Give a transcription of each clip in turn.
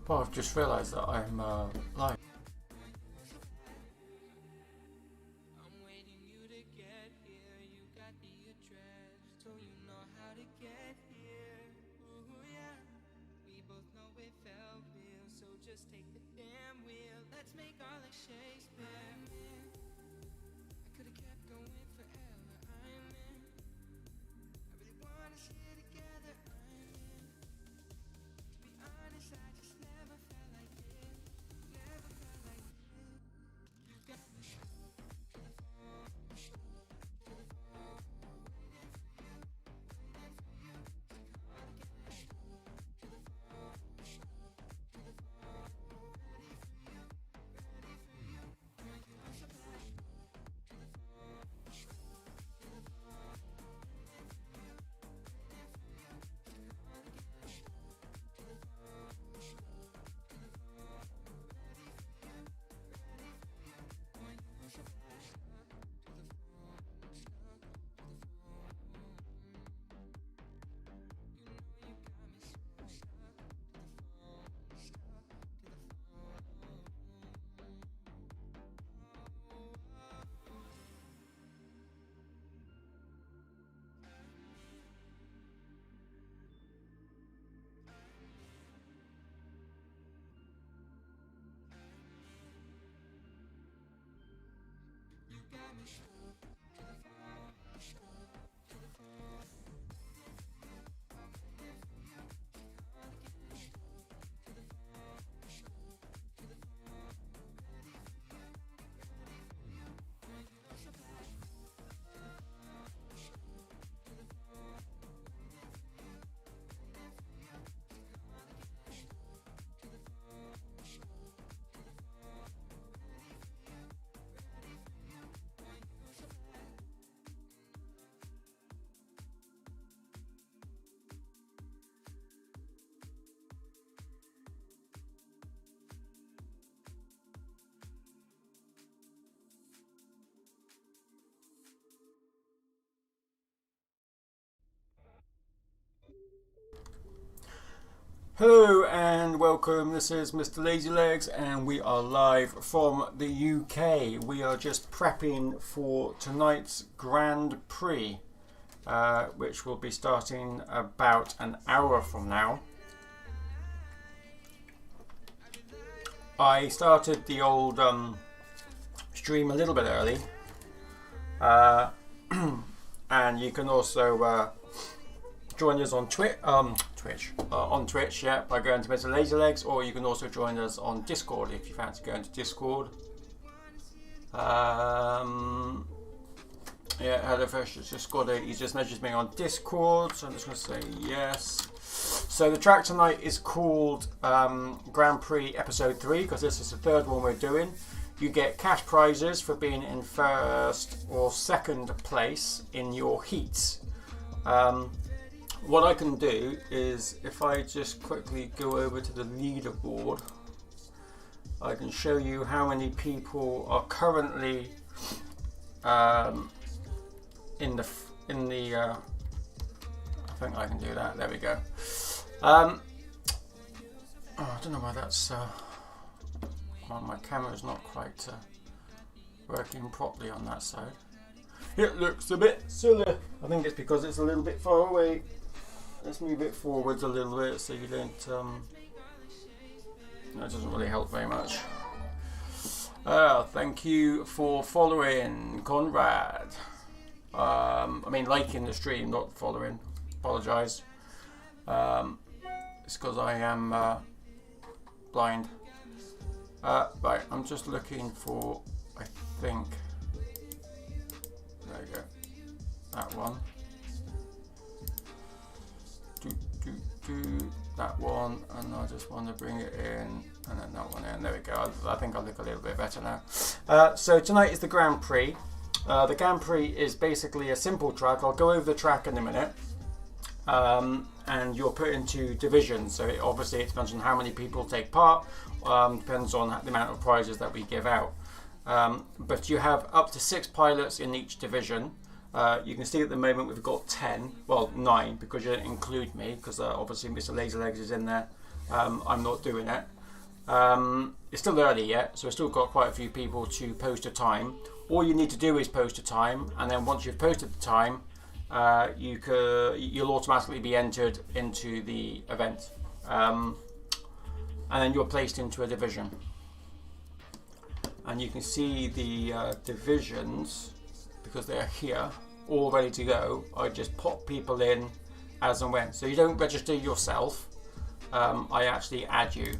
Well, I've just realised that I'm live. Hello and welcome, this is Mr. Lazy Legs and we are live from the UK. We are just prepping for tonight's Grand Prix, which will be starting about an hour from now. I started the old stream a little bit early, and you can also join us on Twitch, yeah, by going to Mr. Lazy Legs, or you can also join us on Discord if you fancy going to Discord. Yeah, HelloFresh Discord. He just messaged me on Discord, so I'm just going to say yes. So the track tonight is called Grand Prix Episode 3, because this is the third one we're doing. You get cash prizes for being in first or second place in your heats. What I can do is, if I just quickly go over to the leaderboard, I can show you how many people are currently in the I think I can do that. There we go. Oh, I don't know why that's well, my camera's not quite working properly on that side. It looks a bit silly. I think it's because it's a little bit far away. Let's move it forwards a little bit so you don't, that doesn't really help very much. Thank you for following, Conrad. I mean liking the stream, not following. Apologise. It's because I am blind. Right, I'm just looking for, I think, there you go, that one. That one, and I just want to bring it in, and then that one in. There we go. I think I look a little bit better now. So tonight is the Grand Prix. The Grand Prix is basically a simple track. I'll go over the track in a minute. And you're put into divisions. So obviously it depends on how many people take part. Depends on the amount of prizes that we give out. But you have up to 6 pilots in each division. You can see at the moment we've got 10, well 9, because you didn't include me, because obviously Mr. Lazy Legs is in there I'm not doing it. It's still early yet, so we've still got quite a few people to post a time. All you need to do is post a time, and then once you've posted the time, you'll automatically be entered into the event, and then you're placed into a division. And you can see the divisions, because they're here, all ready to go. I just pop people in as and when. So you don't register yourself. I actually add you.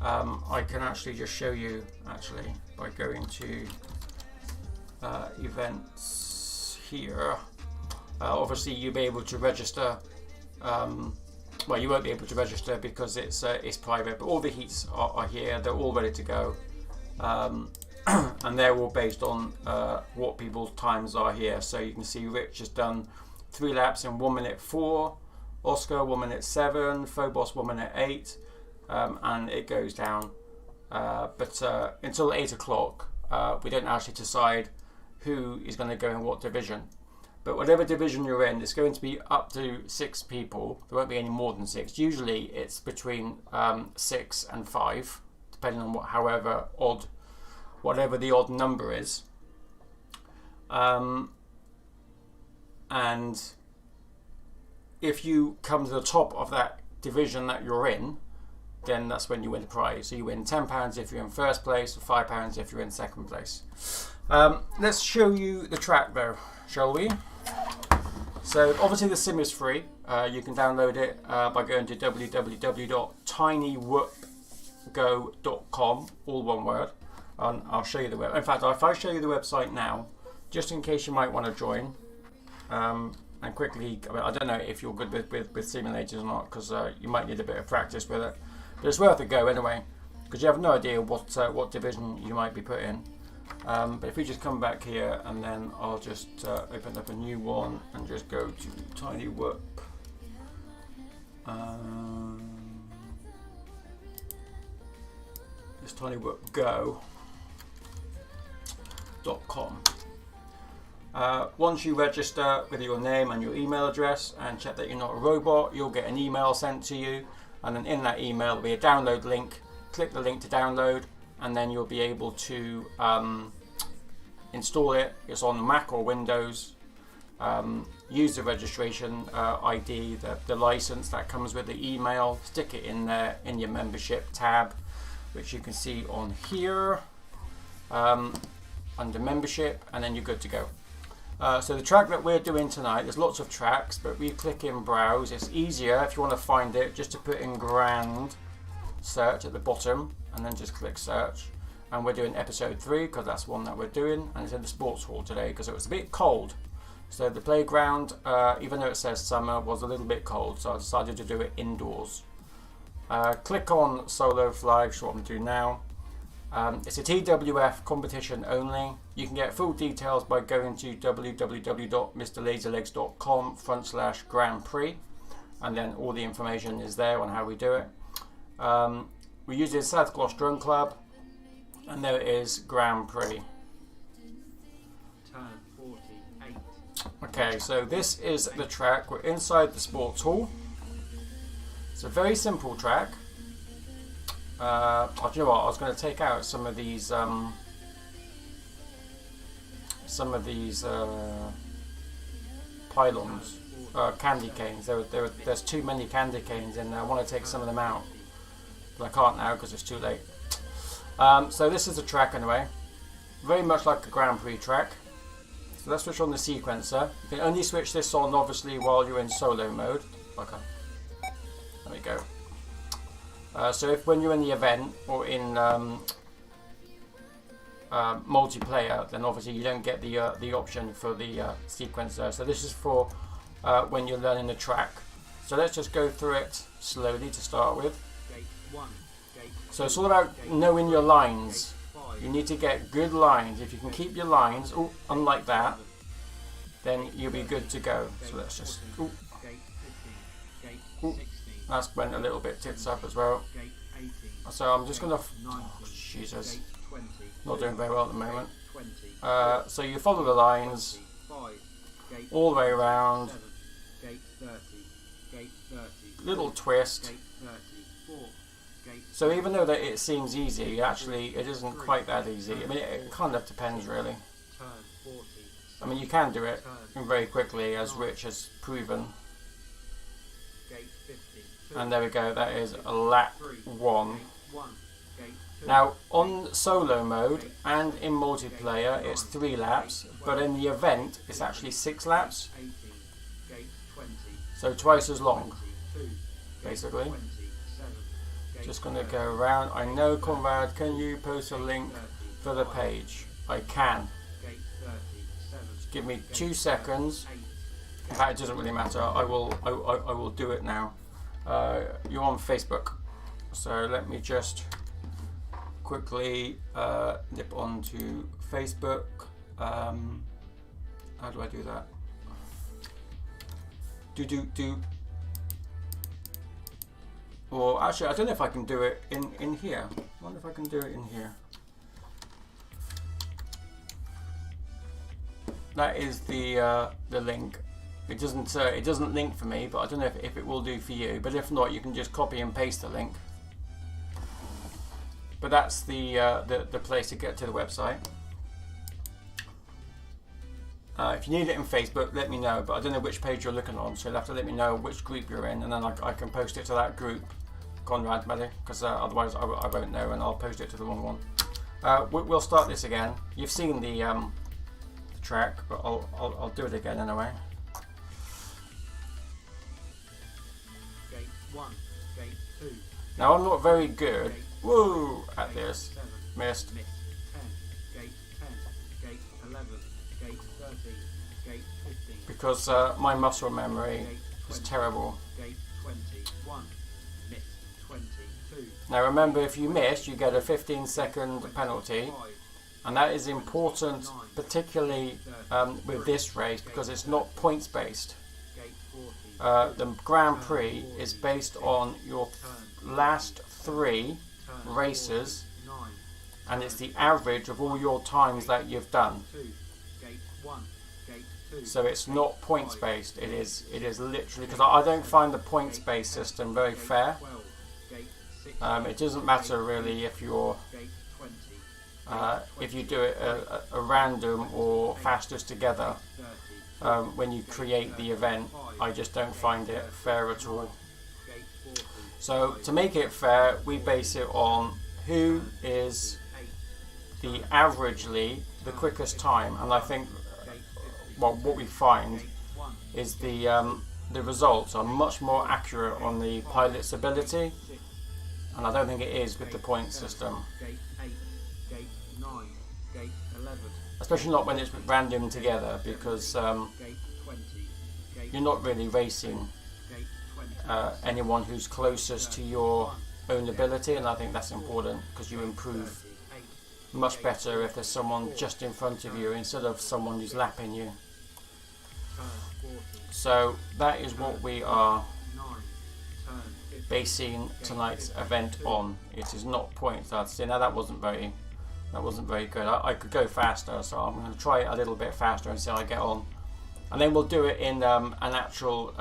I can actually just show you actually by going to events here. Obviously you'll be able to register. Well, you won't be able to register because it's private, but all the heats are here. They're all ready to go, and they're all based on what people's times are here. So you can see Rich has done 3 laps in 1 minute 4, Oscar 1 minute 7, Phobos 1 minute 8, and it goes down. But until 8 o'clock, we don't actually decide who is going to go in what division. But whatever division you're in, it's going to be up to 6 people. There won't be any more than 6. Usually it's between 6 and 5, depending on whatever the odd number is. And if you come to the top of that division that you're in, then that's when you win the prize. So you win £10 if you're in first place, or £5 if you're in second place. Let's show you the track though, shall we? So obviously the sim is free. You can download it by going to www.tinywhoopgo.com, all one word, and I'll show you the web. In fact, if I show you the website now, just in case you might want to join, and quickly, I don't know if you're good with simulators or not, because you might need a bit of practice with it, but it's worth a go anyway, because you have no idea what division you might be put in. But if we just come back here, and then I'll just open up a new one and just go to TinyWhoop. It's tinywhoopgo.com. Once you register with your name and your email address and check that you're not a robot, you'll get an email sent to you, and then in that email will be a download link. Click the link to download, and then you'll be able to install it. It's on Mac or Windows. Use the registration ID, the license that comes with the email, stick it in there in your membership tab, which you can see on here under membership, and then you're good to go. So the track that we're doing tonight, there's lots of tracks, but we click in browse. It's easier if you want to find it just to put in grand search at the bottom, and then just click search. And we're doing episode 3 because that's one that we're doing, and it's in the sports hall today because it was a bit cold. So the playground, even though it says summer, was a little bit cold, so I decided to do it indoors. Click on solo fly, which is what I'm doing now. It's a TWF competition only. You can get full details by going to www.mrlaserlegs.com/Grand Prix, and then all the information is there on how we do it. We use the South Gloss Drone Club, and there it is, Grand Prix. Turn 48. Okay, so this is the track. We're inside the sports hall. It's a very simple track. Oh, do you know what? I was going to take out some of these pylons, candy canes. There's too many candy canes in there. I want to take some of them out, but I can't now because it's too late. So this is the track anyway, very much like a Grand Prix track. So let's switch on the sequencer. You can only switch this on obviously while you're in solo mode. Okay, there we go. So if when you're in the event or in multiplayer, then obviously you don't get the option for the sequencer. So this is for when you're learning the track. So let's just go through it slowly to start with. Gate 1, gate 2, So it's all about knowing your lines. gate 5, You need to get good lines. If you can keep your lines, unlike that, then you'll be good to go. So let's just, gate 15, gate 16, that's went a little bit tits up as well. gate 18, So I'm just gonna, 19, Jesus, gate 20, not doing very well at the moment. 20, So you follow the lines 5, gate all the way around, 7, gate 30, gate 30, little twist, gate 34, So even though that it seems easy, actually it isn't quite that easy. I mean, it kind of depends really. Turn 40. I mean, you can do it very quickly, as Rich has proven. Gate 50. And there we go, that is a lap 1. Gate 1. Gate 2. Now, on solo mode and in multiplayer, it's 3 laps, but in the event, it's actually 6 laps, 18. Gate 20. so twice as long, 22. basically. 27. Gate Just going to go around. I know, Conrad, can you post a link for the page? I can. Gate 37. Give me 2 seconds. In fact, it doesn't really matter. I will do it now. You're on Facebook, so let me just quickly nip onto Facebook. How do I do that? Do. Or actually, I don't know if I can do it in here. I wonder if I can do it in here. That is the link. It doesn't link for me, but I don't know if it will do for you. But if not, you can just copy and paste the link. But that's the place to get to the website. If you need it in Facebook, let me know. But I don't know which page you're looking on, so you'll have to let me know which group you're in, and then I can post it to that group, Conrad, maybe, because otherwise I won't know, and I'll post it to the wrong one. We'll start this again. You've seen the track, but I'll do it again anyway. Gate 1. Gate 2. Now I'm not very good, woo, at this. Missed. 10. Gate 10. Gate 11. Gate 13. Gate 15. Because my muscle memory is terrible. Gate 21. Missed. 22. Now remember, if you miss, you get a 15-second penalty, 5. and that is important, particularly with this race, because it's not points based. Gate 40. The Grand Prix is based on your last 3 races, 9. and it's the average of all your times that you've done. 2. Gate 1. Gate 2. So it's not points based. It is literally, because I don't find the points based system very fair. 12. Gate 6. It doesn't matter really if you're Gate 20. if you do it a random or fastest together. 30. When you create the event, I just don't find it fair at all. Gate 40. So to make it fair, we base it on who is 8. the averagely the quickest time, and I think Gate 50. well, what we find Gate 1. is the results are much more accurate on the pilot's ability, 6. and I don't think it is with the point system, Gate 8. Gate 9. Gate 11. especially not when it's random together, because Gate 20. Gate you're not really racing Gate 20. anyone who's closest to your own ability, and I think that's important because you improve 38. much better if there's someone just in front of you instead of someone who's lapping you. Turn 40. So that is what we are 9. Turn 50. basing tonight's event on. It is not points. I'd say now that wasn't very good. I could go faster, so I'm going to try it a little bit faster and see how I get on, and then we'll do it in an actual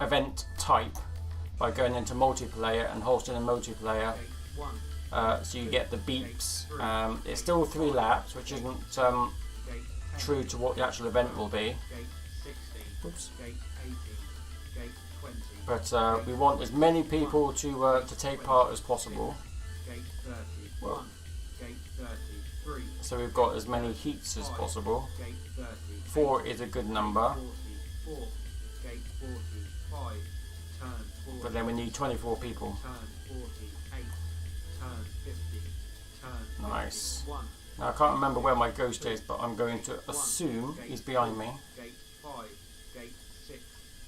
event type by going into multiplayer and hosting a multiplayer. Gate 1. So you get the beeps. It's still 3 laps, which isn't Gate 10. true to what the actual event will be. Gate 16. Oops. Gate 18. Gate 20. But we want as many people to take part as possible. Gate 31. Gate 33. So we've got as many heats as possible. Gate 30. 4 is a good number, 44. Gate 45. Turn 40. but then we need 24 people. Turn 48. Turn 50. Turn Nice. 51. Now I can't remember where my ghost is, but I'm going to assume he's behind me. Gate 5. Gate 6.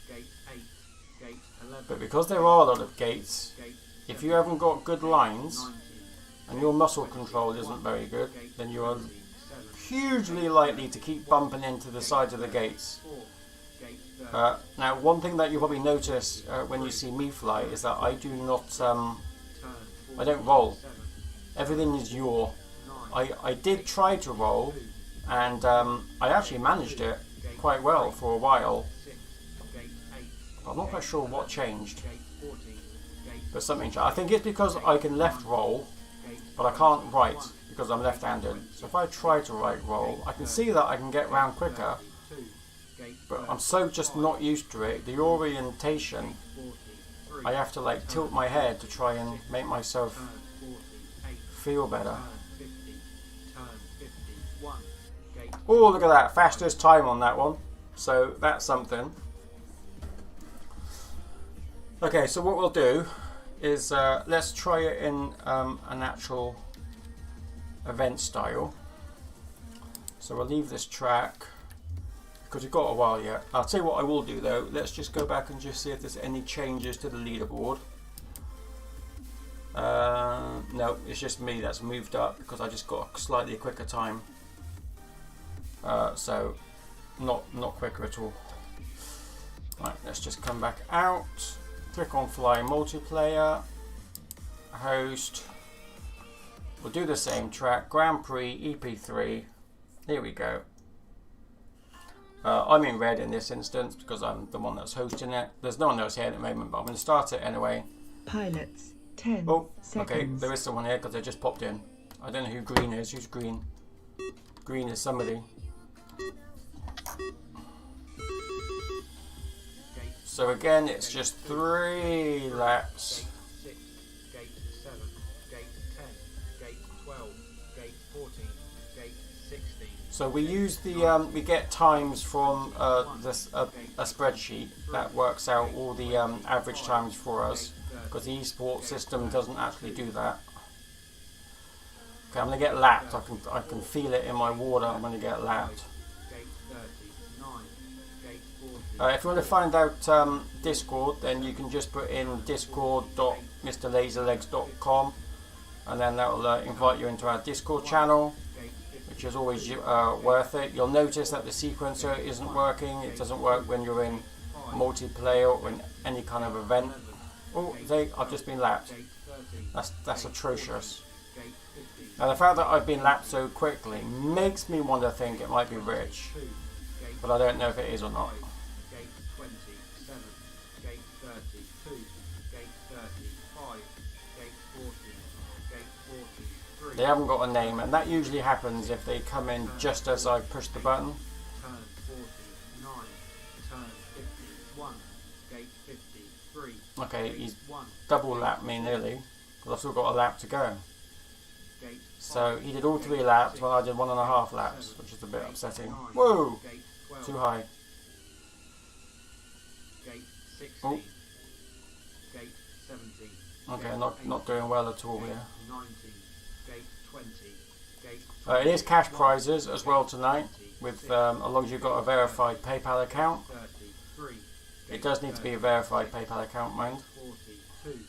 Gate 8. Gate 11. But because there are a lot of gates, Gate if you haven't got good lines 19. and your muscle control isn't very good, Gate then you are 7. hugely likely to keep bumping into the sides of the gates. 4. Gate 30. Now, one thing that you'll probably notice when you see me fly is that I do not, Turn I don't roll. 47. Everything is yaw. 9. I did try to roll, and I actually managed it quite well for a while. 6. Gate 8. But I'm not quite sure what changed. Gate 14. Gate but something. I think it's because I can left roll, but I can't right because I'm left-handed. So if I try to right roll, I can see that I can get round quicker, but I'm so just not used to it. The orientation, I have to like tilt my head to try and make myself feel better. Oh, look at that, fastest time on that one. So that's something. Okay, so what we'll do is let's try it in an actual event style. So we'll leave this track because we've got a while yet. I'll tell you what I will do though. Let's just go back and just see if there's any changes to the leaderboard. No, it's just me that's moved up because I just got a slightly quicker time. So not quicker at all. Right, let's just come back out. Click on Fly Multiplayer. Host. We'll do the same track. Grand Prix EP3. Here we go. I'm in red in this instance because I'm the one that's hosting it. There's no one else here at the moment, but I'm going to start it anyway. Pilots, 10 seconds. Okay, there is someone here because they just popped in. I don't know who green is. Who's green? Green is somebody. So again, it's just 3 laps. Gate 6, gate 7, gate 10, gate 12, gate 14, gate 16. So we use the we get times from this a spreadsheet that works out all the average times for us because the esports system doesn't actually do that. Okay, I'm gonna get lapped. I can feel it in my water. I'm gonna get lapped. If you want to find out Discord, then you can just put in discord.mrlaserlegs.com and then that will invite you into our Discord channel, which is always worth it. You'll notice that the sequencer isn't working. It doesn't work when you're in multiplayer or in any kind of event. Oh, I've just been lapped. That's atrocious. Now the fact that I've been lapped so quickly makes me want to think it might be Rich, but I don't know if it is or not. They haven't got a name, and that usually happens if they come in just as I push the button. Turn 49, turn 51, gate 53. Okay, he's double lapped me nearly, because I've still got a lap to go. So he did all 3 laps while I did 1.5 laps, which is a bit upsetting. Whoa! Too high. Gate 16, oh. Gate 17. Okay, not doing well at all here. 19, gate 20, gate it is cash prizes as well tonight, with as long as you've got a verified PayPal account. 33. It does need to be a verified PayPal account, mind. 42,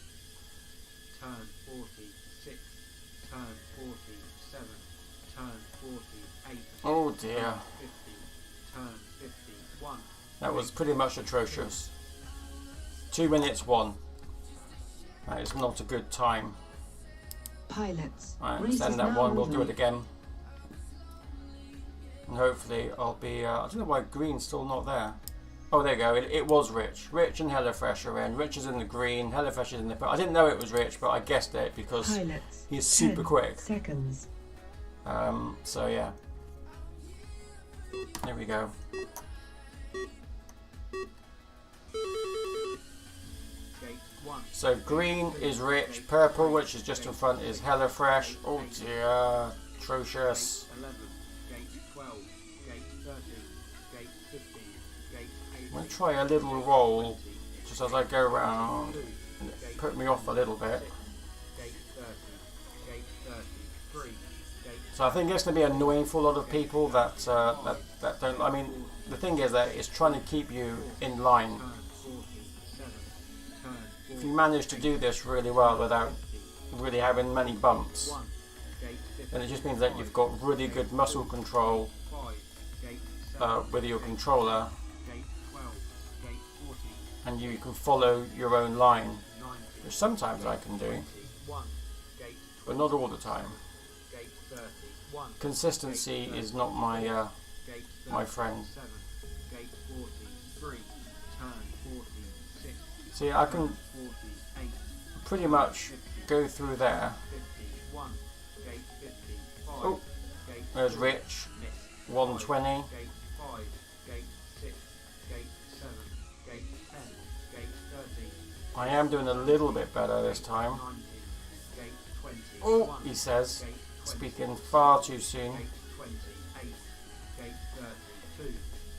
turn 46, turn 47, turn 48. Oh dear. 50, turn 51. That was pretty much atrocious. 2 minutes 1. That is not a good time. Pilots. Right, send that one. We'll do it again. And hopefully I'll be... I don't know why green's still not there. Oh, there you go. It was Rich. Rich and HelloFresh are in. Rich is in the green. HelloFresh is in the... I didn't know it was Rich, but I guessed it because Pilots. he's super quick. Seconds. So yeah. There we go. So green is Rich, purple, which is just in front, is HelloFresh. Oh dear, atrocious. 11, gate 12, gate 13, gate 15, gate 18. I'm going to try a little roll just as I go around and it put me off a little bit. Gate 30, gate 33, gate. So I think it's going to be annoying for a lot of people that that don't. I mean, the thing is that it's trying to keep you in line. If you manage to do this really well without really having many bumps, then it just means that you've got really good muscle control with your controller, and you can follow your own line, which sometimes I can do, but not all the time. Consistency is not my my friend. See, I can pretty much go through there. 51, gate 55, Oh, gate there's 4, Rich. missed. 120. Gate 5, gate 6, gate 7, gate 10, gate 13. I am doing a little bit better this time. 90, gate 20. Oh, he says, speaking far too soon. Gate 28, gate 32,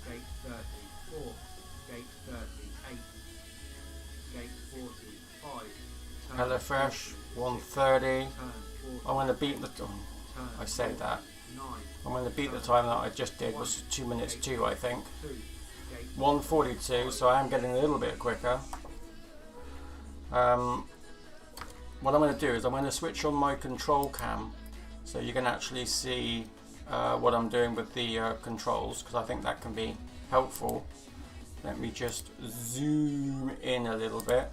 gate 34, gate 38, gate 45. HelloFresh, 130. Turn 40, I'm going to beat the... turn I say that. 9, I'm going to beat the time that I just did, was 2 minutes 2, I think. 2, gate 142, so I am getting a little bit quicker. What I'm going to do is I'm going to switch on my control cam so you can actually see what I'm doing with the controls, because I think that can be helpful. Let me just zoom in a little bit.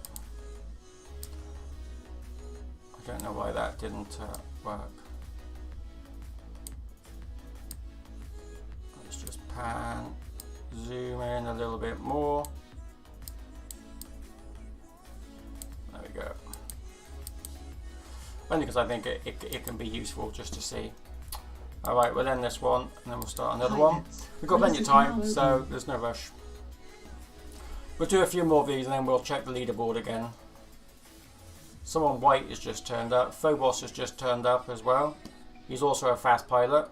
I don't know why that didn't work. Let's just pan, zoom in a little bit more. There we go. Only because I think it can be useful just to see. Alright, we'll end this one and then we'll start another one. We've got plenty of time, so there's no rush. We'll do a few more of these and then we'll check the leaderboard again. Someone white has just turned up. Phobos has just turned up as well. He's also a fast pilot.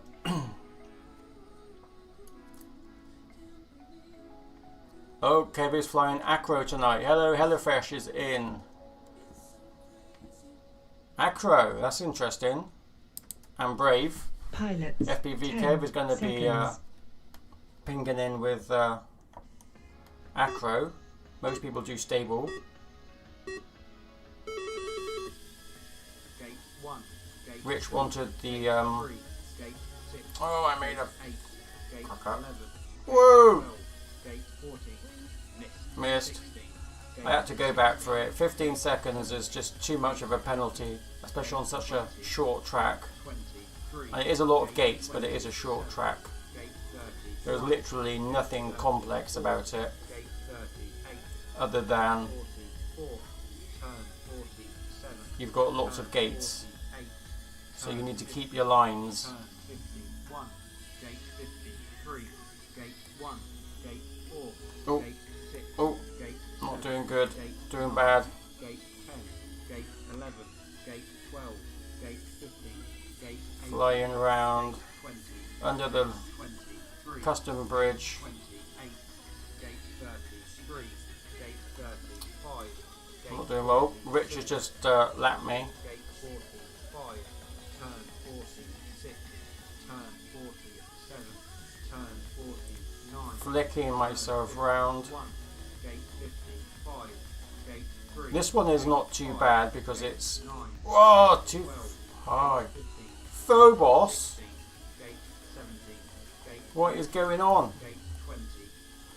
Oh, Kevin's flying Acro tonight. Hello, HelloFresh is in. Acro, that's interesting. And Brave. Pilots. FPV 10 Kev is going to be seconds. pinging in with Acro. Most people do stable. Gate 1, gate Rich 2, wanted the... gate 3, gate 6, oh, I made a... 8, gate Fuck up. 11, Whoa! 12, gate 14, missed. Missed. 16, gate I had to go back for it. 15 seconds is just too much of a penalty, especially on such a short track. 23, And it is a lot of gates, but it is a short track. gate 30, There's literally nothing complex about it, gate 38, other than 44, turn 47, you've got lots of gates. 48, So you need to keep your lines. turn 51, gate 53, gate 1, gate 4, Oh, gate 6, oh, gate not 7, doing good, gate doing 9, bad. gate 10, gate 11, gate 12, gate 15, gate 18, Flying around 20, under the 23, custom bridge. 28, gate 33, gate 35, I'm not gate doing well. Rich has just lapped me. gate 45, turn 46, turn 47, turn 49, Flicking myself round. 1, gate 55, gate 3. This one is not too bad because it's... 9, Oh, too 12, high. 15, Phobos? gate 17, gate What is going on? gate 20,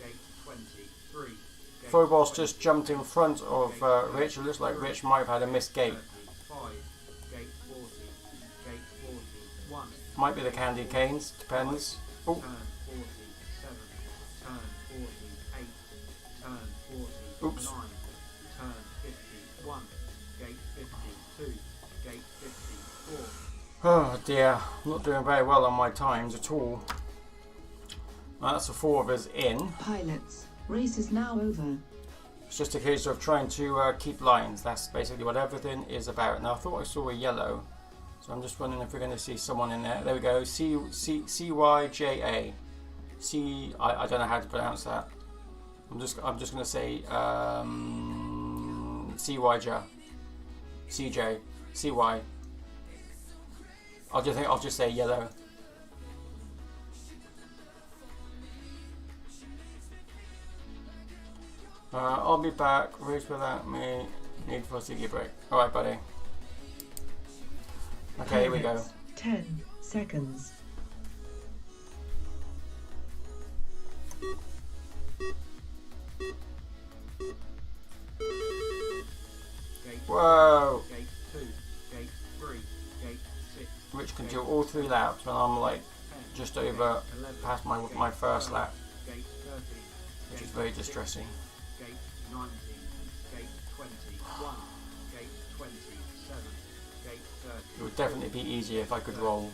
gate 23, gate Phobos 20, just jumped in front of Rich. It looks like Rich might have had a missed gate. 35, gate 40, gate 41, Might be the candy canes, depends. Oh, turn 47, turn 48, turn 49, oops. turn 51, gate 52, gate 54, Oh dear, I'm not doing very well on my times at all. Well, that's the 4 of us in. Pilots. Race is now over. It's just a case of trying to keep lines. That's basically what everything is about. Now I thought I saw a yellow, so I'm just wondering if we're going to see someone in there. There we go. CYJA. I don't know how to pronounce that. I'm just going to say CYJ. CJ. CY. I'll just say yellow. I'll be back. Race without me. Need for a ciggy break. Alright, buddy. Okay, here we go. Pilots. 10 seconds. gate Whoa! gate 2, gate 3, gate 6, Rich can do all 3 laps when I'm like 10, just over 11, past my first lap, gate 30, which is gate very 6, distressing. gate 19, gate 21, gate 27, gate 30. It would definitely be easier if I could roll.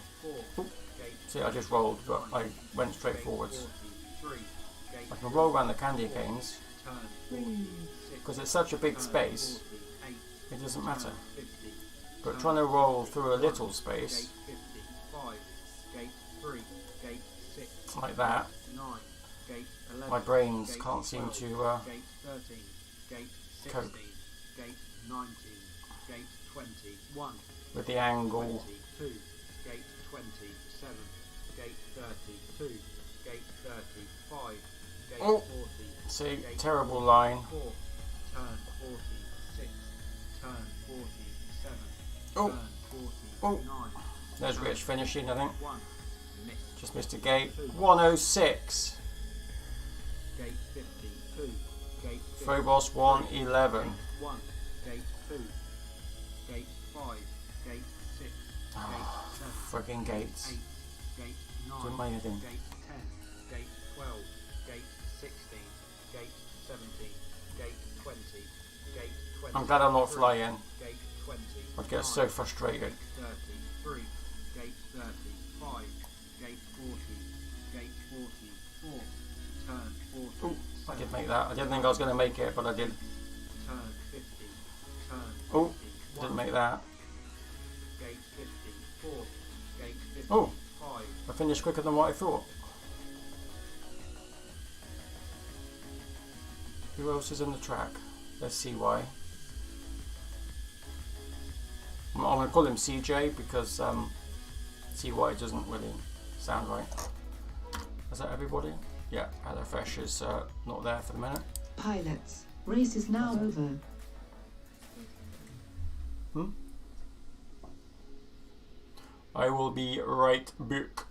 4, gate See, I just rolled, but I went straight gate forwards. 43, gate I can roll around the candy canes turn 46, because it's such a big turn space. 48, It doesn't matter. turn 50, But turn trying to roll through a 51, little space gate 55, gate 3, gate 6, like that, 9, gate 11, my brains gate can't seem 12, to. gate 13, gate 16, cope. gate 19, gate 21, With the angle. 22, gate 27, gate 32, gate 35, gate Oh. 40, See, gate terrible line. 44, turn 46, turn 47, Oh. turn Oh. 49, There's turn Rich finishing, I think. 1, missed, Just missed a gate. 106. gate 52, gate 50, Phobos 111. gate 1, gate 2, gate 5, gate 6, gate 7, Frigging gates. 8, gate 9, Doing my anything. gate 10, gate 12, gate 16, gate 17, gate 20, gate 20. I'm glad I'm not flying. Gate 20. I'd get so frustrated. Gate 33, gate 35, gate 40, gate 44, turn 40. Ooh, I did make that. I didn't think I was going to make it, but I did. Turn 50, turn Oh, 51, didn't make that. gate 54, gate 55, Oh, I finished quicker than what I thought. Who else is in the track? Let's see why. I'm going to call him CJ because CY doesn't really sound right. Is that everybody? Yeah, HelloFresh is not there for the minute. Pilots, race is now over. I will be right back.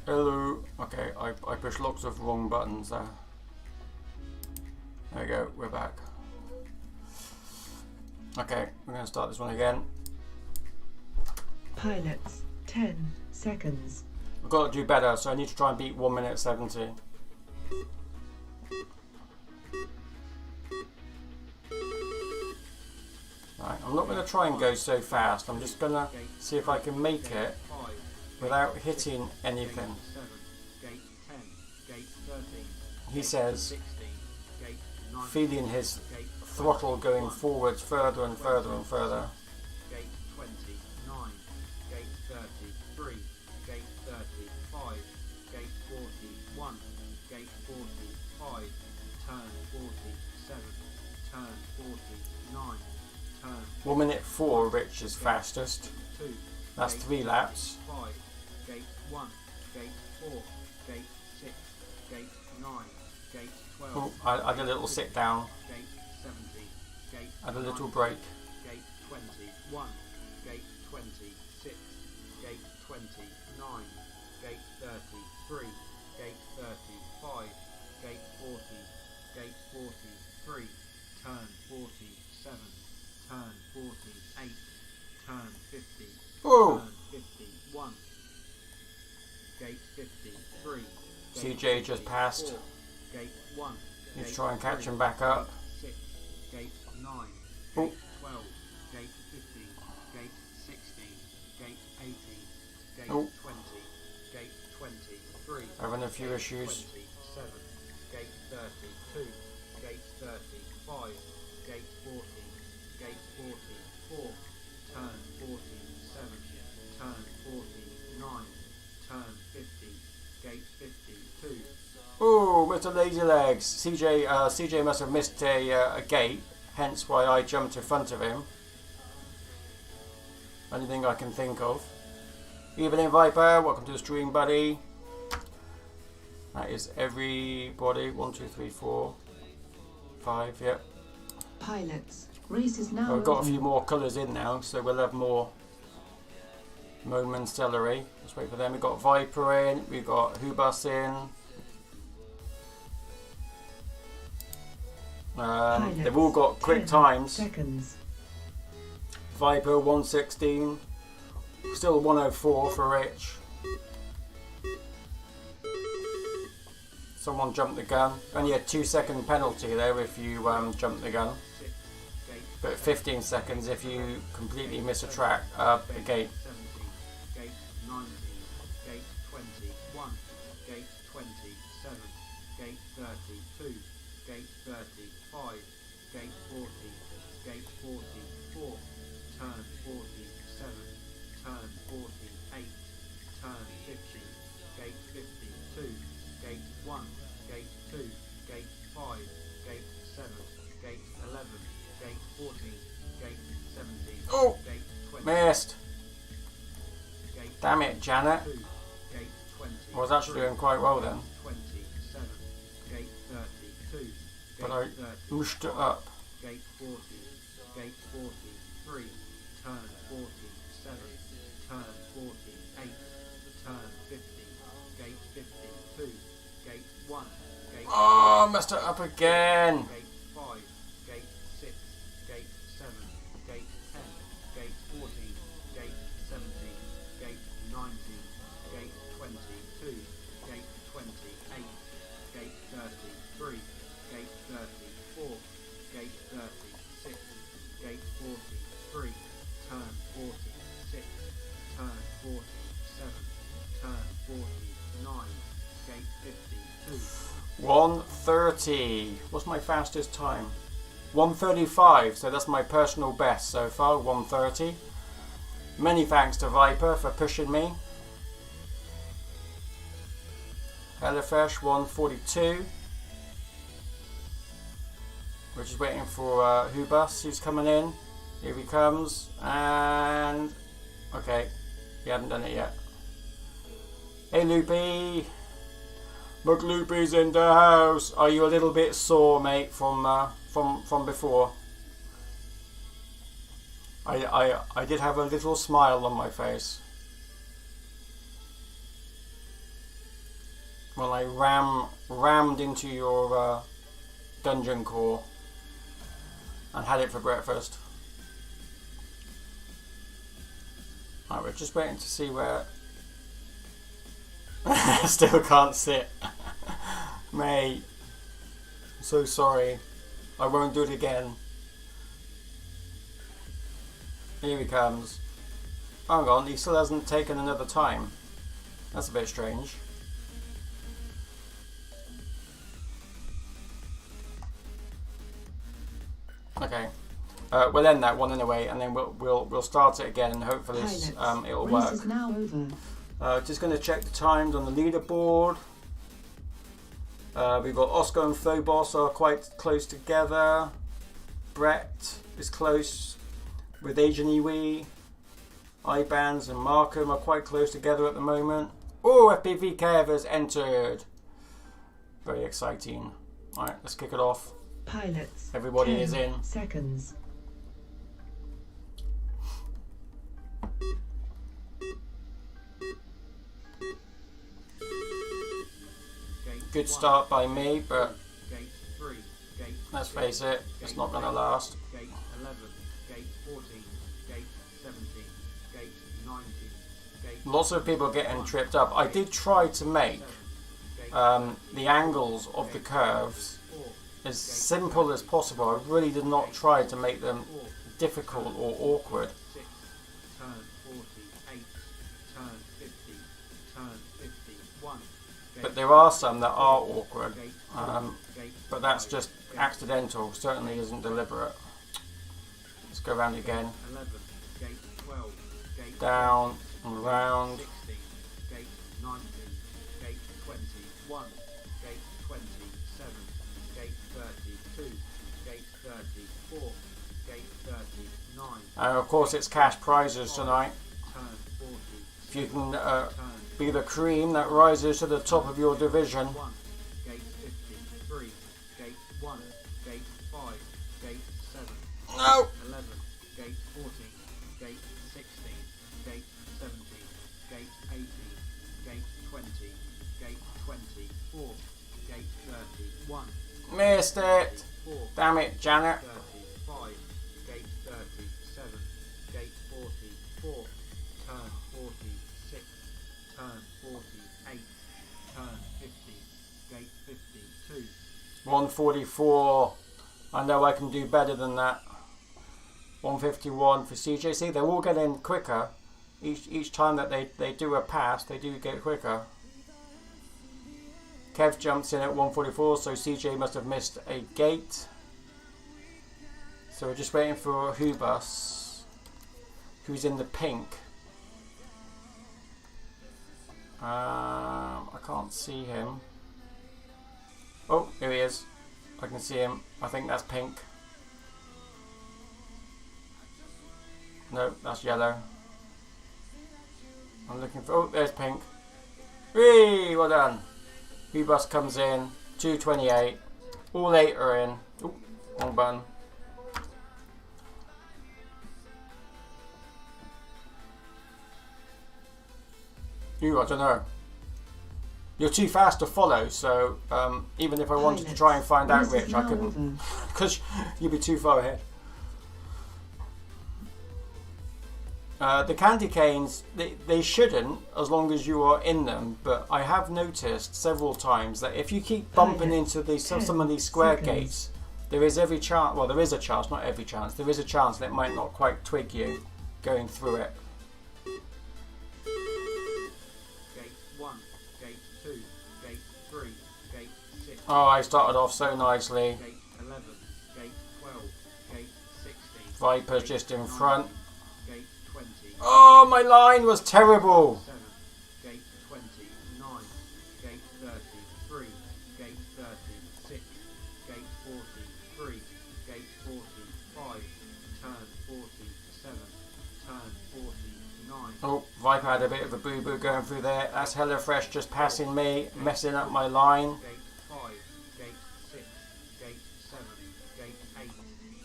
Hello. Okay, I pushed lots of wrong buttons there. There we go, we're back. Okay, we're going to start this one again. Pilots, 10 seconds. I've got to do better, so I need to try and beat 1 minute 70. Right, I'm not going to try and go so fast. I'm just going to see if I can make it without hitting anything. He says, feeling his throttle going forwards further and further and further. Gate 29, gate 33, gate 35, gate 41, gate 45, turn 47, turn 49, turn 1 minute 4, Rich is fastest. 2, That's 3 laps. 5, gate 1, gate 4, gate 6, gate 9, gate 12, Oh, I did a little sit down. gate 70, gate Had a little 90, break. gate 21, gate 26, gate 29, gate 33, gate 35, gate 40, gate 43, turn 47, turn 48, turn 50, Oh, turn 51, gate 53, CJ just passed. 54, gate 1, Need to gate try and catch 3, him back up. gate 6, gate 9, Oh. gate 12, gate 15, gate 16, gate 18, gate Oh. 20, gate 23, Having a few gate issues. 27, gate 32, gate 35, gate 40, gate 44, turn 47, turn 49, turn 50, gate 52, Oh, Mr. Lazy Legs. CJ must have missed a gate, hence why I jumped in front of him. Anything I can think of. Evening Viper, welcome to the stream, buddy. That is everybody. 1, 2, 3, 4, 5, yep. Pilots, race is now We've got a over. few more colours in now, so we'll have more momentarily. Let's wait for them. We've got Viper in, we've got Hubus in. They've all got quick 10 times. Seconds. Viper 116, still 104 for Rich. Someone jumped the gun. Only a 2-second penalty there if you jump the gun, but 15 seconds if you completely miss a track. A gate. 17, gate 19, gate 21, gate 27, gate 32, gate 35, gate 40, gate 44, turn 47, turn 48, turn 50, gate 52, gate 1, gate 2, gate 5, gate 7, gate 11, gate 14, gate 17, Oh, gate 20, missed. gate Damn it, Janet. 2, gate 20. I was actually doing quite well then, 27, gate 32, but gate I 30, mushed it up. gate 40, gate 43, turn 47, turn 48, turn 50, gate 52, gate 1, gate Oh, messed it up again. gate 5, gate 6, gate 7, gate 10, gate 14, gate 17, gate 19, gate 22, gate 28, gate 33, gate 34, gate 36, gate 43, turn 46, turn 47, turn 49, gate 52. 1:30. What's my fastest time? 1:35. So that's my personal best so far. 1:30. Many thanks to Viper for pushing me. Hellafresh 1:42. We're just waiting for Hubus, who's coming in. Here he comes, and okay, he hadn't done it yet. Hey Loopy, look, Loopy's in the house. Are you a little bit sore, mate, from before? I did have a little smile on my face when I rammed into your dungeon core and had it for breakfast. Right, we're just waiting to see where. Still can't sit. Mate, I'm so sorry. I won't do it again. Here he comes. Oh, hang on, he still hasn't taken another time. That's a bit strange. Okay, we'll end that one anyway, and then we'll start it again, and hopefully it'll Race work. is now over. Just going to check the times on the leaderboard. We've got Oscar and Phobos are quite close together. Brett is close with Agent Iwi. Ibans and Markham are quite close together at the moment. Oh, FPV Kev has entered. Very exciting. Alright, let's kick it off. Pilots. Everybody 10 is in. Seconds. Good start by me, but Gate 3, gate let's 6, face it, it's not going to last. Gate 11, gate 14, gate 17, gate 19, gate Lots of people getting tripped up. I did try to make the angles of the curves 4, as simple as possible. I really did not try to make them 4, difficult or awkward. 6, turn 48, turn 50, turn 51. But there are some that are awkward. Gate gate But that's 5, just gate accidental, certainly isn't deliberate. Let's go around again. 11, gate 12, gate Down and round. 16, gate 19, gate 21, gate 27, gate 32, gate 34, gate 39. And of course it's cash prizes tonight. Turn 40. If you can turn be the cream that rises to the top of your division. 1, gate 53, gate 1, gate 5, gate 7, No! 11, gate 14, gate 16, gate 17, gate 18, gate 20, gate 24, gate 31, Missed it! 4, Damn it, Janet. 35, gate 37, gate 44, turn 46, turn 48, turn 50, gate 52. 144. I know I can do better than that. 151 for CJ. See, they're all getting quicker. Each time that they do a pass, they do get quicker. Kev jumps in at 144, so CJ must have missed a gate. So we're just waiting for Hubus, who's in the pink. I can't see him. Oh, here he is. I can see him. I think that's pink. No, that's yellow. I'm looking for... Oh, there's pink. Whee! Well done. Hubus comes in. 228. All 8 are in. Oh, wrong button. Ooh, I don't know. You're too fast to follow, so even if I wanted to try and find out, Rich, I couldn't, because you'd be too far ahead. The candy canes, they shouldn't, as long as you are in them, but I have noticed several times that if you keep bumping into some of these square gates, there is every chance, well, there is a chance, not every chance, there is a chance that it might not quite twig you going through it. Oh, I started off so nicely. Gate 11, gate 12, gate 16. Viper's just in front. Gate 20. Oh, my line was terrible. 7, gate 29, gate 33, gate 36, gate 43, gate 45, turn 47, turn 49. Oh, Viper had a bit of a boo-boo going through there. That's HelloFresh just passing me, messing up my line.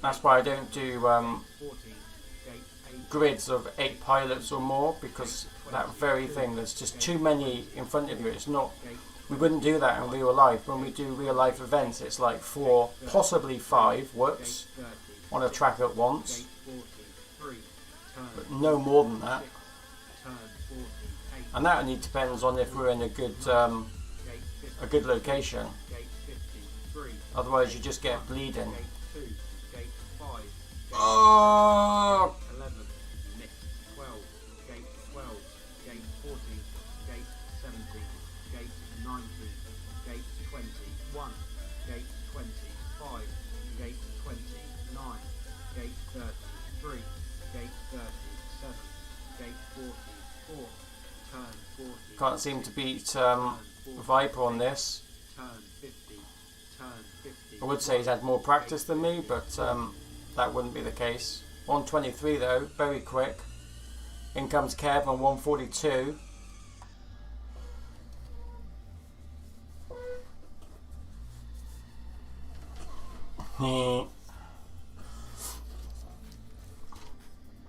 That's why I don't do grids of 8 pilots or more, because that very thing, there's just too many in front of you. It's not, we wouldn't do that in real life. When we do real life events, it's like 4, possibly 5 whoops on a track at once, but no more than that. And that only depends on if we're in a good location. Otherwise you just get bleeding. Oh! 11, missed. 12, gate 12, gate 14, gate 17, gate 19, gate 21, gate 25, gate 29, gate 33, gate 37, gate 44, turn 40. Can't seem to beat Viper on this. Turn 50, turn 50. I would say he's had more practice than me, but that wouldn't be the case. 123 though, very quick. In comes Kev on 142.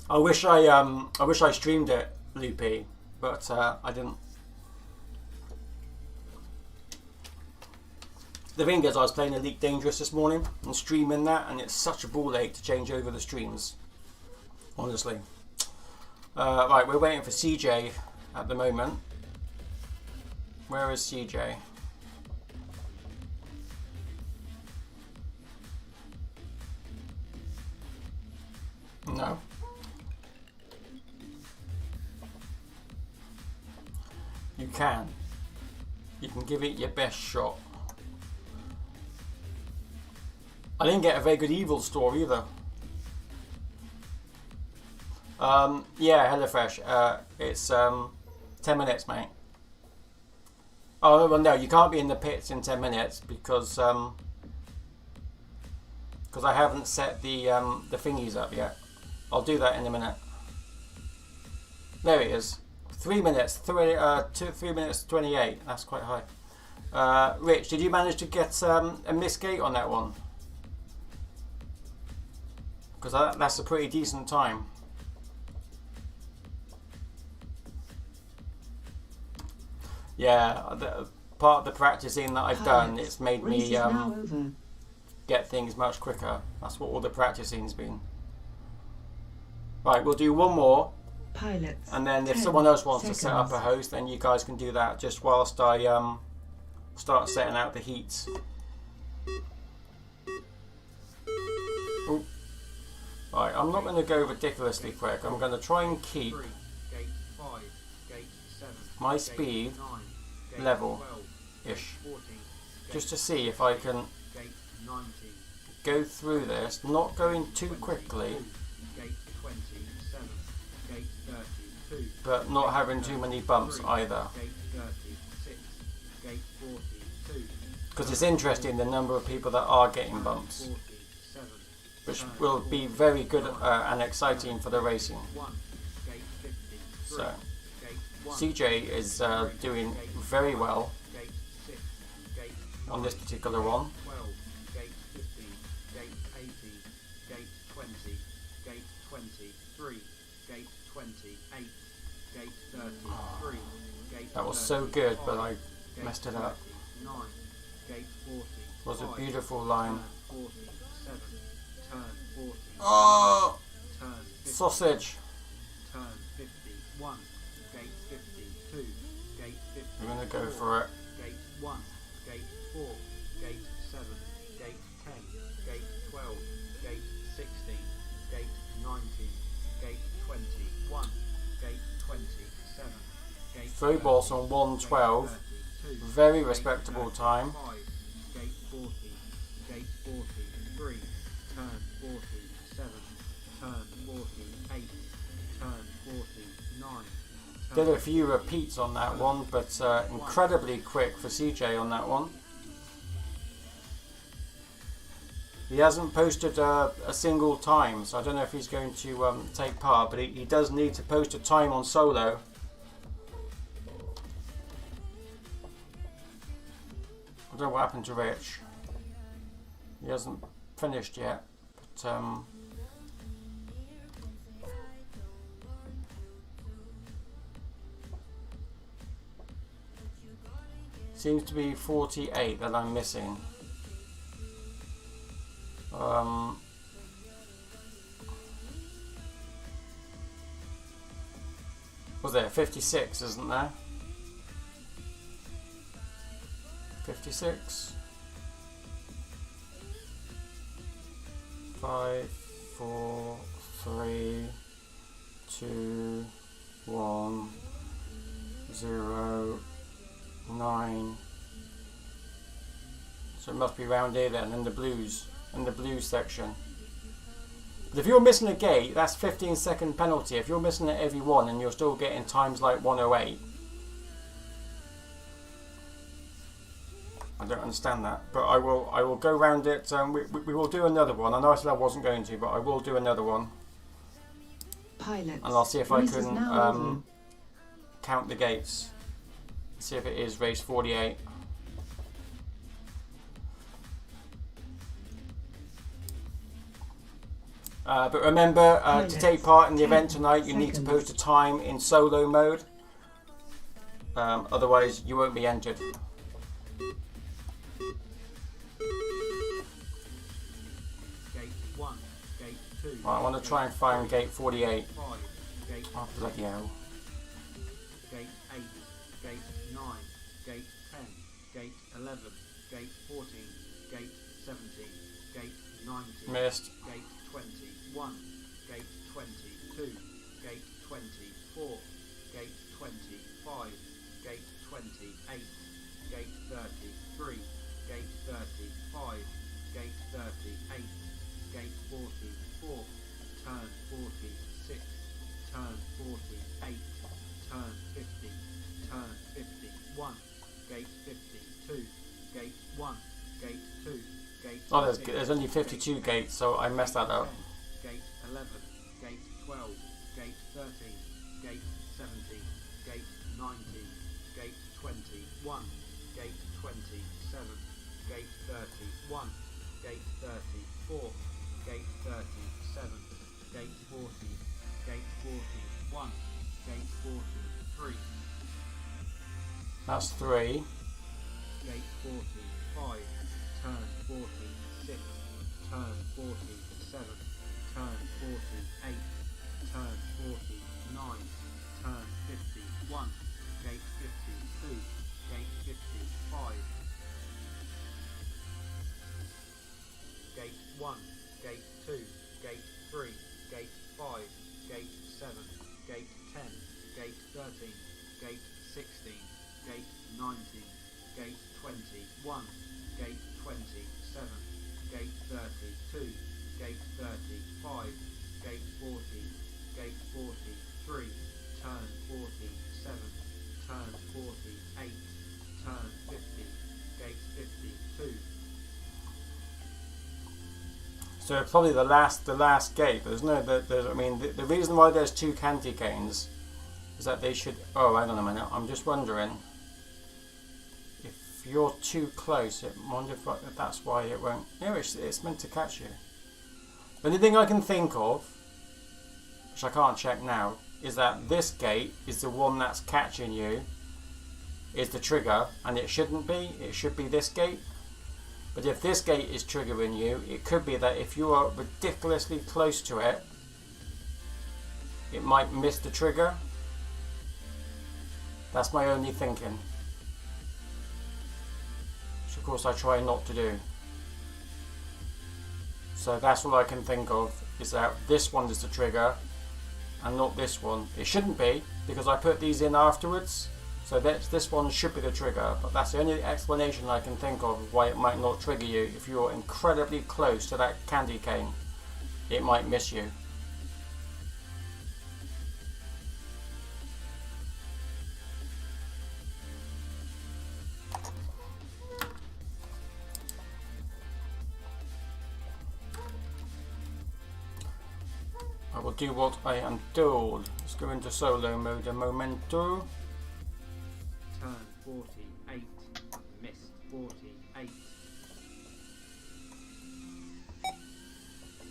I wish I streamed it, Loopy, but I didn't. The thing is, I was playing Elite Dangerous this morning and streaming that, and it's such a ball ache to change over the streams, honestly. Right, we're waiting for CJ at the moment. Where is CJ? No. You can. You can give it your best shot. I didn't get a very good evil store either. Yeah, HelloFresh. It's 10 minutes, mate. Oh well, no, you can't be in the pits in 10 minutes because I haven't set the thingies up yet. I'll do that in a minute. There it is. 3 minutes. 3 minutes 28. That's quite high. Rich, did you manage to get a miss gate on that one? because that's a pretty decent time. Yeah, part of the practicing that I've done, it's made Race me is now over. get things much quicker. That's what all the practicing's been. Right, we'll do one more, Pilots. and then if 10 someone else wants to set up a seconds. host, then you guys can do that just whilst I start setting out the heats. Ooh. Right, I'm not going to go ridiculously quick. I'm going to try and keep 3, gate 5, gate 7, my gate speed 9, gate level 12, ish, 14, just to see if I can gate 19, go through this, not going too quickly, gate 27, gate 32, but not having too many bumps either. gate 36, gate 42, Because it's interesting the number of people that are getting bumps, 47, which will be very good and exciting for the racing. 1, gate 53, So gate 1, CJ is doing very well gate 6, gate on this particular one. 12, gate 15, gate 18, gate 20, gate 23, gate 28, gate 33, gate That was so good, but I gate messed it up. 39, gate 40, It was a beautiful line. turn 47, turn 40, Oh, turn 50, sausage! turn 51, gate 52, gate 50. I'm gonna go for it. Gate 1, gate 4, gate 7, gate 10, gate 12, gate 16, gate 19, gate 21, gate 27, gate Phobos on 112, 32, very respectable gate time. 35, gate 40, gate 43, turn 47, turn 48, turn 49. Did a few repeats on that one, but incredibly quick for CJ on that one. He hasn't posted a single time, so I don't know if he's going to take part, but he does need to post a time on solo. I don't know what happened to Rich. He hasn't finished yet, but seems to be 48 that I'm missing. Was there 56, isn't there? 56. 5, 4, 3, 2, 1, 0, 9. So it must be round here then, in the blues section. But if you're missing a gate, that's 15-second penalty. If you're missing it every one and you're still getting times like 108, I don't understand that. But I will go round it. We will do another one. I know I said I wasn't going to, but I will do another one. Pilots. And I'll see if I Race is can now over. count the gates. See if it is race 48. But remember, to take part in the event tonight, you need to post a time in solo mode. Otherwise, you won't be entered. Gate 1, gate 2. Right, I want to try and find gate 48. 5, gate Oh, bloody hell. gate 8, gate 9, gate 10, gate 11, gate 14, gate 17, gate 19, Missed. gate 21, gate 22, gate 24, gate 25, gate 28, gate 33, gate 35, gate 38, gate 44, turn 46, turn 48, turn 50, turn 51, gate 52, gate 1, gate 2, gate Oh, 6, there's only 52 gates, so I messed that up. gate 11, gate 12, gate 13, gate 17, gate 19, gate 21, gate 27, gate 31, gate 34, gate 36, 7, gate 40, gate 41, gate 43, That's 3. gate 45, turn 46, turn 47, turn 48, turn 49, turn 51, gate 52, gate 55, gate 1, gate 2, gate 3, gate 5, gate 7, gate 10, gate 13, gate 16, gate 19, gate 21, gate 27, gate 32, gate 35, gate 40, gate 43, turn 47, turn 48, turn 50, gate 52. So probably the last gate. But there's no. I mean, the reason why there's 2 candy canes is that they should. Oh, hang on a minute. I'm just wondering if you're too close. I wonder if that's why it won't. No, it's meant to catch you. The only thing I can think of, which I can't check now, is that this gate is the one that's catching you. Is the trigger, and it shouldn't be. It should be this gate. But if this gate is triggering you, it could be that if you are ridiculously close to it, it might miss the trigger. That's my only thinking. Which of course I try not to do. So that's all I can think of, is that this one is the trigger and not this one. It shouldn't be, because I put these in afterwards. So this one should be the trigger, but that's the only explanation I can think of why it might not trigger you. If you're incredibly close to that candy cane, it might miss you. I will do what I am told. Let's go into solo mode a momento. Turn 48, missed 48.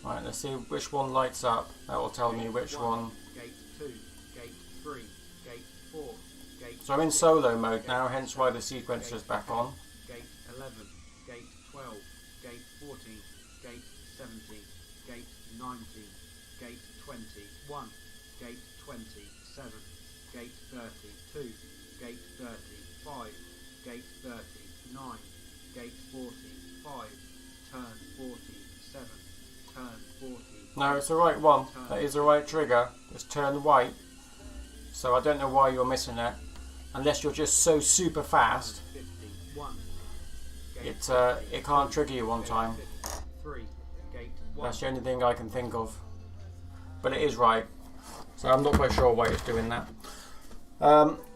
Right, let's see which one lights up. That will tell me which one. Gate 2, gate 3, gate 4, gate. So I'm in solo mode now, hence why the sequence is back on. Gate 11, gate 12, gate 14, gate 17, gate 19, gate 21, gate 27, gate 32, gate 35, gate 39, gate 45, turn 47, turn 40. No, it's the right one. That is the right trigger. It's turned white. So I don't know why you're missing it. Unless you're just so super fast. 51, It can't trigger you one time. 3, gate 1. That's the only thing I can think of. But it is right. So I'm not quite sure why it's doing that.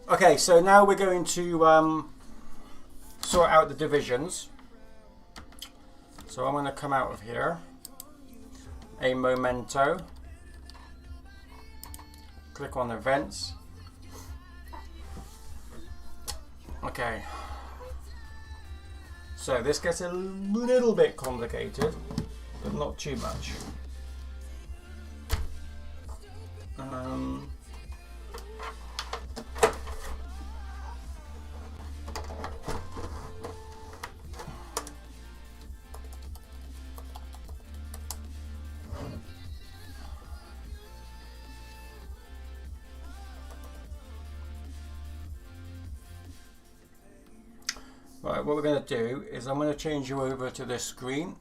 Okay, so now we're going to sort out the divisions. So I'm going to come out of here. A momento. Click on events. Okay. So this gets a little bit complicated, but not too much. Right, what we're going to do is I'm going to change you over to this screen.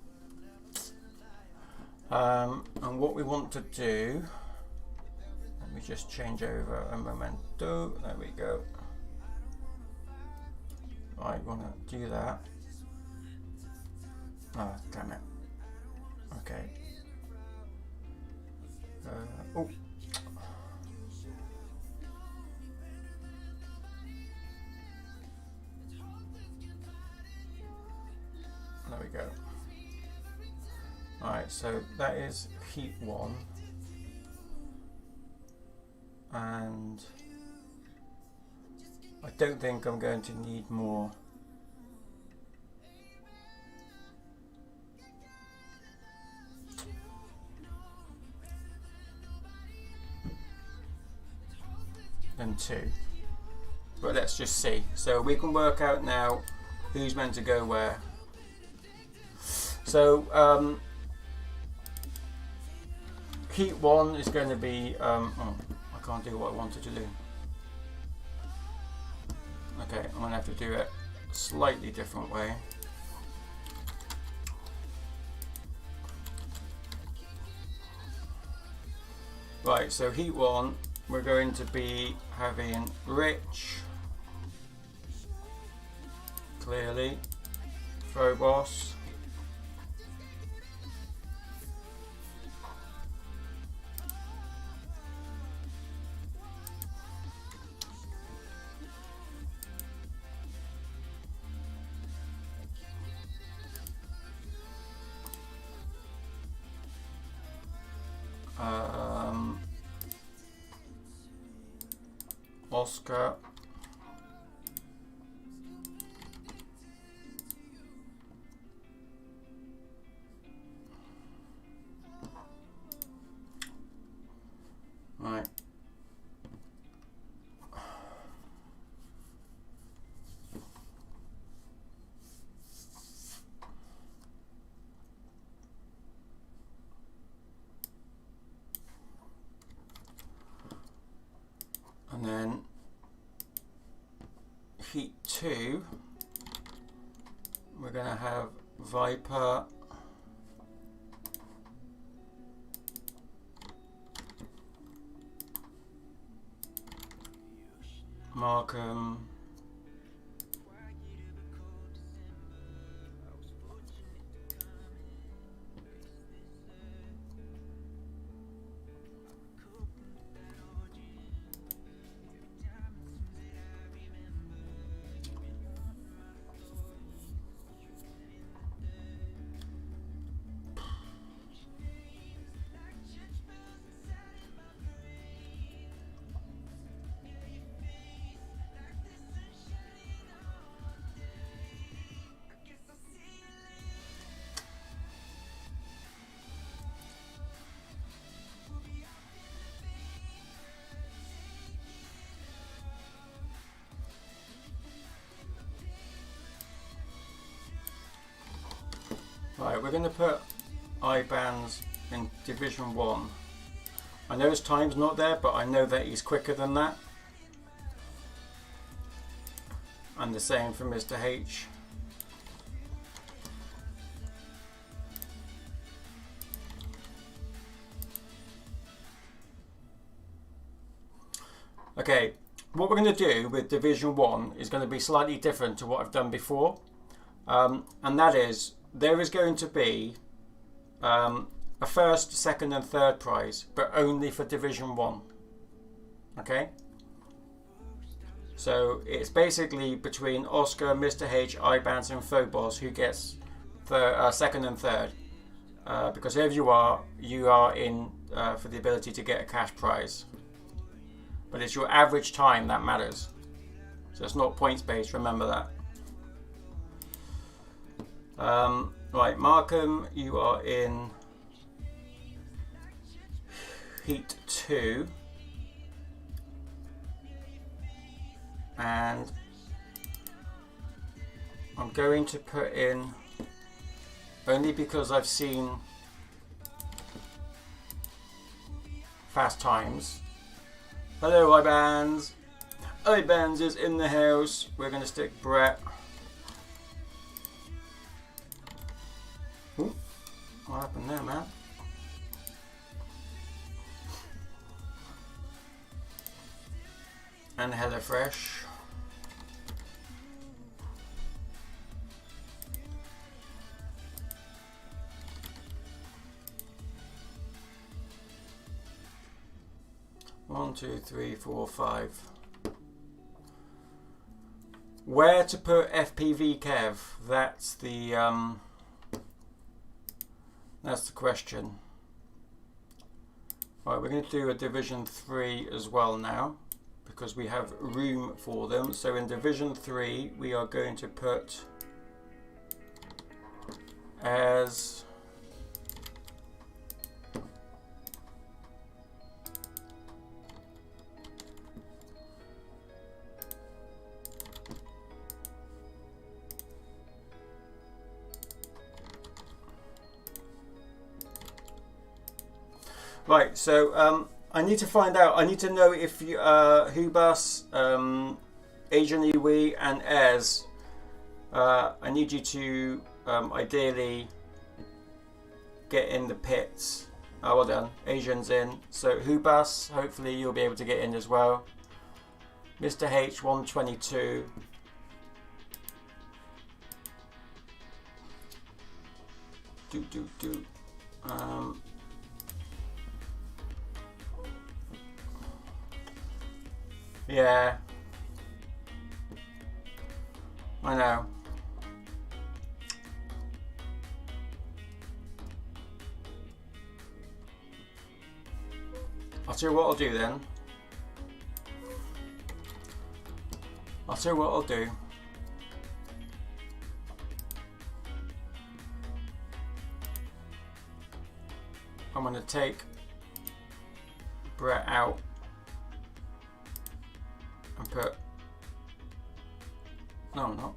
And what we want to do, let me just change over a momento. There we go. Right, want to do that. Oh, damn it. Okay. Oh. There we go. Alright, so that is heat 1. And I don't think I'm going to need more. than 2. But let's just see. So we can work out now who's meant to go where. So heat 1 is going to be, oh, I can't do what I wanted to do. Okay, I'm going to have to do it a slightly different way. Right, so heat 1, we're going to be having Rich, clearly, Phobos, Oscar, right, and then heat 2, we're going to have Viper, Markham, right, we're going to put I-bands in Division 1. I know his time's not there, but I know that he's quicker than that. And the same for Mr. H. Okay, what we're going to do with Division 1 is going to be slightly different to what I've done before. And that is, there is going to be a first, second and third prize, but only for Division 1. Okay? So it's basically between Oscar, Mr. H, I-bands and Phobos who gets second and third. Because whoever you are in for the ability to get a cash prize. But it's your average time that matters. So it's not points based, remember that. Right, Markham, you are in Heat 2. And I'm going to put in, only because I've seen fast times. Hello, I-bands. I-bands is in the house. We're going to stick Brett. Ooh, what happened there, man? And HelloFresh. One, two, three, four, five. Where to put FPV Kev? That's the question. Right, we're going to do a Division 3 as well now, because we have room for them. So in Division 3 we are going to put as Right, so I need to find out. I need to know if you, Hubas, Asian Iwi, and Ez. I need you to ideally get in the pits. Oh, well done. Asian's in. So Hubas, hopefully you'll be able to get in as well. Mr. H 122. Yeah, I know. I'll tell you what I'll do then. I'll tell you what I'll do. I'm going to take Brett out and put, no I'm not.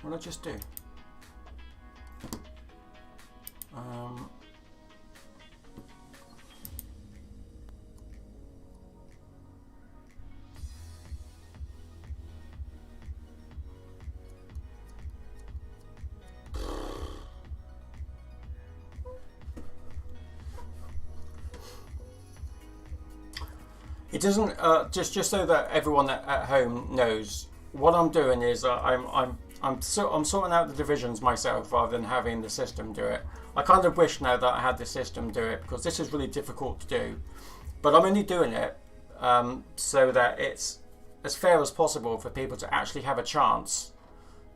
What did I just do? It doesn't. Just so that everyone at home knows, what I'm doing is I'm sorting out the divisions myself rather than having the system do it. I kind of wish now that I had the system do it, because this is really difficult to do. But I'm only doing it so that it's as fair as possible for people to actually have a chance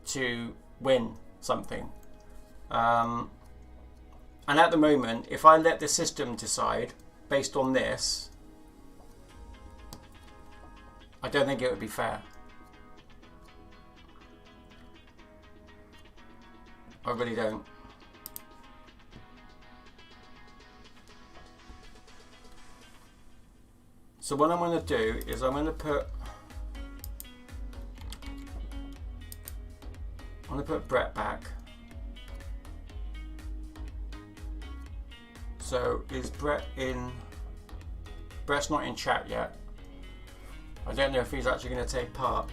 to win something. And at the moment, if I let the system decide based on this, I don't think it would be fair. I really don't. So what I'm going to do is I'm going to put Brett back. So is Brett in? Brett's not in chat yet. I don't know if he's actually going to take part.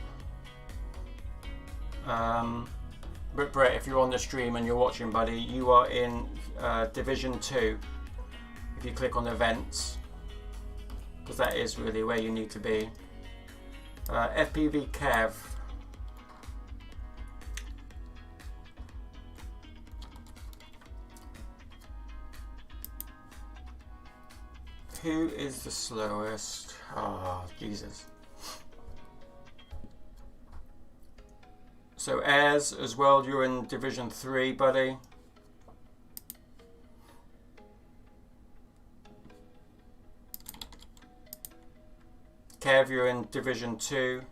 But Brett, if you're on the stream and you're watching, buddy, you are in Division 2. If you click on events, because that is really where you need to be. FPV Kev. Who is the slowest? Oh, Jesus. So Ez as well, you're in Division 3, buddy. Kev, you're in Division 2.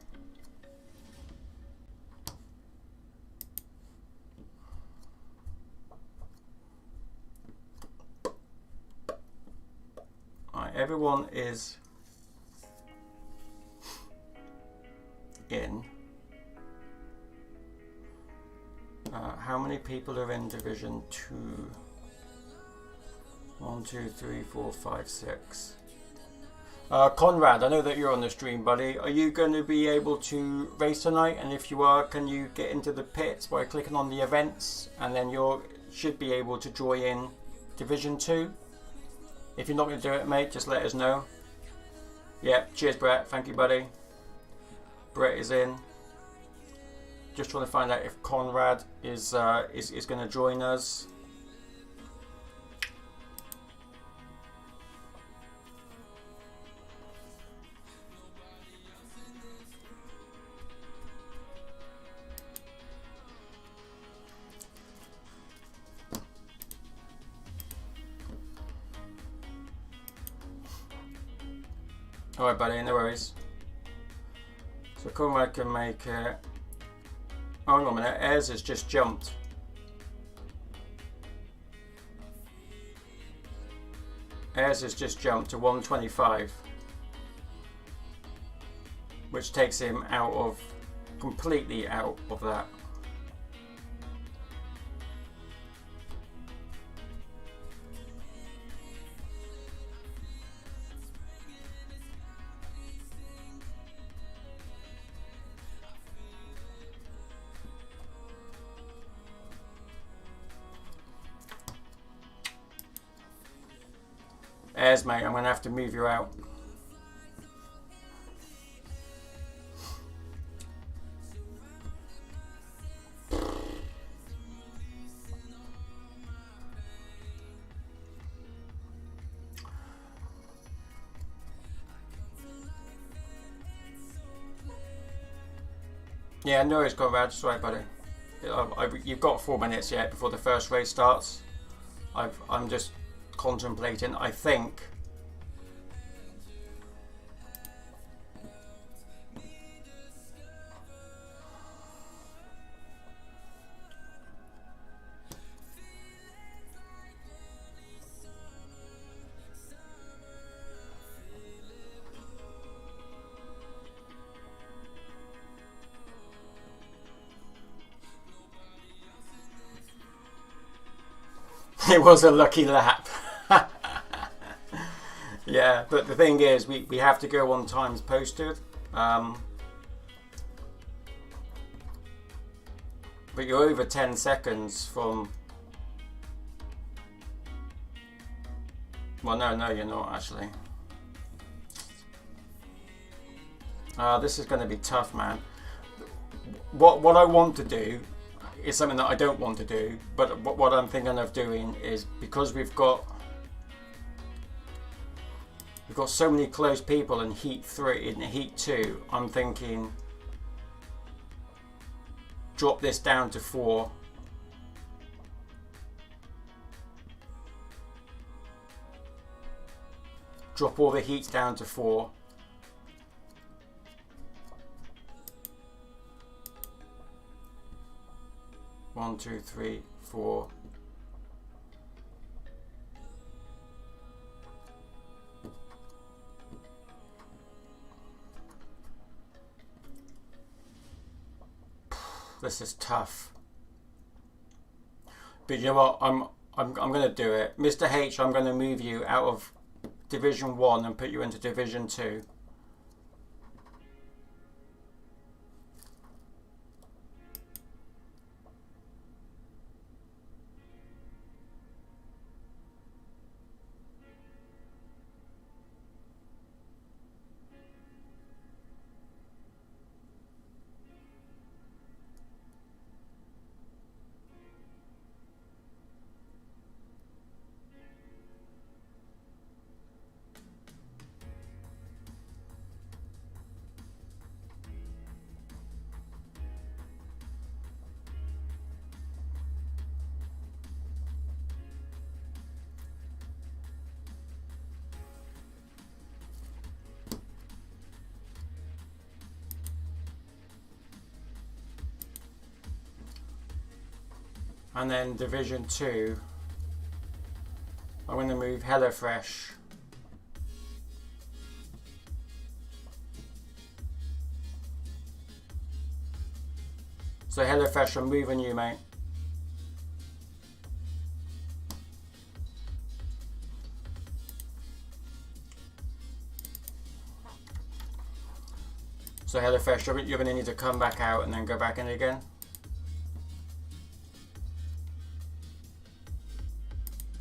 Alright, everyone is in. How many people are in Division 2? 1, 2, 3, 4, 5, 6. Conrad, I know that you're on the stream, buddy. Are you going to be able to race tonight? And if you are, can you get into the pits by clicking on the events? And then you should be able to join in Division 2. If you're not going to do it, mate, just let us know. Yeah, cheers, Brett. Thank you, buddy. Brett is in. Just trying to find out if Conrad is going to join us. Alright, buddy, no worries. So Conrad can make it. Oh, hang on a minute, Ez has just jumped. Ez has just jumped to 125, which takes him completely out of that. Airs, mate, I'm going to have to move you out. Yeah, no, it's got Rad. Sorry, buddy. You've got 4 minutes yet before the first race starts. I'm just contemplating. I think it was a lucky lap. Yeah, but the thing is, we have to go on times posted. But you're over 10 seconds from... Well, no, you're not actually. This is going to be tough, man. What I want to do is something that I don't want to do, but what I'm thinking of doing is, because we've got so many close people in heat 3, in heat 2, I'm thinking drop this down to 4. Drop all the heats down to 4. One, two, three, 4. This is tough. But you know what? I'm going to do it. Mr. H, I'm going to move you out of Division 1 and put you into Division 2. And then Division 2, I'm going to move HelloFresh. So HelloFresh, I'm moving you, mate. So HelloFresh, you're going to need to come back out and then go back in again.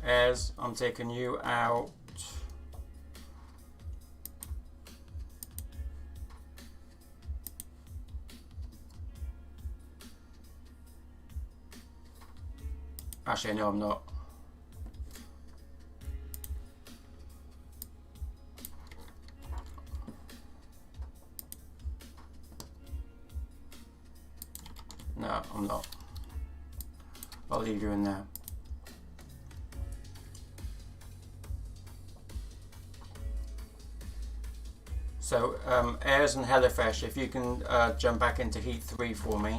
As I'm taking you out. Actually, no, I'm not. No, I'm not. I'll leave you in there. So, Airs and HelloFresh, if you can jump back into Heat 3 for me.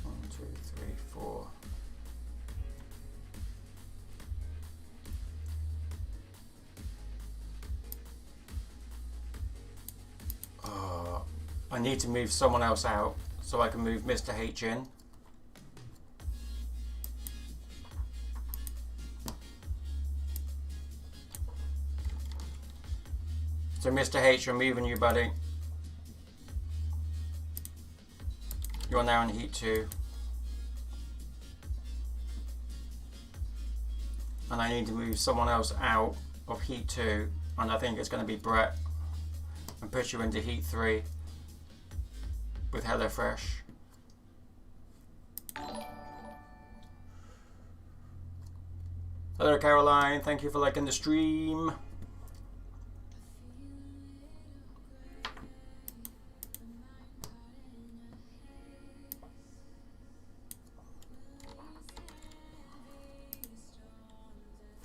1, 2, 3, 4. Oh, I need to move someone else out so I can move Mr. H in. So Mr. H, I'm moving you, buddy. You're now in Heat 2. and I need to move someone else out of Heat 2, and I think it's going to be Brett, and put you into Heat 3 with HelloFresh. Hello Caroline, thank you for liking the stream.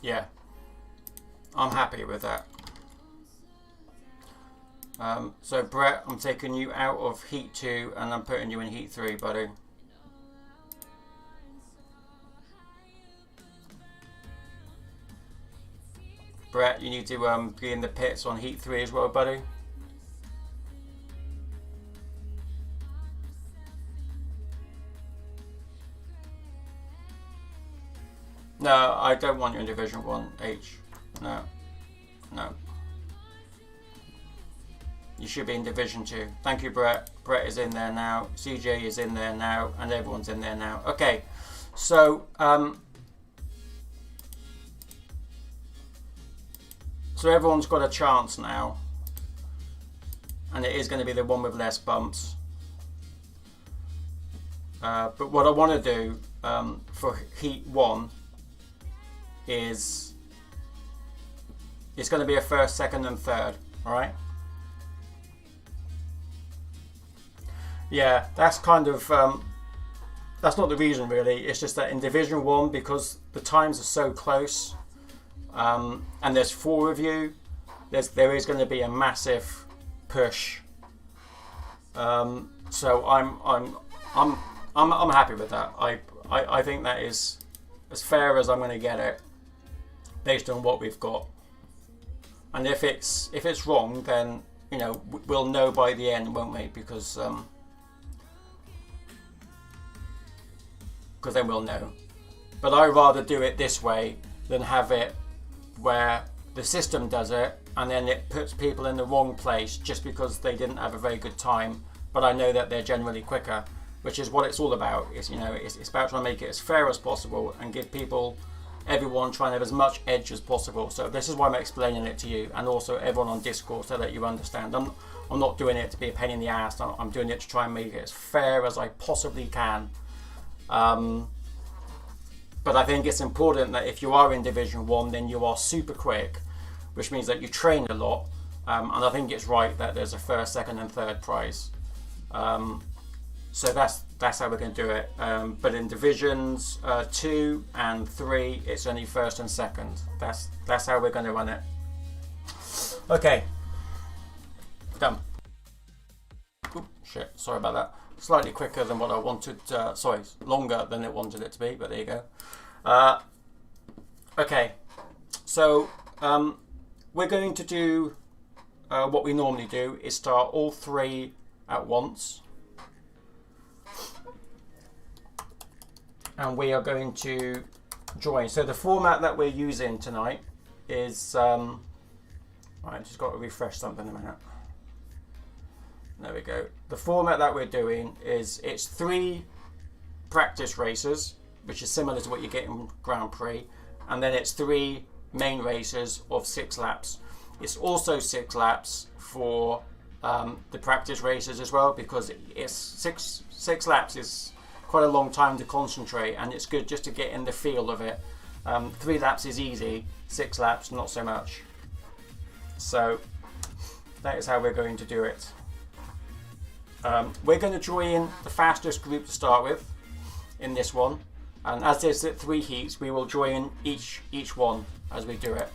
Yeah, I'm happy with that. So Brett, I'm taking you out of Heat 2 and I'm putting you in Heat 3, buddy. Brett, you need to be in the pits on Heat 3 as well, buddy. No, I don't want you in Division 1, H. No. No. You should be in Division 2. Thank you, Brett. Brett is in there now. CJ is in there now. And everyone's in there now. Okay. So, so everyone's got a chance now. And it is going to be the one with less bumps. But what I want to do for Heat 1 is it's going to be a first, second and third. Alright? Yeah, that's kind of that's not the reason really. It's just that in Division 1, because the times are so close, and there's 4 of you, there is going to be a massive push. So I'm happy with that. I think that is as fair as I'm going to get it, based on what we've got. And if it's wrong, then you know we'll know by the end, won't we? Because then we'll know. But I'd rather do it this way than have it where the system does it and then it puts people in the wrong place just because they didn't have a very good time, but I know that they're generally quicker, which is what it's all about. It's, you know, it's about trying to make it as fair as possible and give everyone trying to have as much edge as possible. So this is why I'm explaining it to you, and also everyone on Discord, so that you understand. I'm not doing it to be a pain in the ass. I'm doing it to try and make it as fair as I possibly can. But I think it's important that if you are in Division 1, then you are super quick, which means that you train a lot. And I think it's right that there's a first, second and third prize. So that's how we're going to do it. But in Divisions 2 and 3, it's only first and second. That's how we're going to run it. Okay. Done. Oop, shit, sorry about that. Slightly quicker than what I wanted, sorry, longer than it wanted it to be, but there you go. Okay, so we're going to do what we normally do, is start all 3 at once. And we are going to join. So the format that we're using tonight is, right, I've just got to refresh something in a minute. There we go. The format that we're doing is it's 3 practice races, which is similar to what you get in Grand Prix, and then it's 3 main races of 6 laps. It's also 6 laps for the practice races as well, because it's six laps is quite a long time to concentrate, and it's good just to get in the feel of it. 3 laps is easy, 6 laps not so much. So that is how we're going to do it. We're going to join the fastest group to start with in this one, and as there's 3 heats, we will join each one as we do it.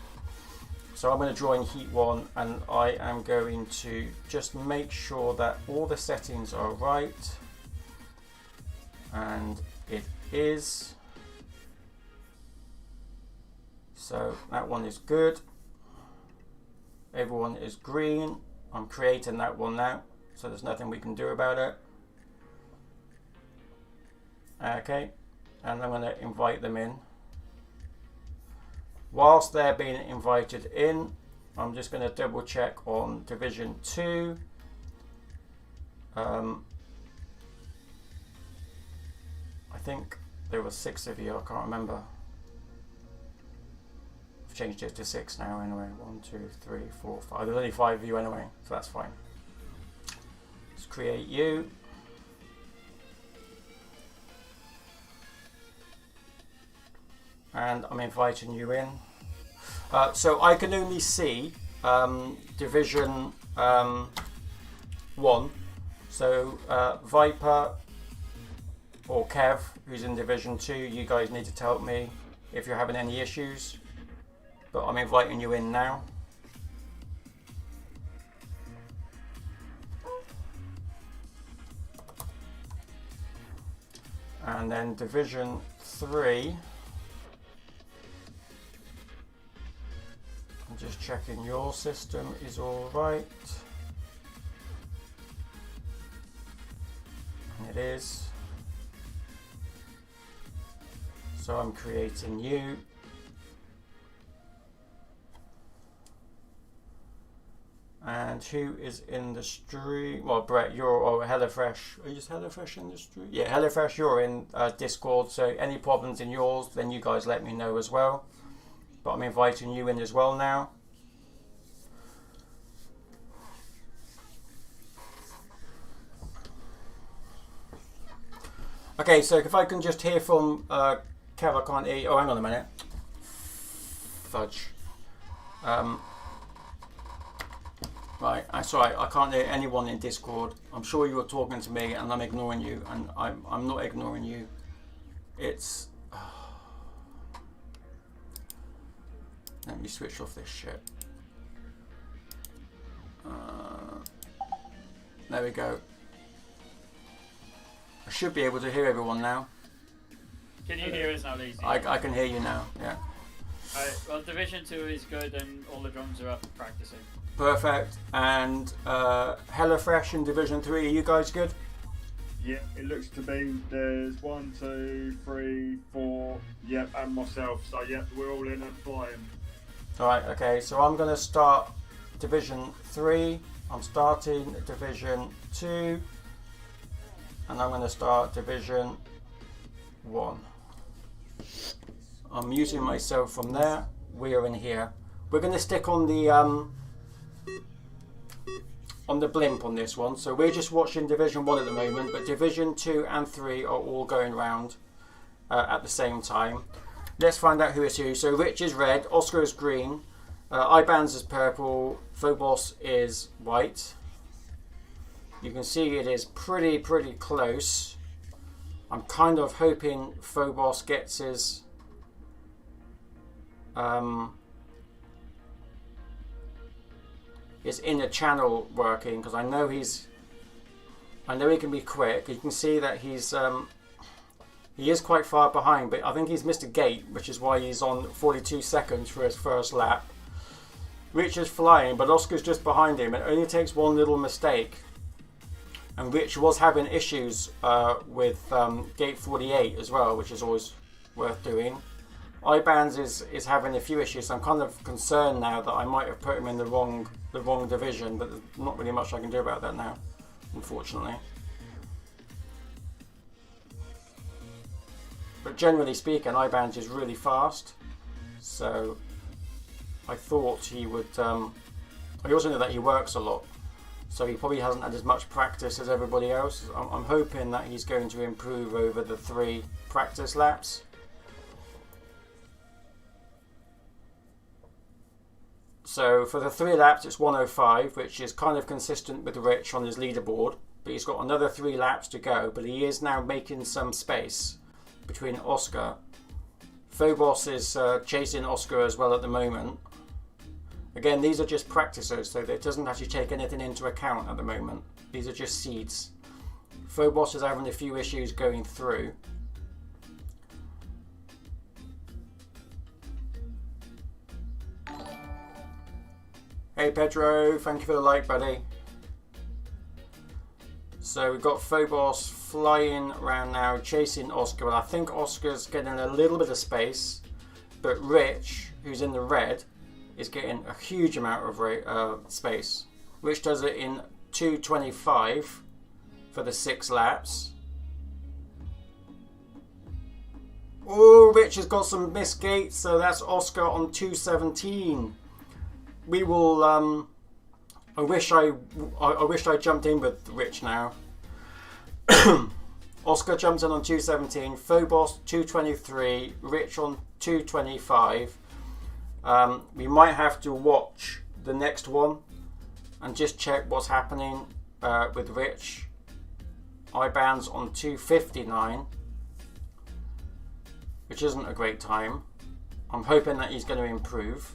So I'm going to join Heat 1, and I am going to just make sure that all the settings are right, and it is. So that one is good. Everyone is green. I'm creating that one now, so there's nothing we can do about it. Okay, and I'm going to invite them in. Whilst they're being invited in, I'm just going to double check on Division 2. I think there were 6 of you, I can't remember. changed it to 6 now anyway. 1, 2, 3, 4, 5. There's only 5 of you anyway, so that's fine. Let's create you. And I'm inviting you in. So I can only see Division 1. So Viper or Kev, who's in Division 2, you guys need to tell me if you're having any issues. But I'm inviting you in now. And then Division 3. I'm just checking your system is all right. It is. So I'm creating you. And who is in the stream? Well, Brett, you're HelloFresh. Are you just HelloFresh in the stream? Yeah, HelloFresh, you're in Discord. So any problems in yours, then you guys let me know as well. But I'm inviting you in as well now. Okay, so if I can just hear from Kev, I can't hear you. Oh, hang on a minute. Fudge. Right, that's all right. I can't hear anyone in Discord. I'm sure you were talking to me and I'm ignoring you, and I'm not ignoring you. It's... Let me switch off this shit. There we go. I should be able to hear everyone now. Can you hear us now, Lazy? I can hear you now, yeah. Alright, well, Division 2 is good and all the drums are up practicing. Perfect. And HelloFresh in Division 3, are you guys good? Yeah, it looks to be there's 1, 2, 3, 4, yep, and myself. So yep, we're all in and flying. Alright, okay, so I'm going to start Division 3. I'm starting Division 2. And I'm going to start Division 1. I'm using myself from there. We are in here. We're going to stick on the blimp on this one. So we're just watching Division 1 at the moment, but Division 2 and 3 are all going round at the same time. Let's find out who is who. So Rich is red, Oscar is green, Ibans is purple, Phobos is white. You can see it is pretty close. I'm kind of hoping Phobos gets his inner channel working, because I know he can be quick. You can see that he is quite far behind, but I think he's missed a gate, which is why he's on 42 seconds for his first lap. Rich is flying, but Oscar's just behind him. It only takes one little mistake. And Rich was having issues with gate 48 as well, which is always worth doing. Ibans is having a few issues, so I'm kind of concerned now that I might have put him in the wrong division, but there's not really much I can do about that now, unfortunately. But generally speaking, Ibans is really fast, so I thought he would... I also know that he works a lot. So he probably hasn't had as much practice as everybody else. I'm hoping that he's going to improve over the 3 practice laps. So for the 3 laps it's 105, which is kind of consistent with Rich on his leaderboard. But he's got another 3 laps to go. But he is now making some space between Oscar. Phobos is chasing Oscar as well at the moment. Again, these are just practices, so it doesn't actually take anything into account at the moment. These are just seeds. Phobos is having a few issues going through. Hey Pedro, thank you for the like, buddy. So we've got Phobos flying around now, chasing Oscar. Well, I think Oscar's getting a little bit of space, but Rich, who's in the red, is getting a huge amount of space. Rich does it in 2:25 for the 6 laps. Oh, Rich has got some missed gates, so that's Oscar on 217. We will. I wish I jumped in with Rich now. Oscar jumped in on 217, Phobos 223, Rich on 225. We might have to watch the next one and just check what's happening with Rich. IBAN's on 259, which isn't a great time. I'm hoping that he's going to improve.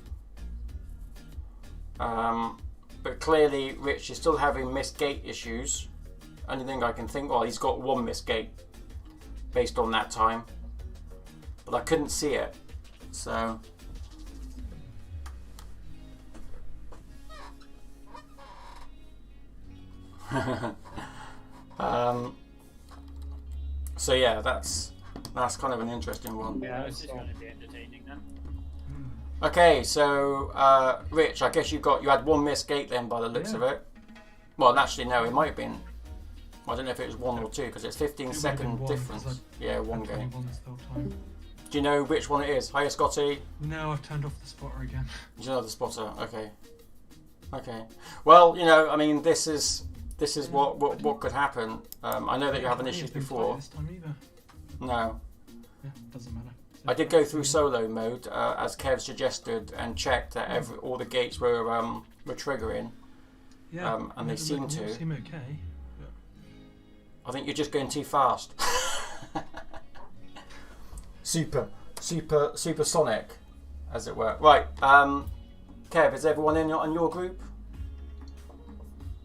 But clearly Rich is still having missed gate issues. Only thing I can think, well, he's got one missed gate based on that time, but I couldn't see it, so so yeah, that's kind of an interesting one. Yeah, this is going to be entertaining then. Okay, so Rich, I guess you had one missed gate then by the looks of it. Well, actually no, it might have been. I don't know if it was 1 or 2 because it's 15-second difference. Yeah, one game. Do you know which one it is? Hiya, Scotty. No, I've turned off the spotter again. Do you know the spotter? Okay. Okay. Well, you know, I mean, this is what could happen. I know that you're having issues before. This time either. No. Yeah, doesn't matter. I did go through solo mode as Kev suggested and checked that all the gates were triggering. Yeah. And they seem to. Seem okay. I think you're just going too fast. super sonic, as it were. Right, Kev, is everyone in on your group?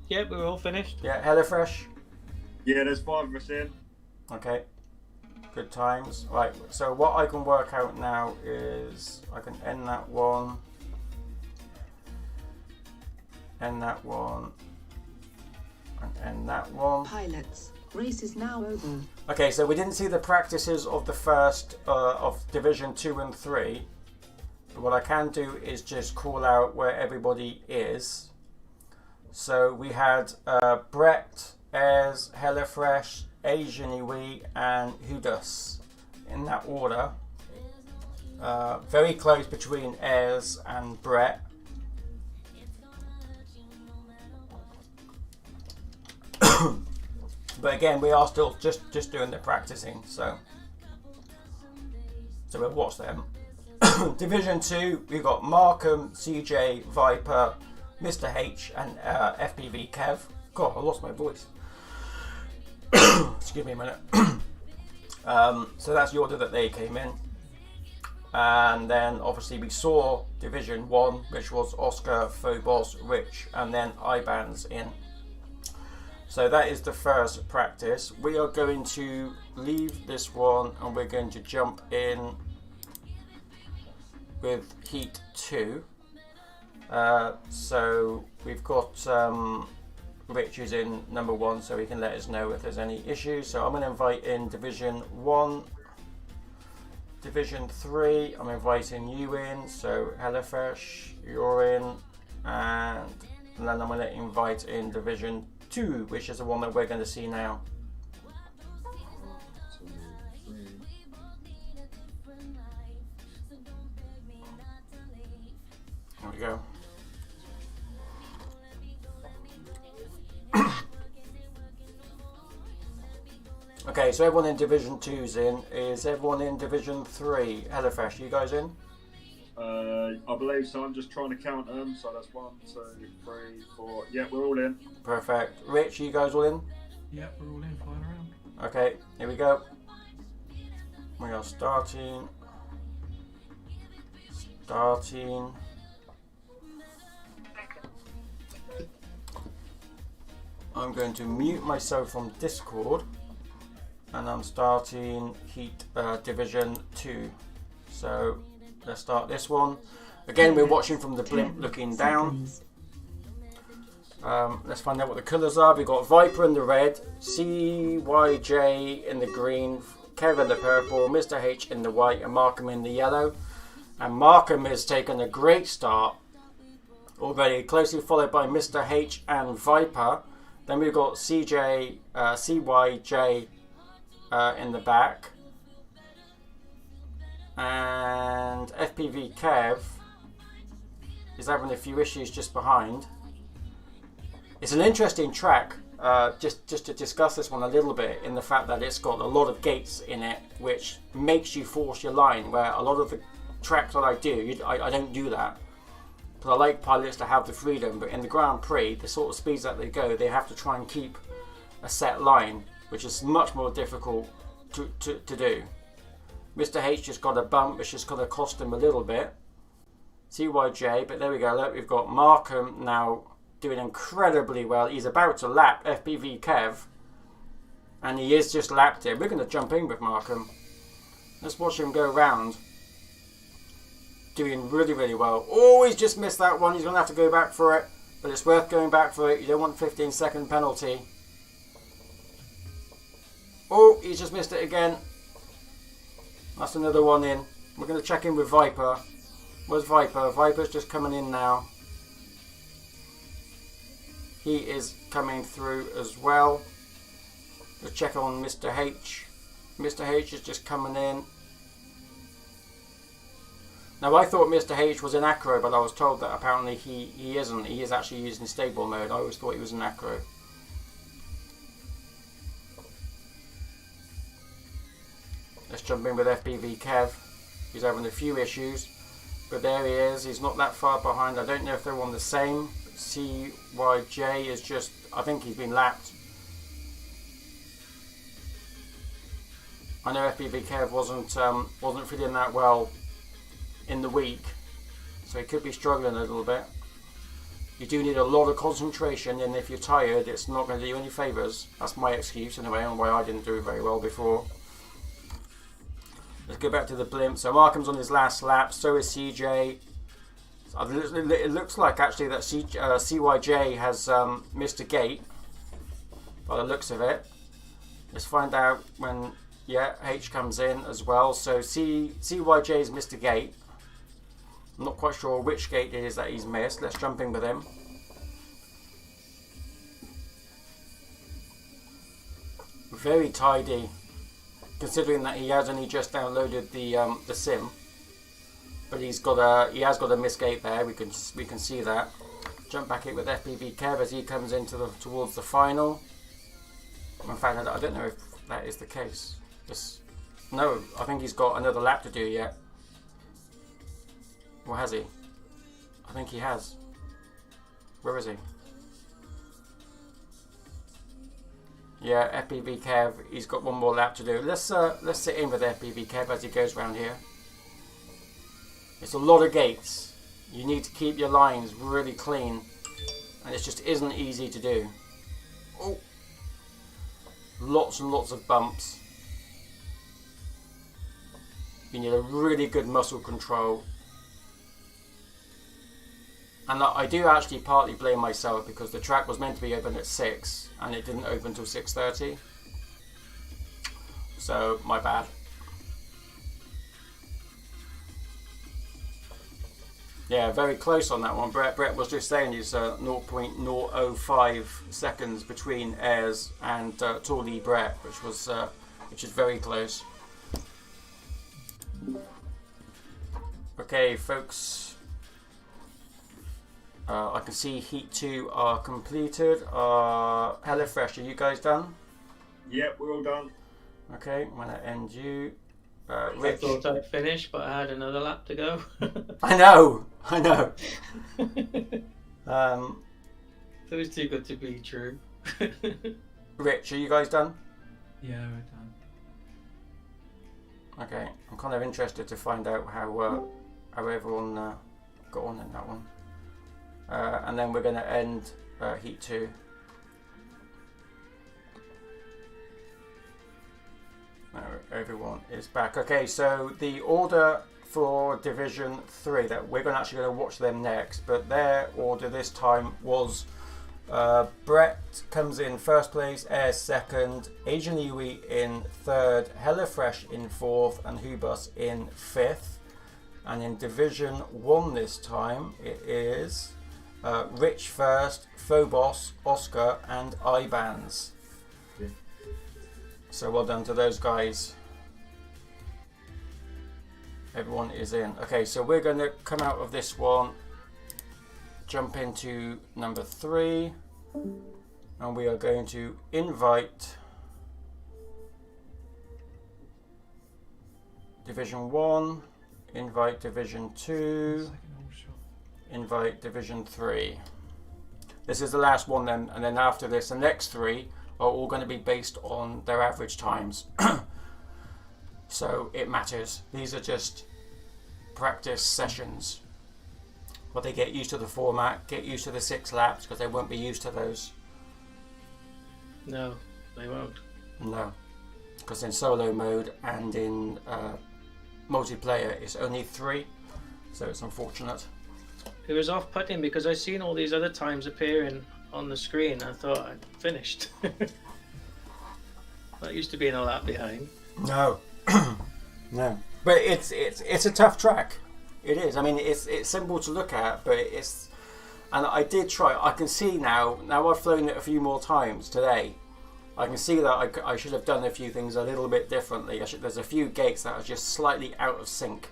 Yeah, we're all finished. Yeah, HelloFresh? Yeah, there's 5 of us in. Okay, good times. Right, so what I can work out now is I can end that one, and end that one. Pilots. Race is now over. Okay, so we didn't see the practices of the first of Division 2 and 3. But what I can do is just call out where everybody is. So we had Brett, Ayres, HelloFresh, Asian Iwi, and Hudas in that order. Very close between Ayres and Brett. But again, we are still just doing the practicing, so we'll watch them. Division 2, we've got Markham, CJ, Viper, Mr. H, and FPV Kev. God, I lost my voice. Excuse me a minute. So that's the order that they came in. And then obviously we saw Division 1, which was Oscar, Phobos, Rich, and then IBAN's in. So that is the first practice. We are going to leave this one and we're going to jump in with Heat 2. So we've got Rich who's in number 1, so he can let us know if there's any issues. So I'm going to invite in Division 1. Division 3, I'm inviting you in. So HelloFresh, you're in. And then I'm going to invite in Division 2, which is the one that we're going to see now. There we go. Okay, so everyone in Division 2's in. Is everyone in Division 3? HelloFresh, you guys in? I believe so. I'm just trying to count them. So that's 1, 2, 3, 4. Yeah, we're all in. Perfect. Rich, you guys all in? Yeah, we're all in, flying around. Okay, here we go. We are starting. I'm going to mute myself from Discord, and I'm starting Heat Division 2. So let's start this one. Again, we're watching from the blimp looking down. Let's find out what the colours are. We've got Viper in the red, CYJ in the green, Kev in the purple, Mr. H in the white, and Markham in the yellow. And Markham has taken a great start already, closely followed by Mr. H and Viper. Then we've got CJ, CYJ in the back. FPV Kev is having a few issues just behind. It's an interesting track, just to discuss this one a little bit, in the fact that it's got a lot of gates in it, which makes you force your line, where a lot of the tracks that I do, I don't do that. Because I like pilots to have the freedom, but in the Grand Prix, the sort of speeds that they go, they have to try and keep a set line, which is much more difficult to do. Mr. H just got a bump, which is going to cost him a little bit. CYJ, but there we go. Look, we've got Markham now doing incredibly well. He's about to lap FPV Kev, and he is just lapped him. We're going to jump in with Markham. Let's watch him go round. Doing really, really well. Oh, he's just missed that one. He's going to have to go back for it, but it's worth going back for it. You don't want 15-second penalty. Oh, he's just missed it again. That's another one in. We're going to check in with Viper. Where's Viper? Viper's just coming in now. He is coming through as well. Let's check on Mr. H. Mr. H is just coming in. Now, I thought Mr. H was in acro, but I was told that apparently he isn't. He is actually using stable mode. I always thought he was in acro. Let's jump in with FPV Kev. He's having a few issues, but there he is. He's not that far behind. I don't know if they're on the same. CYJ is just, I think he's been lapped. I know FPV Kev wasn't feeling that well in the week, so he could be struggling a little bit. You do need a lot of concentration, and if you're tired, it's not going to do you any favours. That's my excuse anyway, on why I didn't do very well before. Let's go back to the blimp. So Markham's on his last lap, so is CJ. It looks like actually that CYJ has missed a gate by the looks of it. Let's find out when, yeah, H comes in as well. So CYJ's missed a gate. I'm not quite sure which gate it is that he's missed. Let's jump in with him. Very tidy, considering that he has only just downloaded the sim. But he has got a missed gate there. We can see that. Jump back in with FPV Kev as he comes into towards the final. In fact, I don't know if that is the case. No, I think he's got another lap to do yet. Or has he? I think he has. Where is he? Yeah, FPV Kev. He's got one more lap to do. Let's sit in with FPV Kev as he goes round here. It's a lot of gates. You need to keep your lines really clean, and it just isn't easy to do. Oh, lots and lots of bumps. You need a really good muscle control. And I do actually partly blame myself, because the track was meant to be open at 6 and it didn't open until 6:30. So, my bad. Yeah, very close on that one. Brett was just saying he's 0.005 seconds between Ayers and Tawley Brett, which is very close. Okay, folks. I can see Heat 2 are completed. HelloFresh, are you guys done? Yep, we're all done. Okay, I'm going to end you. I Rich. thought I'd finish, but I had another lap to go. I know. It was too good to be true. Rich, are you guys done? Yeah, we're done. Okay, I'm kind of interested to find out how everyone got on in that one. And then we're going to end Heat 2. Everyone is back. Okay, so the order for Division 3, that we're actually going to watch them next, but their order this time was Brett comes in first place, Air second, Asian Iwi in third, HelloFresh in fourth, and Hubus in fifth. And in Division 1 this time, it is Rich first, Phobos, Oscar, and Ibans. Yeah. So well done to those guys. Everyone is in. Okay, so we're going to come out of this one, jump into number 3, and we are going to invite Division 1, invite Division 2, invite Division 3. This is the last one then, and then after this, the next 3 are all going to be based on their average times. So it matters. These are just practice sessions. But they get used to the format, get used to the 6 laps, because they won't be used to those. No, they won't. No. Because in solo mode and in multiplayer it's only 3. So it's unfortunate. It was off-putting because I seen all these other times appearing on the screen. I thought I'd finished. Not used to being a lap behind. No. No. But it's a tough track. It is. I mean, it's simple to look at, but it's... And I did try. I can see now I've flown it a few more times today. I can see that I should have done a few things a little bit differently. There's a few gates that are just slightly out of sync.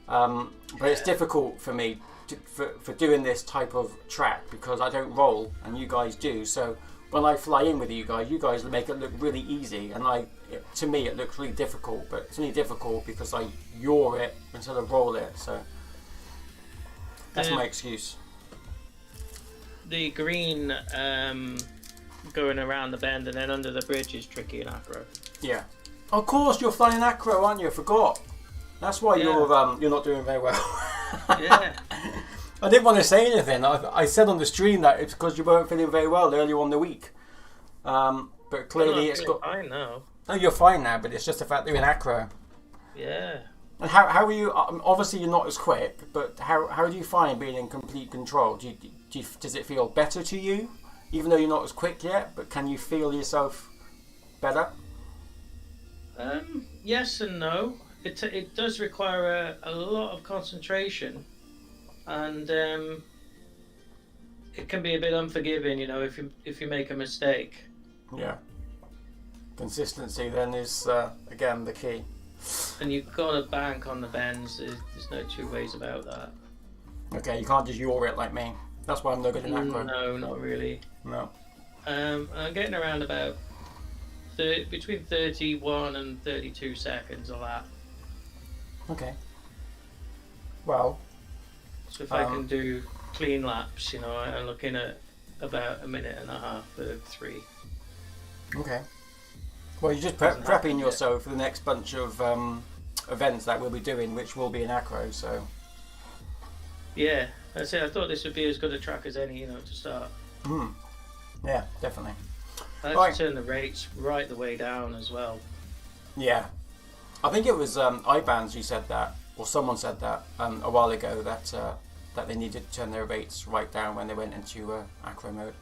But it's difficult for me for doing this type of track because I don't roll and you guys do. So when I fly in with you guys make it look really easy, and to me it looks really difficult. But it's only difficult because I yaw it instead of roll it. So that's my excuse. The green going around the bend and then under the bridge is tricky in acro. Yeah. Of course, you're flying acro, aren't you? I forgot. That's why you're not doing very well. Yeah. I didn't want to say anything. I said on the stream that it's because you weren't feeling very well earlier on the week. But clearly it's got... fine now. No, you're fine now, but it's just the fact that you're in acro. Yeah. And how are you... obviously you're not as quick, but how do you find being in complete control? Does it feel better to you? Even though you're not as quick yet, but can you feel yourself better? Yes and no. It does require a lot of concentration, and it can be a bit unforgiving, if you make a mistake. Yeah. Consistency then is again the key. And you've got to bank on the bends. There's no two ways about that. Okay, you can't just yaw it like me. That's why I'm not good in acro. No, not really. No. I'm getting around about between 31 and 32 seconds a lap. Okay. Well. So if I can do clean laps, I'm looking at about 1.5 minutes for 3. Okay. Well, you're just prepping yourself for the next bunch of events that we'll be doing, which will be in acro, so... Yeah, I thought this would be as good a track as any, to start. Yeah, definitely. I had to turn the rates right the way down as well. Yeah. I think it was iBands who said that, or someone said that a while ago, that they needed to turn their rates right down when they went into acro mode.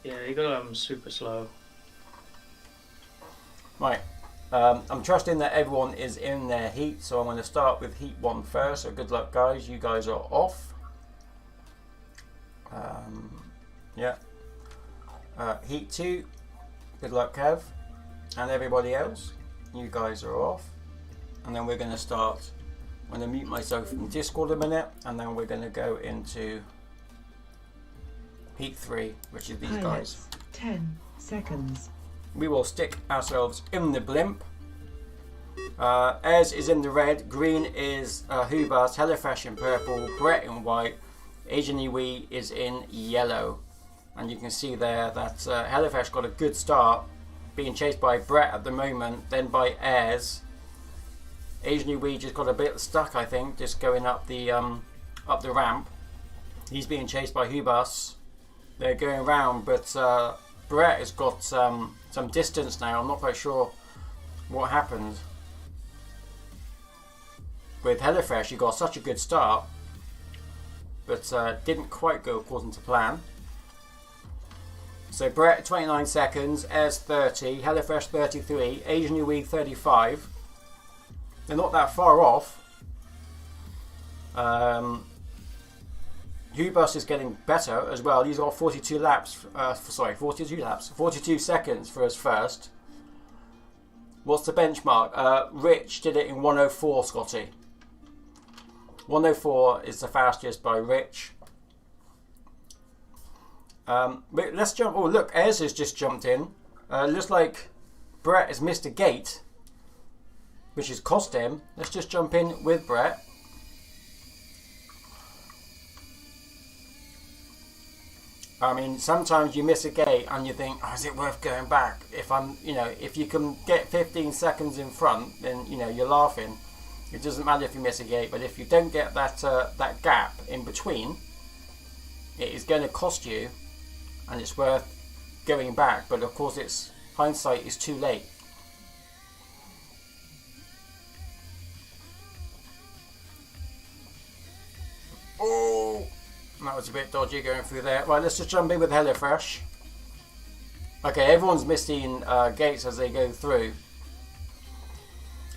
Yeah, you got to have them super slow. Right. I'm trusting that everyone is in their heat, so I'm going to start with heat 1 first. So good luck, guys. You guys are off. Yeah. Heat 2. Good luck, Kev. And everybody else. You guys are off. And then we're going to start. I'm going to mute myself in Discord a minute, and then we're going to go into heat 3, which is these guys. 10 seconds. We will stick ourselves in the blimp. Ez is in the red, green is Hubas, Hellofresh in purple, Brett in white, Asian Iwi is in yellow. And you can see there that Hellofresh got a good start, being chased by Brett at the moment, then by Ez. Asian Iwi just got a bit stuck, I think, just going up the ramp. He's being chased by Hubas. They're going round, but Brett has got some distance now. I'm not quite sure what happened. With Hellofresh, he got such a good start, but didn't quite go according to plan. So Brett 29 seconds, Ez 30, Hellofresh 33, Asian Uwe 35. They're not that far off. Hubas is getting better as well. He's got 42 laps. 42 seconds for his first. What's the benchmark? Rich did it in 104, Scotty. 104 is the fastest by Rich. But let's jump. Oh, look, Ez has just jumped in. Looks like Brett has missed a gate, which has cost him. Let's just jump in with Brett. I mean, sometimes you miss a gate and you think, oh, is it worth going back? If you can get 15 seconds in front, then, you're laughing. It doesn't matter if you miss a gate, but if you don't get that gap in between, it is going to cost you, and it's worth going back. But of course, hindsight is too late. Oh, that was a bit dodgy going through there. Right, let's just jump in with HelloFresh. Okay, everyone's missing gates as they go through.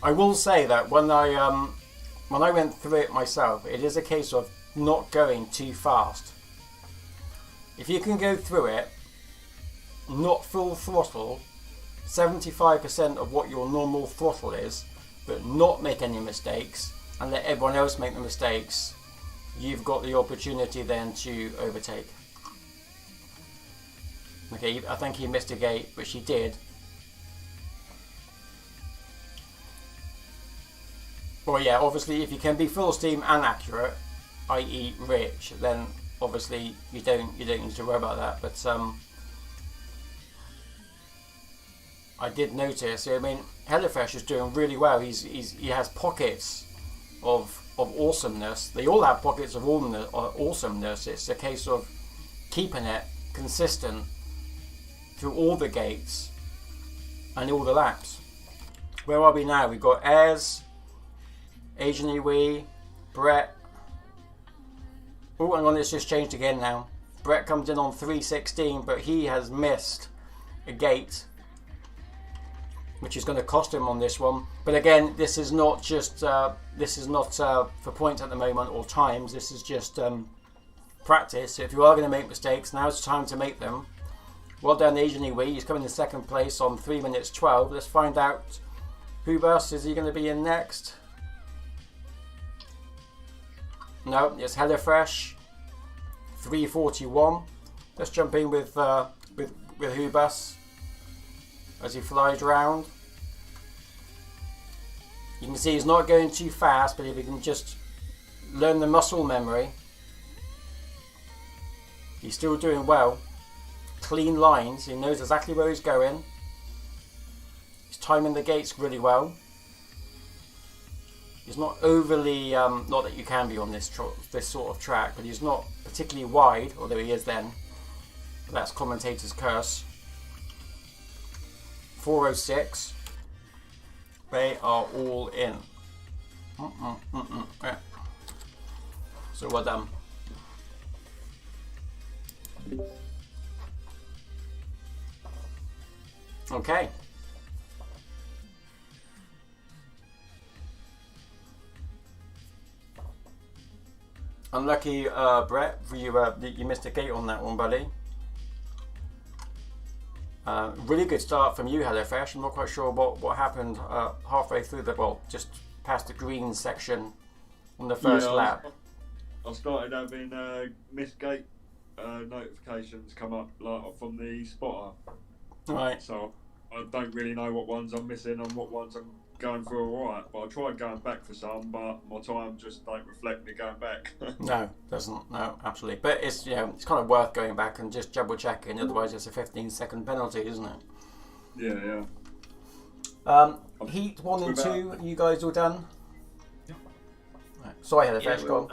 I will say that when I went through it myself, it is a case of not going too fast. If you can go through it, not full throttle, 75% of what your normal throttle is, but not make any mistakes, and let everyone else make the mistakes, you've got the opportunity then to overtake. Okay, I think he missed a gate, which he did. Well, yeah, obviously, if you can be full steam and accurate, i.e., Rich, then obviously you don't need to worry about that. But I did notice. I mean, HelloFresh is doing really well. He has pockets of awesomeness. They all have pockets of awesomeness. It's a case of keeping it consistent through all the gates and all the laps. Where are we now? We've got Ez, Asian Iwi, Brett. Oh, hang on, it's just changed again now. Brett comes in on 316, but he has missed a gate, which is going to cost him on this one. But again, this is not just for points at the moment or times. This is just practice. So if you are going to make mistakes, now's the time to make them. Well done, Asian Iwi. He's coming in second place on 3 minutes 12. Let's find out who else is he going to be in next. No, it's HelloFresh, 341. Let's jump in with Hubas as he flies round. You can see he's not going too fast, but if he can just learn the muscle memory, he's still doing well. Clean lines, he knows exactly where he's going. He's timing the gates really well. He's not overly, not that you can be on this sort of track, but he's not particularly wide, although he is then. But that's commentator's curse. 406. They are all in. Yeah. So well done. Okay. Unlucky, Brett, you missed a gate on that one, buddy. Really good start from you, HelloFresh. I'm not quite sure what happened halfway through just past the green section on the first lap. I started having missed gate notifications come up from the spotter. Right. So I don't really know what ones I'm missing and what ones I'm going through alright. But I tried going back for some, but my time just don't reflect me going back. No, doesn't. No, absolutely. But it's it's kind of worth going back and just double checking. Otherwise, it's a 15-second penalty, isn't it? Yeah. Heat 1 and 2. You guys all done? Yeah. Right. Sorry, HelloFresh. Go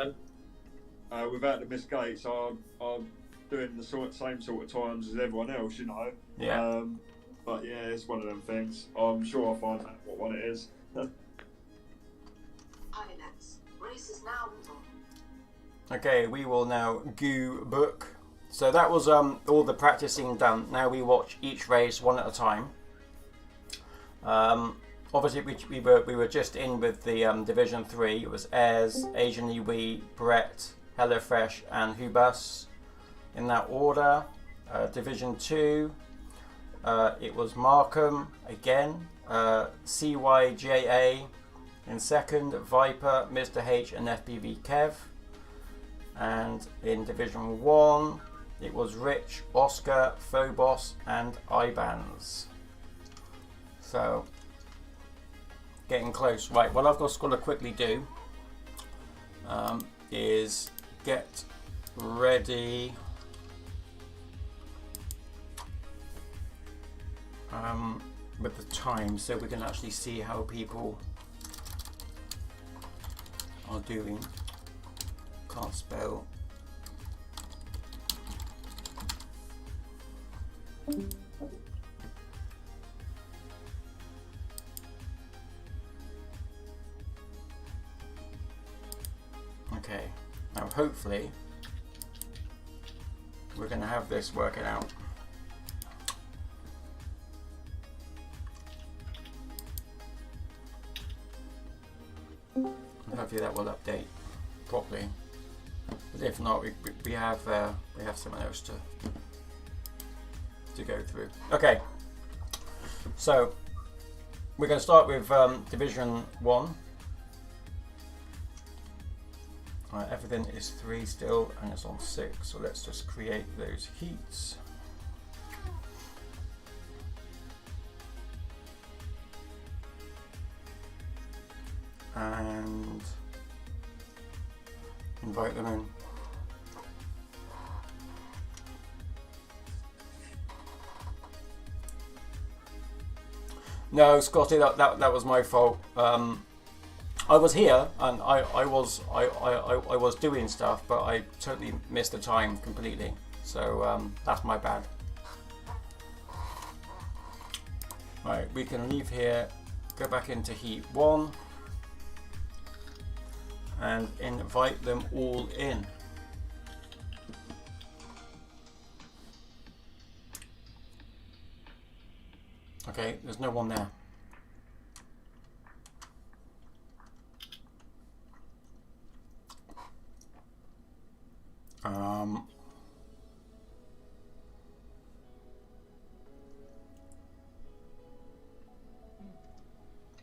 on. Without the missed gates, I'm doing the same sort of times as everyone else, Yeah. But yeah, it's one of them things. I'm sure I'll find out what one it is. Race is now on. Okay, we will now go book. So that was all the practicing done. Now we watch each race one at a time. Obviously, we were just in with the Division 3. It was Ez, Asian Iwi, Brett, HelloFresh, and Hubas in that order. Division 2. It was Markham again, CYJA, In second, Viper, Mr. H and FPV Kev. And in Division 1, it was Rich, Oscar, Phobos and Ibans. So, getting close. Right, what I've just got to quickly do is get ready with the time so we can actually see how people are doing. Can't spell. Okay, now hopefully we're going to have this working out. And hopefully that will update properly. But if not, we have someone else to go through. Okay, so we're going to start with Division 1. Everything is 3 still, and it's on 6. So let's just create those heats. And invite them in. No, Scotty, that was my fault. I was here and I was doing stuff, but I totally missed the time completely. So that's my bad. Right, we can leave here, go back into heat 1 and invite them all in. Okay, there's no one there.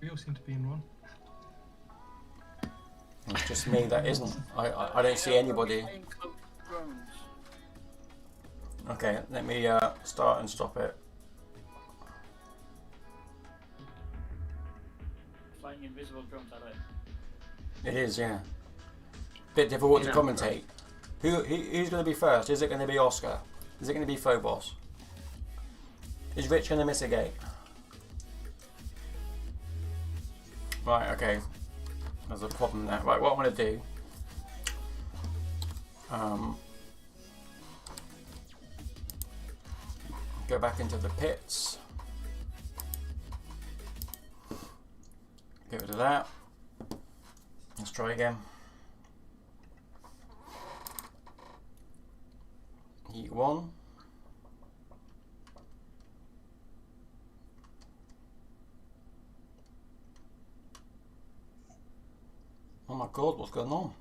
We all seem to be in one. It's just me that isn't. I don't see anybody. Okay, let me start and stop it. Flying invisible drones, are they? It is, yeah. Bit difficult to commentate. Who's going to be first? Is it going to be Oscar? Is it going to be Phobos? Is Rich going to miss a gate? Right, okay. There's a problem there. Right, what I'm going to do... go back into the pits. Get rid of that. Let's try again. Heat 1. Oh my god, what's going on?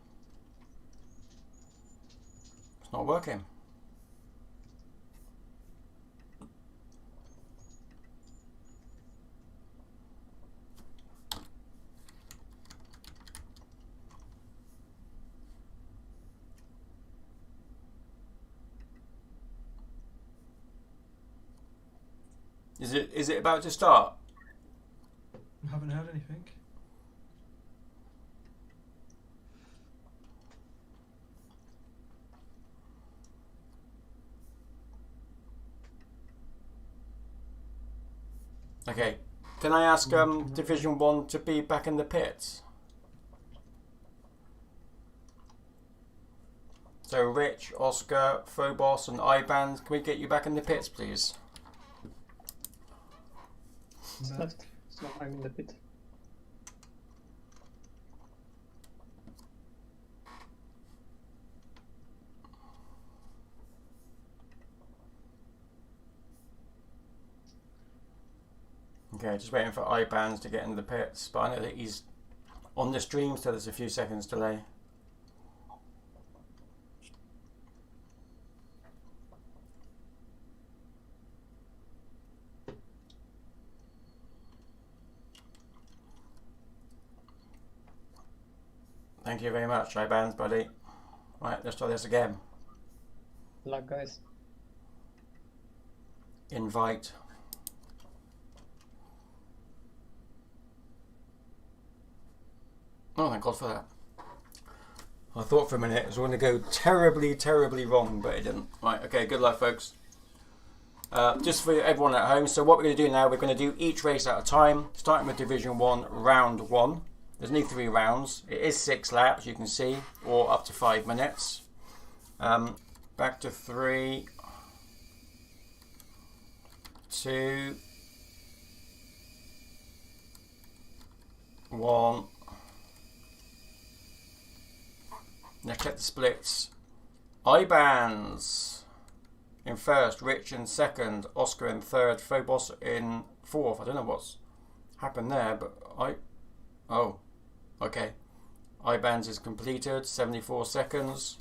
It's not working. Is it about to start? I haven't heard anything. Okay, can I ask Division 1 to be back in the pits? So Rich, Oscar, Phobos and Ibans, can we get you back in the pits please? Left. So I'm in the pit. Okay, just waiting for Ibans to get into the pits, but I know that he's on the stream, so there's a few seconds delay. Thank you very much, I-bands, buddy. Right, let's try this again. Luck, guys. Invite. Oh, thank God for that. I thought for a minute it was going to go terribly, terribly wrong, but it didn't. Right, okay, good luck, folks. Just for everyone at home, so what we're going to do now, we're going to do each race at a time, starting with Division 1, Round 1. There's only 3 rounds. It is 6 laps, you can see, or up to 5 minutes. Back to 3, 2, 1. Let's check the splits. I-bands in first, Rich in second, Oscar in third, Phobos in fourth. I don't know what's happened there, but oh, okay. I-bands is completed, 74 seconds.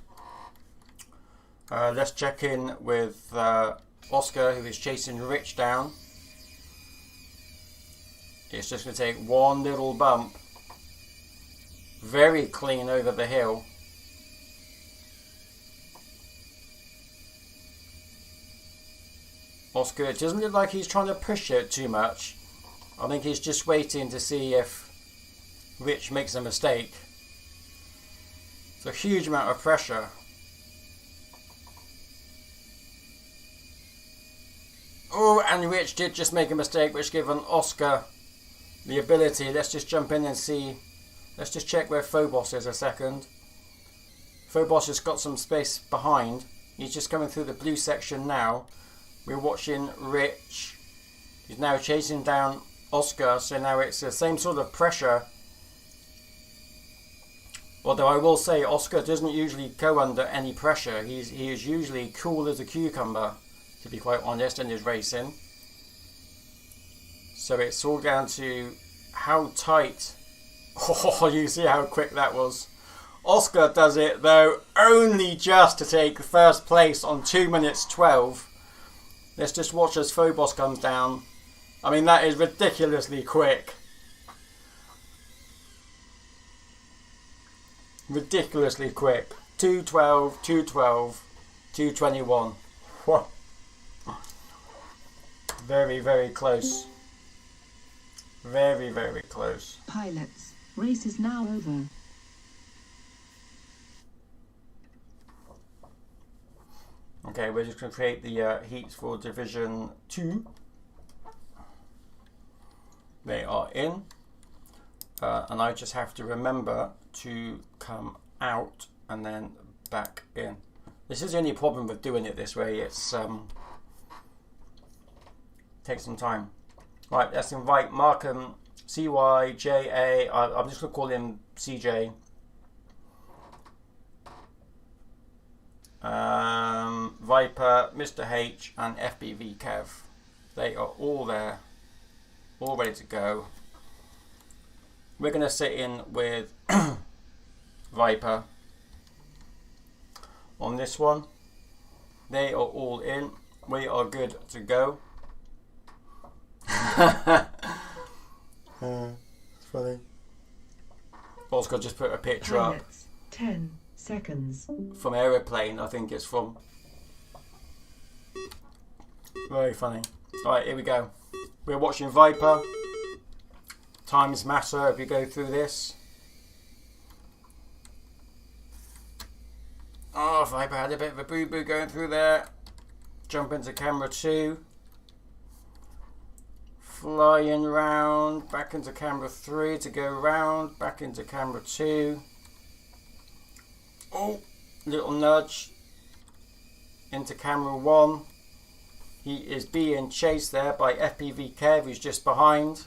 Let's check in with Oscar, who is chasing Rich down. It's just going to take one little bump. Very clean over the hill. Oscar, it doesn't look like he's trying to push it too much. I think he's just waiting to see if Rich makes a mistake. It's a huge amount of pressure. Oh, and Rich did just make a mistake, which given Oscar the ability. Let's just jump in and see. Let's just check where Phobos is a second. Phobos has got some space behind. He's just coming through the blue section now. We're watching Rich. He's now chasing down Oscar, so now it's the same sort of pressure. Although I will say Oscar doesn't usually go under any pressure. He is usually cool as a cucumber, to be quite honest, in his racing. So it's all down to how tight. Oh, you see how quick that was. Oscar does it though only just to take first place on 2 minutes 12. Let's just watch as Phobos comes down. I mean, that is ridiculously quick. Ridiculously quick. 2:12, 2:12, 2:21. Whoa. Very, very close. Very, very close. Pilots, race is now over. Okay, we're just going to create the heats for Division 2. They are in. And I just have to remember to come out and then back in. This is the only problem with doing it this way. It's takes some time. Right, let's invite Markham, CYJA. I'm just going to call him CJ. Viper, Mr. H, and FBV Kev. They are all there, all ready to go. We're going to sit in with Viper on this one. They are all in. We are good to go. It's funny. Oscar just put a picture Pilots, 10 seconds. up from Aeroplane. I think it's from. Very funny. Alright, here we go. We're watching Viper. Times matter if we go through this. Oh, Viper had a bit of a boo-boo going through there. Jump into camera 2. Flying round, back into camera 3 to go round, back into camera 2. Oh, little nudge into camera 1. He is being chased there by FPV Kev, who's just behind.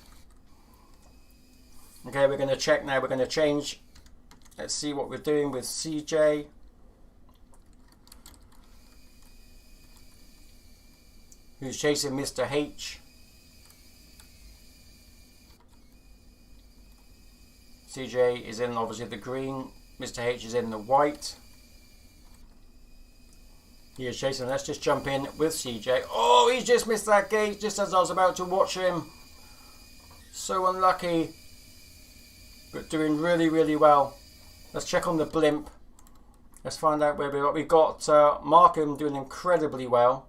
Okay, we're going to check now. We're going to change. Let's see what we're doing with CJ. Who's chasing Mr. H. CJ is in obviously the green. Mr. H is in the white. He is chasing. Let's just jump in with CJ. Oh, he's just missed that gate just as I was about to watch him. So unlucky. But doing really, really well. Let's check on the blimp. Let's find out where we are. We've got Markham doing incredibly well.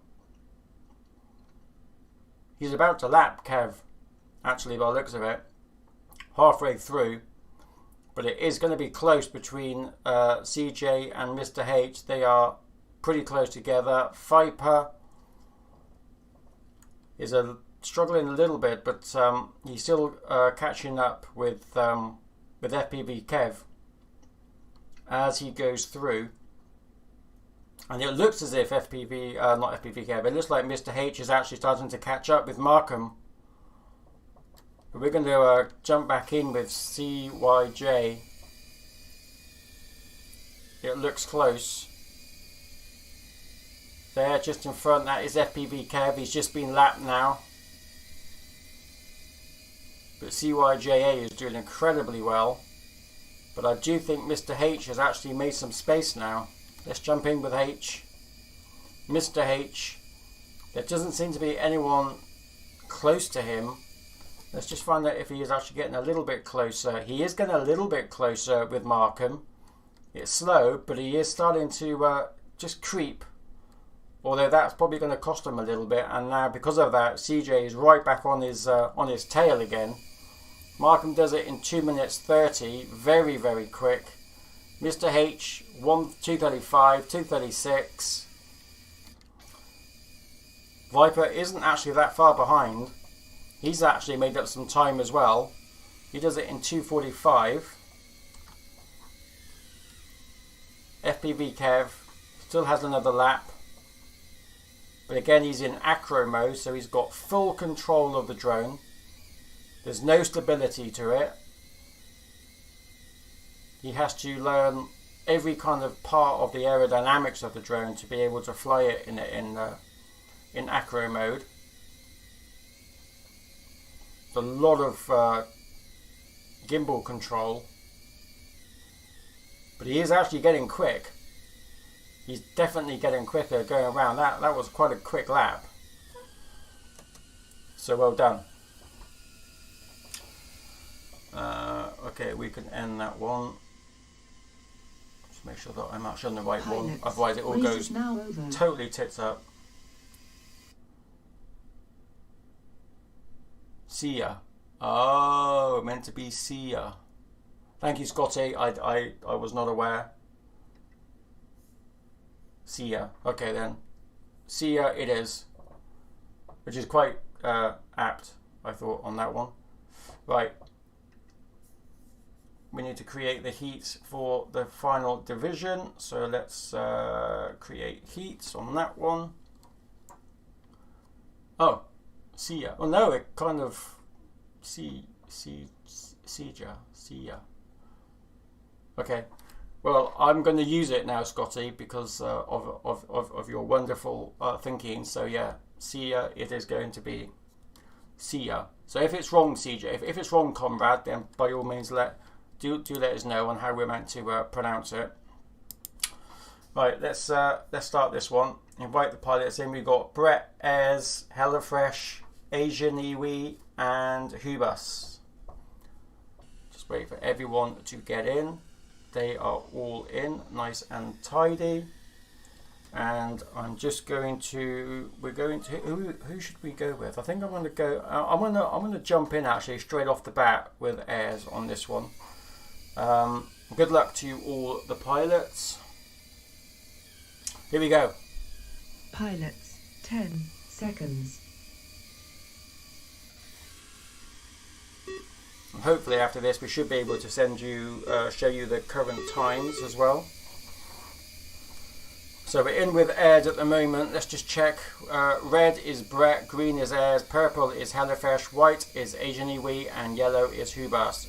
He's about to lap Kev, actually, by the looks of it. Halfway through. But it is going to be close between CJ and Mr. H. They are pretty close together. Viper is struggling a little bit, but he's still catching up with FPV Kev as he goes through. And it looks as if not FPV Kev, it looks like Mr. H is actually starting to catch up with Markham. But we're going to jump back in with CYJ. It looks close. There, just in front, that is FPV Kev. He's just been lapped now. But CYJA is doing incredibly well. But I do think Mr. H has actually made some space now. Let's jump in with H. Mr. H. There doesn't seem to be anyone close to him. Let's just find out if he is actually getting a little bit closer. He is getting a little bit closer with Markham. It's slow, but he is starting to just creep. Although that's probably going to cost him a little bit. And now because of that, CJ is right back on his tail again. Markham does it in 2 minutes 30. Very, very quick. Mr. H, 2:35, 2:36. Viper isn't actually that far behind. He's actually made up some time as well. He does it in 2:45. FPV Kev still has another lap. But again, he's in acro mode, so he's got full control of the drone. There's no stability to it. He has to learn every kind of part of the aerodynamics of the drone to be able to fly it in acro mode. There's a lot of gimbal control, but he is actually getting quick. He's definitely getting quicker going around. That was quite a quick lap. So well done. Okay, we can end that one. Just make sure that I'm actually on the right one. Otherwise it all goes totally tits up. See ya. Oh, meant to be see ya. Thank you, Scotty. I was not aware. See ya. Okay then. See ya it is. Which is quite apt, I thought, on that one. Right. We need to create the heats for the final division. So let's create heats on that one. Oh. See ya. Oh no, it kind of see ya. Okay. Well, I'm going to use it now, Scotty, because of your wonderful thinking. So yeah, see ya. It is going to be see ya. So if it's wrong, CJ, if it's wrong, comrade, then by all means do let us know on how we're meant to pronounce it. Right, let's start this one. Invite the pilots in. We've got Brett, Ayres, HelloFresh, Asian Iwi, and Hubus. Just wait for everyone to get in. They are all in, nice and tidy. And I'm just going to. Who should we go with? I think I'm going to go. I'm going to jump in actually straight off the bat with Ayres on this one. Good luck to all the pilots. Here we go. Pilots, 10 seconds. And hopefully after this we should be able to send you, show you the current times as well. So we're in with Ayres at the moment. Let's just check. Red is Brett, green is Ayres, purple is HelloFresh, white is Asian Iwi, and yellow is Hubas.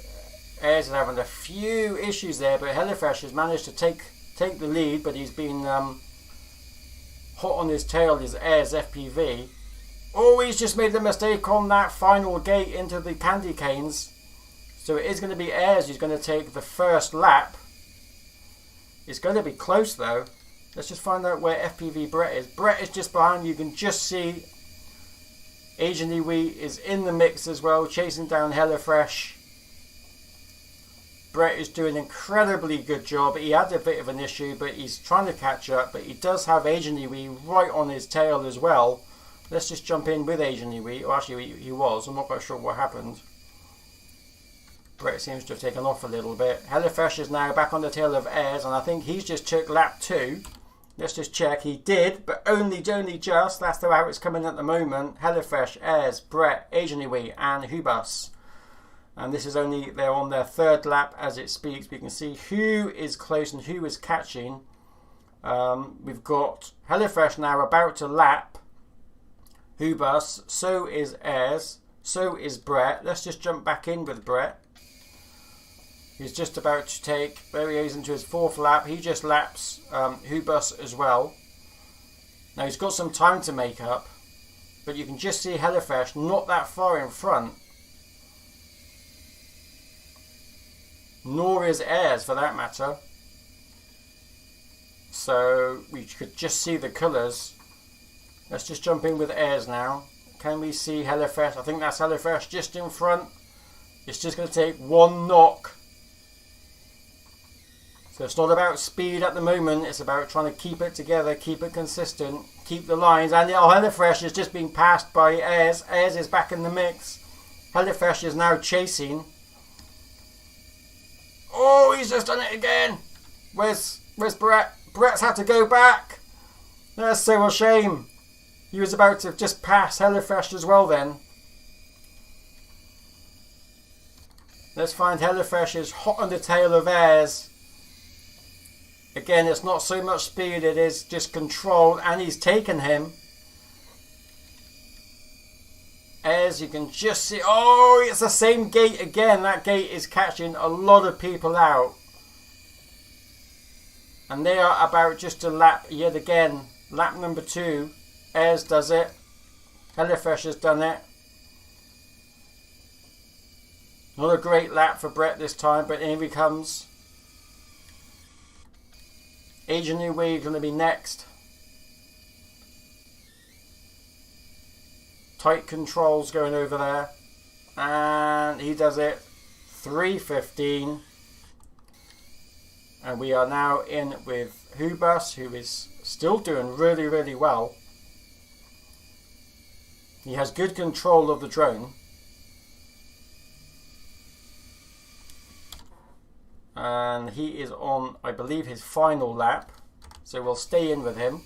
Ayres is having a few issues there, but HelloFresh has managed to take the lead, but he's been hot on his tail, is Ayres FPV. Oh, he's just made the mistake on that final gate into the candy canes. So it is going to be Ayres who's going to take the first lap. It's going to be close though. Let's just find out where FPV Brett is. Brett is just behind. You can just see Asian Iwi is in the mix as well, chasing down HelloFresh. Brett is doing an incredibly good job. He had a bit of an issue, but he's trying to catch up. But he does have Agent Iwi right on his tail as well. Let's just jump in with Agent Iwi. Or actually, he was. I'm not quite sure what happened. Brett seems to have taken off a little bit. Hellafresh is now back on the tail of Ayres, and I think he's just took lap 2. Let's just check. He did, but only just. That's how it's coming at the moment. Hellafresh, Ayres, Brett, Agent Iwi, and Hubas. And this is only, they're on their 3rd lap as it speaks. We can see who is close and who is catching. We've got Hellafresh now about to lap Hubas. So is Ayres. So is Brett. Let's just jump back in with Brett. He's just about to take, there he is into his 4th lap. He just laps Hubas as well. Now he's got some time to make up. But you can just see Hellafresh not that far in front. Nor is Ayres for that matter. So we could just see the colours. Let's just jump in with Ayres now. Can we see Hellafresh? I think that's Hellafresh just in front. It's just going to take 1 knock. So it's not about speed at the moment. It's about trying to keep it together, keep it consistent, keep the lines. And Hellafresh is just being passed by Ayres. Ayres is back in the mix. Hellafresh is now chasing. Oh, he's just done it again. Where's Brett? Brett's had to go back. That's so a shame. He was about to just pass Hellafresh as well then. Let's find Hellafresh is hot on the tail of Ayres. Again, it's not so much speed, it is just control, and he's taken him. As you can just see, oh, it's the same gate again. That gate is catching a lot of people out. And they are about just to lap yet again. Lap number 2. Ayres does it. Hellafresh has done it. Not a great lap for Brett this time, but here he comes. Agent Iwi going to be next. Tight controls going over there. And he does it. 3:15. And we are now in with Hubas, who is still doing really, really well. He has good control of the drone. And he is on, I believe, his final lap. So we'll stay in with him.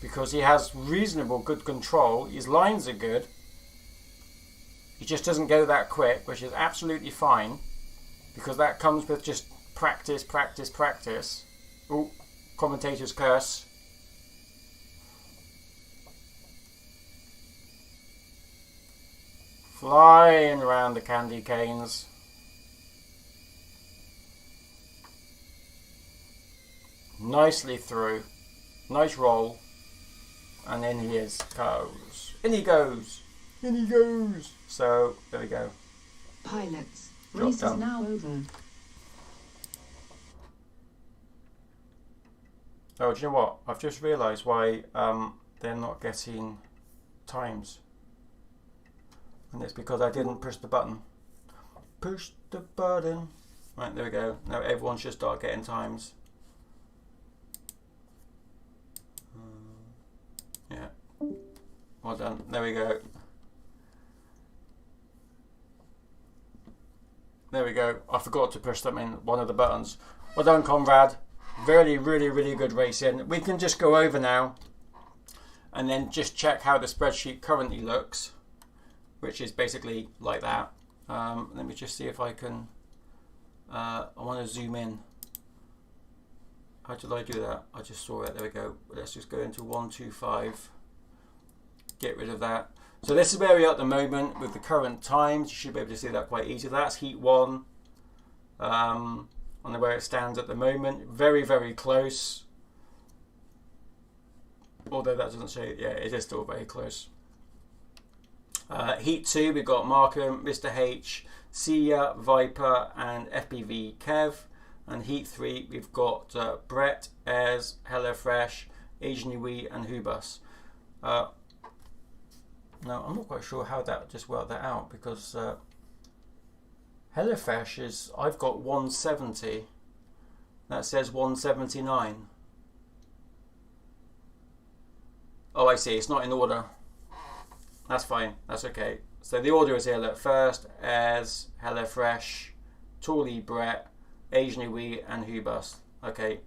Because he has reasonable good control. His lines are good. He just doesn't go that quick, which is absolutely fine. Because that comes with just practice, practice, practice. Oh, commentator's curse. Flying around the candy canes. Nicely through. Nice roll. And in he goes. In he goes. In he goes. So, there we go. Pilots, Job race is done. now over. Oh, do you know what? I've just realised why they're not getting times. And it's because I didn't push the button. Push the button. Right, there we go. Now everyone should start getting times. Yeah. Well done. There we go. There we go. I forgot to push something, one of the buttons. Well done, Conrad. Really, really, really good racing. We can just go over now and then just check how the spreadsheet currently looks, which is basically like that. Let me just see if I can. I want to zoom in. How did I do that? I just saw it. There we go. Let's just go into 125. Get rid of that. So this is where we are at the moment with the current times. You should be able to see that quite easily. That's heat 1. On the where it stands at the moment. Very, very close. Although that doesn't say, yeah, it is still very close. Heat 2, we've got Markham, Mr. H, Sia, Viper, and FPV Kev. And Heat 3, we've got Brett, Ayres, HelloFresh, Agent Iwi, and Hubas. Now, I'm not quite sure how that just worked that out, because HelloFresh is, I've got 170. That says 179. Oh, I see. It's not in order. That's fine. That's okay. So the order is here. Look, first as HelloFresh, Tawley Brett, Asian Wee, and Hubus. Okay.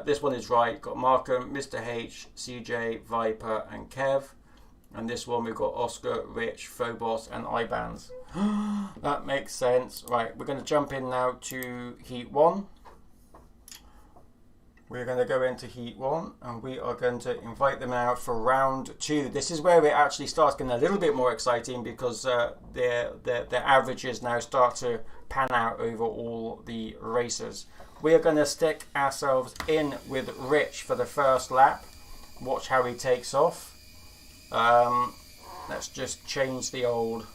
This one is right. Got Markham, Mr. H, CJ, Viper, and Kev. And this one we've got Oscar, Rich, Phobos, and Ibans. That makes sense. Right, we're going to jump in now to Heat 1. We're going to go into Heat 1 and we are going to invite them out for round 2. This is where it actually starts getting a little bit more exciting because their averages now start to pan out over all the races. We are going to stick ourselves in with Rich for the first lap. Watch how he takes off. Let's just change the old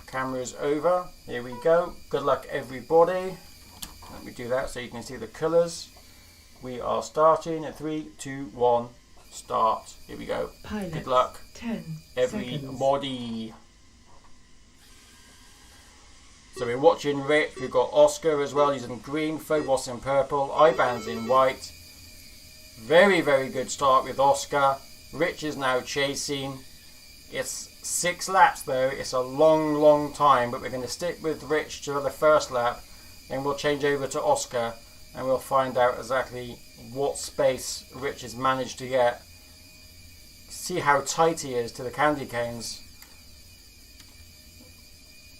cameras over. Here we go. Good luck, everybody. Let me do that so you can see the colours. We are starting at 3, 2, 1, start. Here we go. Pilots, good luck, 10 everybody. So we're watching Rick. We've got Oscar as well. He's in green, Phobos in purple, Ibans in white. Very, very good start with Oscar. Rich is now chasing. It's 6 laps though. It's a long, long time, but we're going to stick with Rich to the first lap. Then we'll change over to Oscar and we'll find out exactly what space Rich has managed to get. See how tight he is to the candy canes.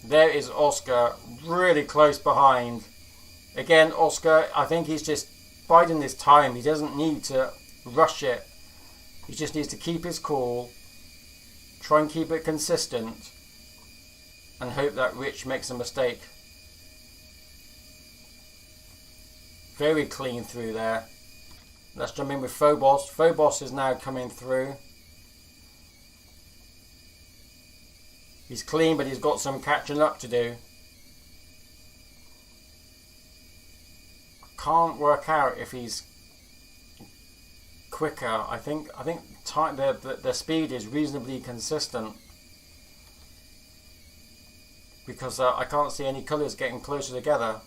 There is Oscar, really close behind. Again, Oscar, I think he's just biding his time. He doesn't need to rush it. He just needs to keep his cool, try and keep it consistent, and hope that Rich makes a mistake. Very clean through there. Let's jump in with Phobos. Phobos is now coming through. He's clean, but he's got some catching up to do. Can't work out if he's quicker. I think the speed is reasonably consistent because I can't see any colours getting closer together.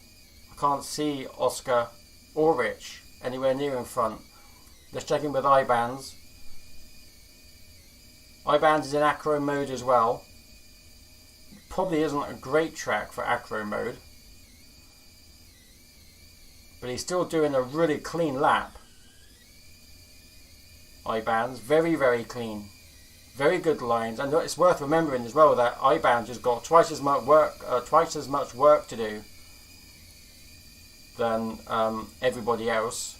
I can't see Oscar or Rich anywhere near in front. Let's check in with Ibans. Ibans is in acro mode as well. Probably isn't a great track for acro mode, but he's still doing a really clean lap. Ibans, very, very clean, very good lines, and it's worth remembering as well that Ibans has got twice as much work to do than everybody else.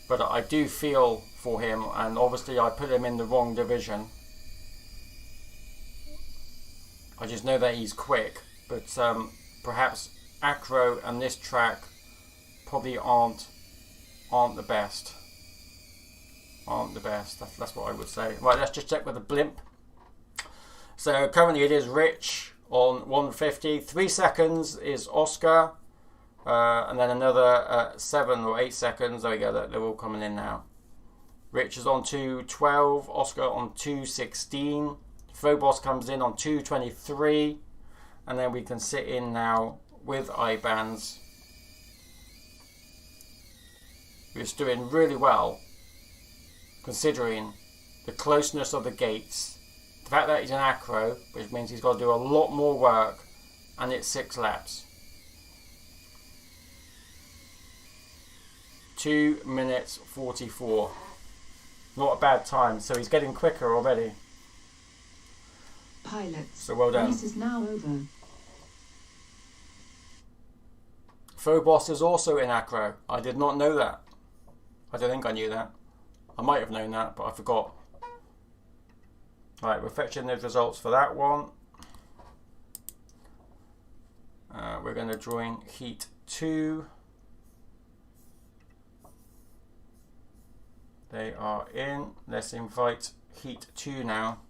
But I do feel for him, and obviously I put him in the wrong division. I just know that he's quick, but perhaps acro and this track probably aren't the best. That's what I would say. Right, let's just check with the blimp. So currently it is Rich on 150. 3 seconds is Oscar, and then another 7 or 8 seconds. There we go. They're all coming in now. Rich is on 212. Oscar on 216. Phobos comes in on 223, and then we can sit in now with Ibans, who's doing really well considering the closeness of the gates, the fact that he's an acro, which means he's got to do a lot more work, and it's 6 laps. 2 minutes 44. Not a bad time, so he's getting quicker already. Pilots, so well done. Race is now over. Phobos is also in acro. I did not know that. I don't think I knew that. I might have known that, but I forgot. Right, we're fetching those results for that one. We're going to join Heat 2. They are in. Let's invite Heat 2 now.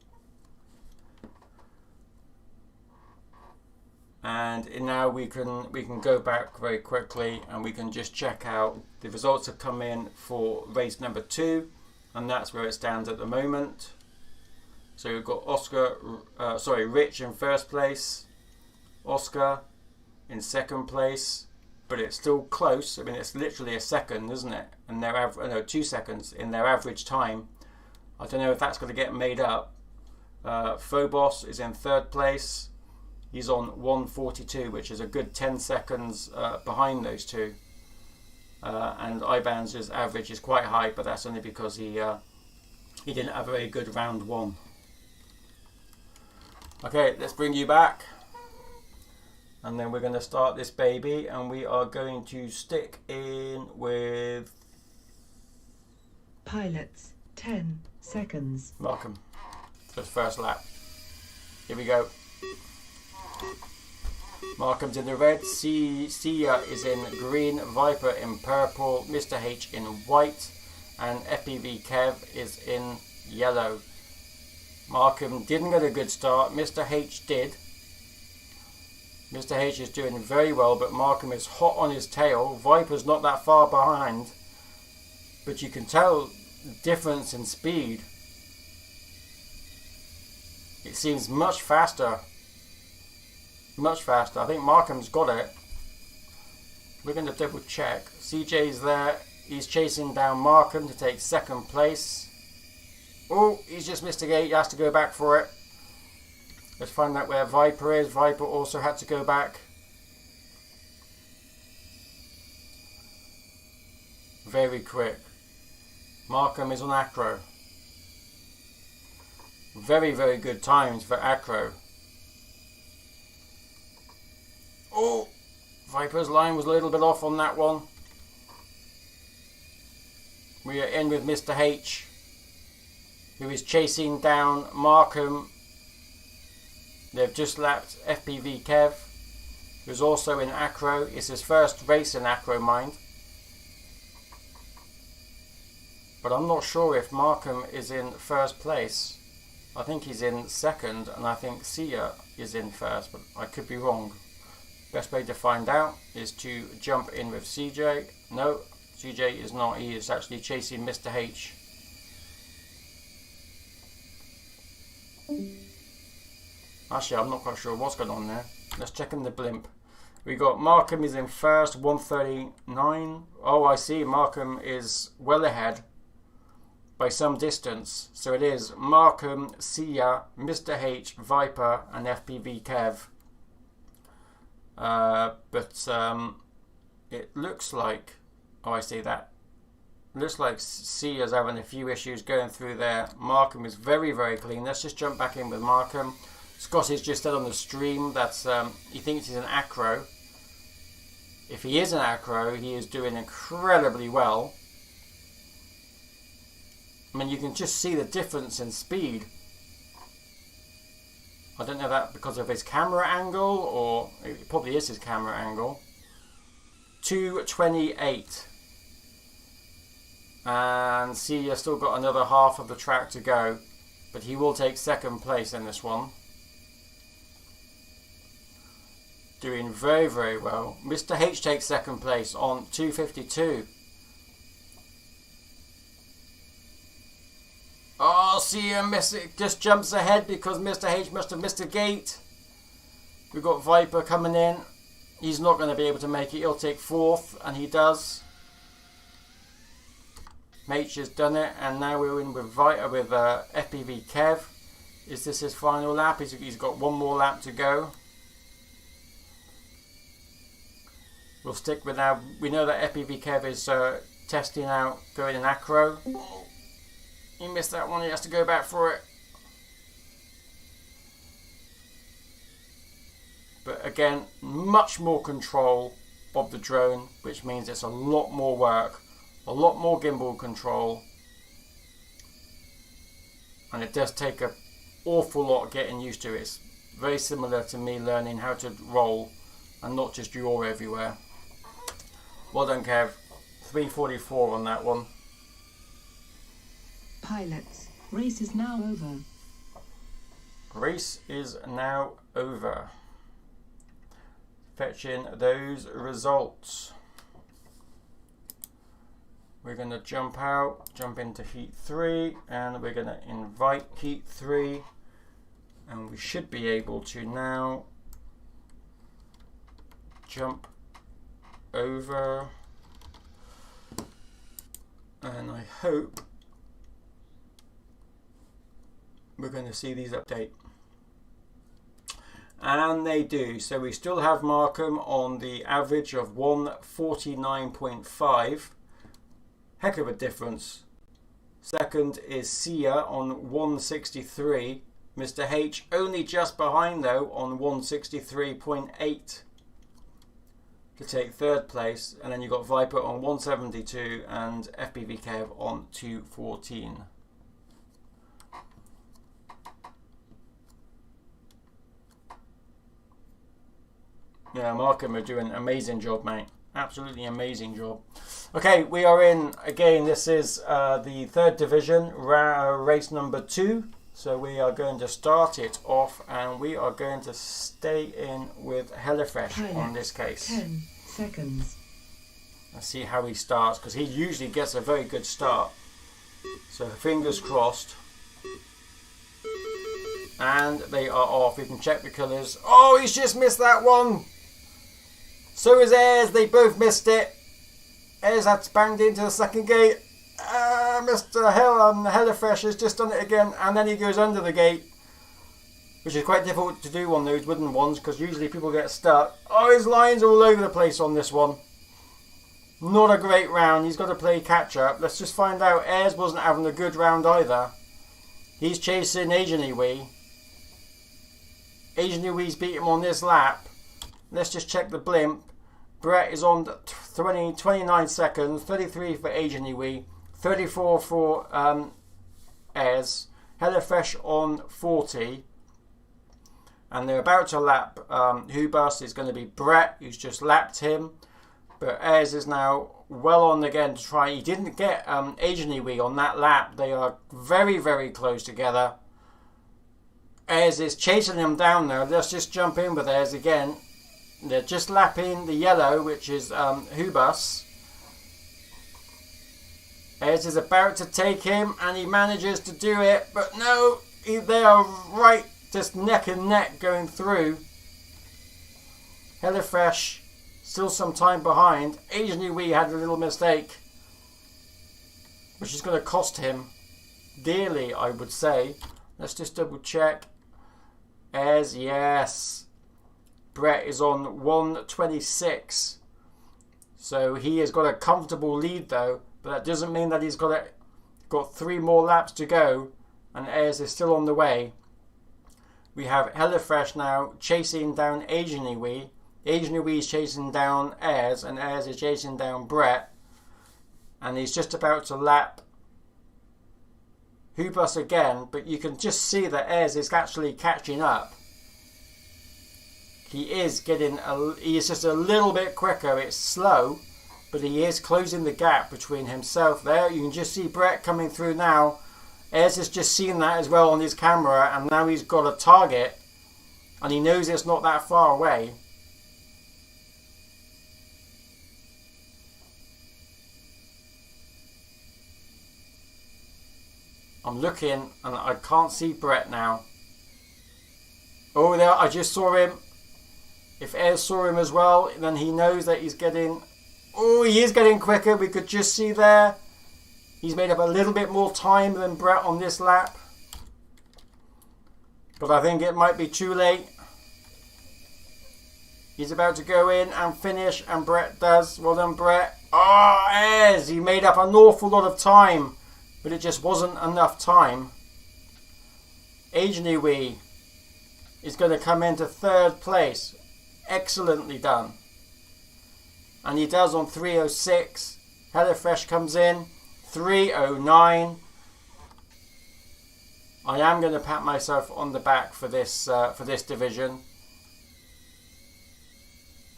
And now we can go back very quickly and we can just check out the results have come in for race number 2, and that's where it stands at the moment. So we've got Rich in first place, Oscar in second place, but it's still close. I mean, it's literally a second, isn't it? And their 2 seconds in their average time. I don't know if that's going to get made up. Phobos is in third place. He's on 1:42, which is a good 10 seconds behind those two. And Iban's average is quite high, but that's only because he didn't have a very good round one. Okay, let's bring you back. And then we're going to start this baby, and we are going to stick in with Pilots, 10 seconds. Malcolm. Just first lap. Here we go. Markham's in the red, Sia is in green, Viper in purple, Mr. H in white, and FPV Kev is in yellow. Markham didn't get a good start, Mr. H did. Mr. H is doing very well, but Markham is hot on his tail. Viper's not that far behind, but you can tell the difference in speed. It seems much faster. Much faster. I think Markham's got it. We're going to double check. CJ's there. He's chasing down Markham to take second place. Oh, he's just missed a gate. He has to go back for it. Let's find out where Viper is. Viper also had to go back. Very quick. Markham is on acro. Very, very good times for acro. Oh, Viper's line was a little bit off on that one. We are in with Mr. H, who is chasing down Markham. They've just lapped FPV Kev, who's also in acro. It's his first race in acro, mind. But I'm not sure if Markham is in first place. I think he's in second, and I think Sia is in first, but I could be wrong. Best way to find out is to jump in with CJ. No, CJ is not. He is actually chasing Mr. H. Actually, I'm not quite sure what's going on there. Let's check in the blimp. We got Markham is in first, 1:39. Oh, I see. Markham is well ahead by some distance. So it is Markham, Sia, Mr. H, Viper, and FPV Kev. It looks like, oh, I see that. Looks like Sia's having a few issues going through there. Markham is very, very clean. Let's just jump back in with Markham. Scotty's just said on the stream that he thinks he's an acro. If he is an acro, he is doing incredibly well. I mean, you can just see the difference in speed. I don't know that because of his camera angle, or it probably is his camera angle. 2:28. And Sia still got another half of the track to go, but he will take second place in this one. Doing very, very well. Mr. H takes second place on 2:52. Oh, Sia just jumps ahead because Mr. H must have missed a gate. We've got Viper coming in. He's not going to be able to make it. He'll take fourth, and he does. H has done it, and now we're in with FPV Kev. Is this his final lap? He's got one more lap to go. We'll stick with now. We know that FPV Kev is testing out going in acro. He missed that one. He has to go back for it. But again, much more control of the drone, which means it's a lot more work, a lot more gimbal control, and it does take an awful lot getting used to. It's very similar to me learning how to roll and not just yaw everywhere. Well done, Kev. 3:44 on that one. Pilots, race is now over. Race is now over. Fetching those results. We're going to jump into heat 3, and we're going to invite heat 3, and we should be able to now jump over, and I hope we're going to see these update. And they do. So we still have Markham on the average of 149.5. Heck of a difference. Second is Sia on 163. Mr. H only just behind though on 163.8 to take third place. And then you've got Viper on 172 and FPV Kev on 214. Yeah, Markham are doing an amazing job, mate. Absolutely amazing job. Okay, we are in, again, this is the third division, race number 2. So we are going to start it off and we are going to stay in with Hellafresh on this case. 10 seconds. Let's see how he starts, because he usually gets a very good start. So fingers crossed. And they are off. We can check the colours. Oh, he's just missed that one. So is Ayres, they both missed it. Ayres had banged into the second gate. Mr. Hellafresh has just done it again, and then he goes under the gate, which is quite difficult to do on those wooden ones because usually people get stuck. Oh, his line's all over the place on this one. Not a great round. He's got to play catch up. Let's just find out. Ayres wasn't having a good round either. He's chasing Asian Iwi. Asian Iwi's beat him on this lap. Let's just check the blimp. Brett is on 29 seconds, 33 for Asian Iwi, 34 for Ayres. Hellafresh on 40. And they're about to lap Hubus. Is going to be Brett, who's just lapped him. But Ayres is now well on again to try. He didn't get Asian Iwi on that lap. They are very, very close together. Ayres is chasing him down now. Let's just jump in with Ayres again. They're just lapping the yellow, which is Hubus. Ayres is about to take him, and he manages to do it. But no, they are right, just neck and neck going through. Hellafresh still some time behind. Asian Iwi had a little mistake, which is going to cost him dearly, I would say. Let's just double check. Ayres, yes. Brett is on 126. So he has got a comfortable lead though, but that doesn't mean that he's got 3 more laps to go, and Ayres is still on the way. We have Hellafresh now chasing down Asian Iwi. Asian Iwi is chasing down Ayres, and Ayres is chasing down Brett. And he's just about to lap Hubus again, but you can just see that Ayres is actually catching up. He is just a little bit quicker. It's slow, but he is closing the gap between himself there. You can just see Brett coming through now. Ayres has just seen that as well on his camera, and now he's got a target, and he knows it's not that far away. I'm looking, and I can't see Brett now. Oh, there! I just saw him. If Ayres saw him as well, then he knows that he's getting... Oh, he is getting quicker. We could just see there. He's made up a little bit more time than Brett on this lap. But I think it might be too late. He's about to go in and finish, and Brett does. Well done, Brett. Oh, Ayres! He made up an awful lot of time, but it just wasn't enough time. Asian Iwi is going to come into third place. Excellently done. And he does on 306. Hellafresh comes in 309. I am going to pat myself on the back for this division.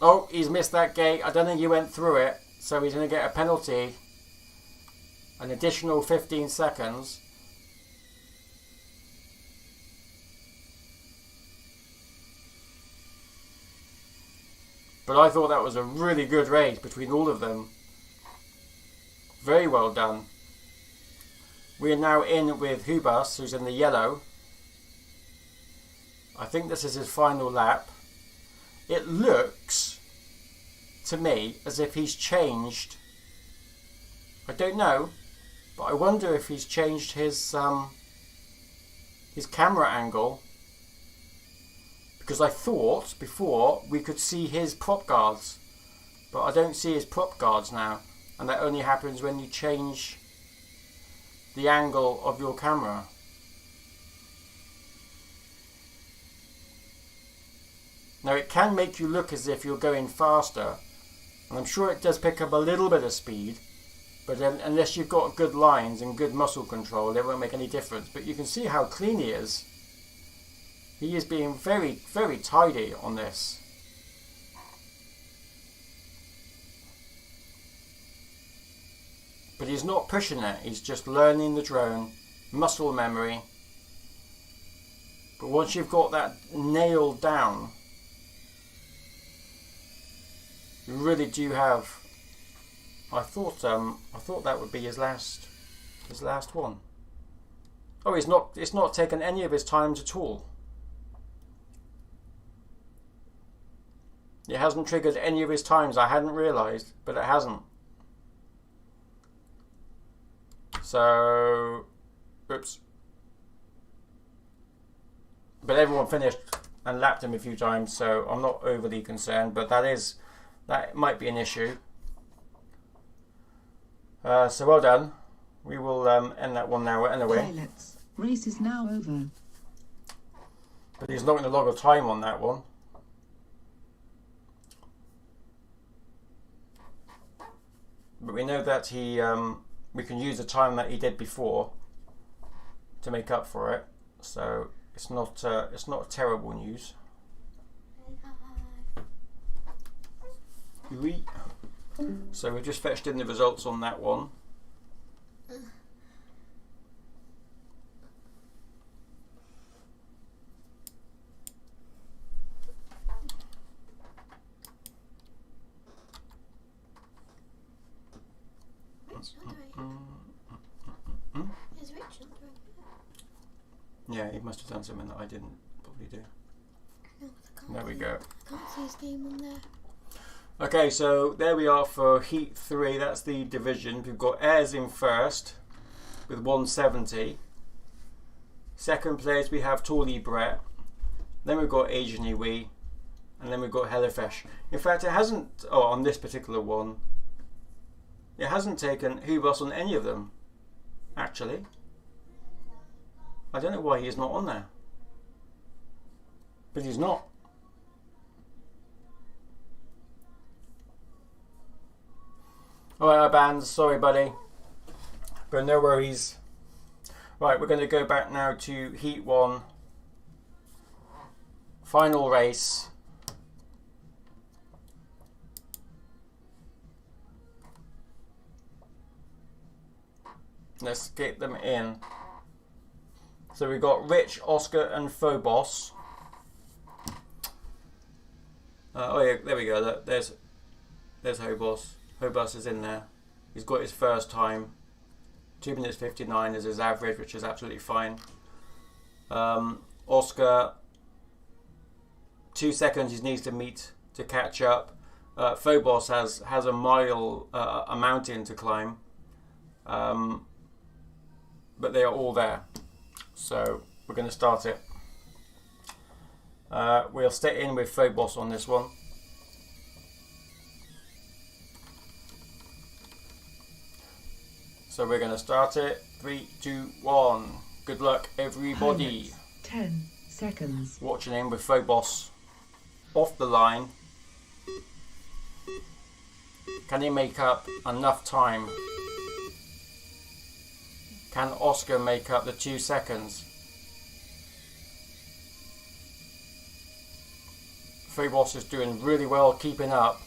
Oh, he's missed that gate. I don't think he went through it, so he's going to get a penalty. An additional 15 seconds. But I thought that was a really good race between all of them. Very well done. We are now in with Hubus, who's in the yellow. I think this is his final lap. It looks to me as if he's changed. I don't know, but I wonder if he's changed his camera angle, because I thought before we could see his prop guards, but I don't see his prop guards now, and that only happens when you change the angle of your camera. Now it can make you look as if you're going faster, and I'm sure it does pick up a little bit of speed, but then, unless you've got good lines and good muscle control, it won't make any difference. But you can see how clean he is. He is being very, very tidy on this. But he's not pushing it, he's just learning the drone, muscle memory. But once you've got that nailed down, you really do have. I thought that would be his last one. Oh, it's not taken any of his times at all. It hasn't triggered any of his times. I hadn't realised, but it hasn't. So, oops. But everyone finished and lapped him a few times, so I'm not overly concerned. But that might be an issue. So well done. We will end that one now anyway. Pilots, race is now over. But he's not going to log a time on that one. But we know that we can use the time that he did before to make up for it. So it's not terrible news. Oui. So we've just fetched in the results on that one. Is Rich not doing it? Yeah, he must have done something that I didn't probably do. No, 'cause I can't There we see- go. I can't see his name on there. Okay, so there we are for Heat 3. That's the division. We've got Ayres in first with 170. Second place we have Tawley Brett. Then we've got Asian Iwi. And then we've got Hellafesh. In fact, it hasn't, on this particular one, it hasn't taken Hubos on any of them, actually. I don't know why he's not on there. But he's not. Alright, bands, sorry buddy. But no worries. Right, we're going to go back now to Heat 1. Final race. Let's get them in. So we've got Rich, Oscar and Phobos. Oh yeah, there we go. There's Phobos. Phobos is in there. He's got his first time. 2 minutes 59 is his average, which is absolutely fine. Oscar, 2 seconds he needs to meet to catch up. Phobos has a mile, a mountain to climb. But they are all there. So we're going to start it. We'll stay in with Phobos on this one. So we're going to start it. 3, 2, 1. Good luck, everybody. Pilots, 10 seconds. Watching in with Phobos off the line. Can he make up enough time? Can Oscar make up the 2 seconds? Phobos is doing really well keeping up.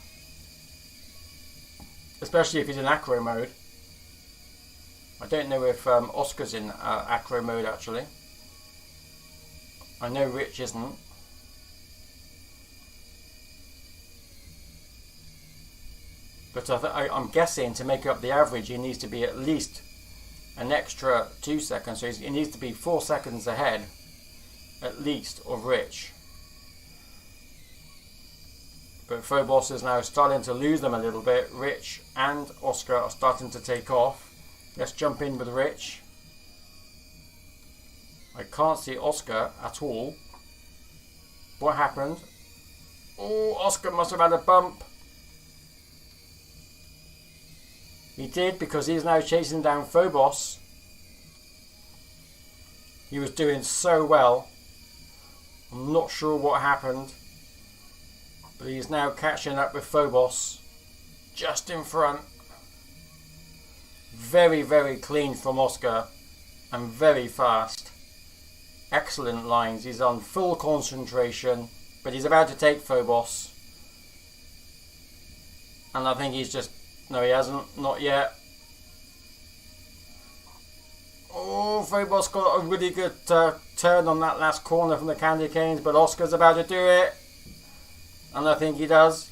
Especially if he's in acro mode. I don't know if Oscar's in acro mode actually. I know Rich isn't. But I'm guessing to make up the average he needs to be at least an extra 2 seconds. So he needs to be 4 seconds ahead at least of Rich. But Phobos is now starting to lose them a little bit. Rich and Oscar are starting to take off. Let's jump in with Rich. I can't see Oscar at all. What happened? Oh, Oscar must have had a bump. He did, because he's now chasing down Phobos. He was doing so well. I'm not sure what happened. But he's now catching up with Phobos. Just in front. Very, very clean from Oscar. And very fast. Excellent lines. He's on full concentration. But he's about to take Phobos. And I think he's just... No, he hasn't. Not yet. Oh, Phobos got a really good turn on that last corner from the candy canes. But Oscar's about to do it. And I think he does.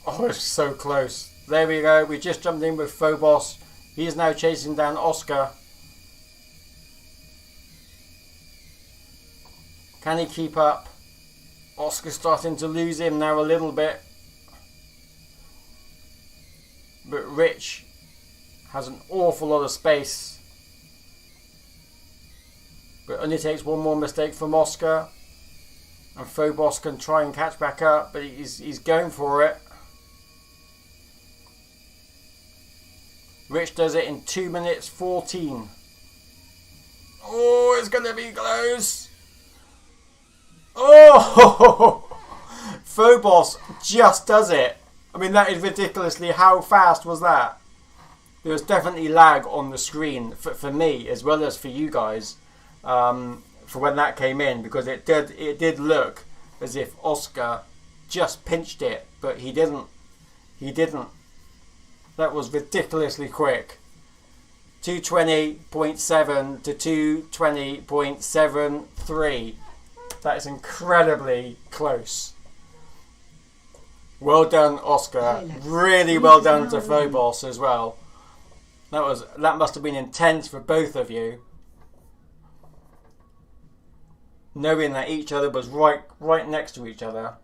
Oh, it's so close. There we go. We just jumped in with Phobos. He's now chasing down Oscar. Can he keep up? Oscar's starting to lose him now a little bit. But Rich has an awful lot of space. But only takes one more mistake from Oscar. And Phobos can try and catch back up, but he's going for it. Rich does it in 2 minutes 14. Oh, it's going to be close. Oh, Phobos just does it. I mean, that is ridiculously. How fast was that? There was definitely lag on the screen for me as well as for you guys. For when that came in, because it did look as if Oscar just pinched it, but he didn't. That was ridiculously quick. 220.7 to 220.73. That is incredibly close. Well done, Oscar. Really well done to Phobos as well. That must have been intense for both of you. Knowing that each other was right next to each other.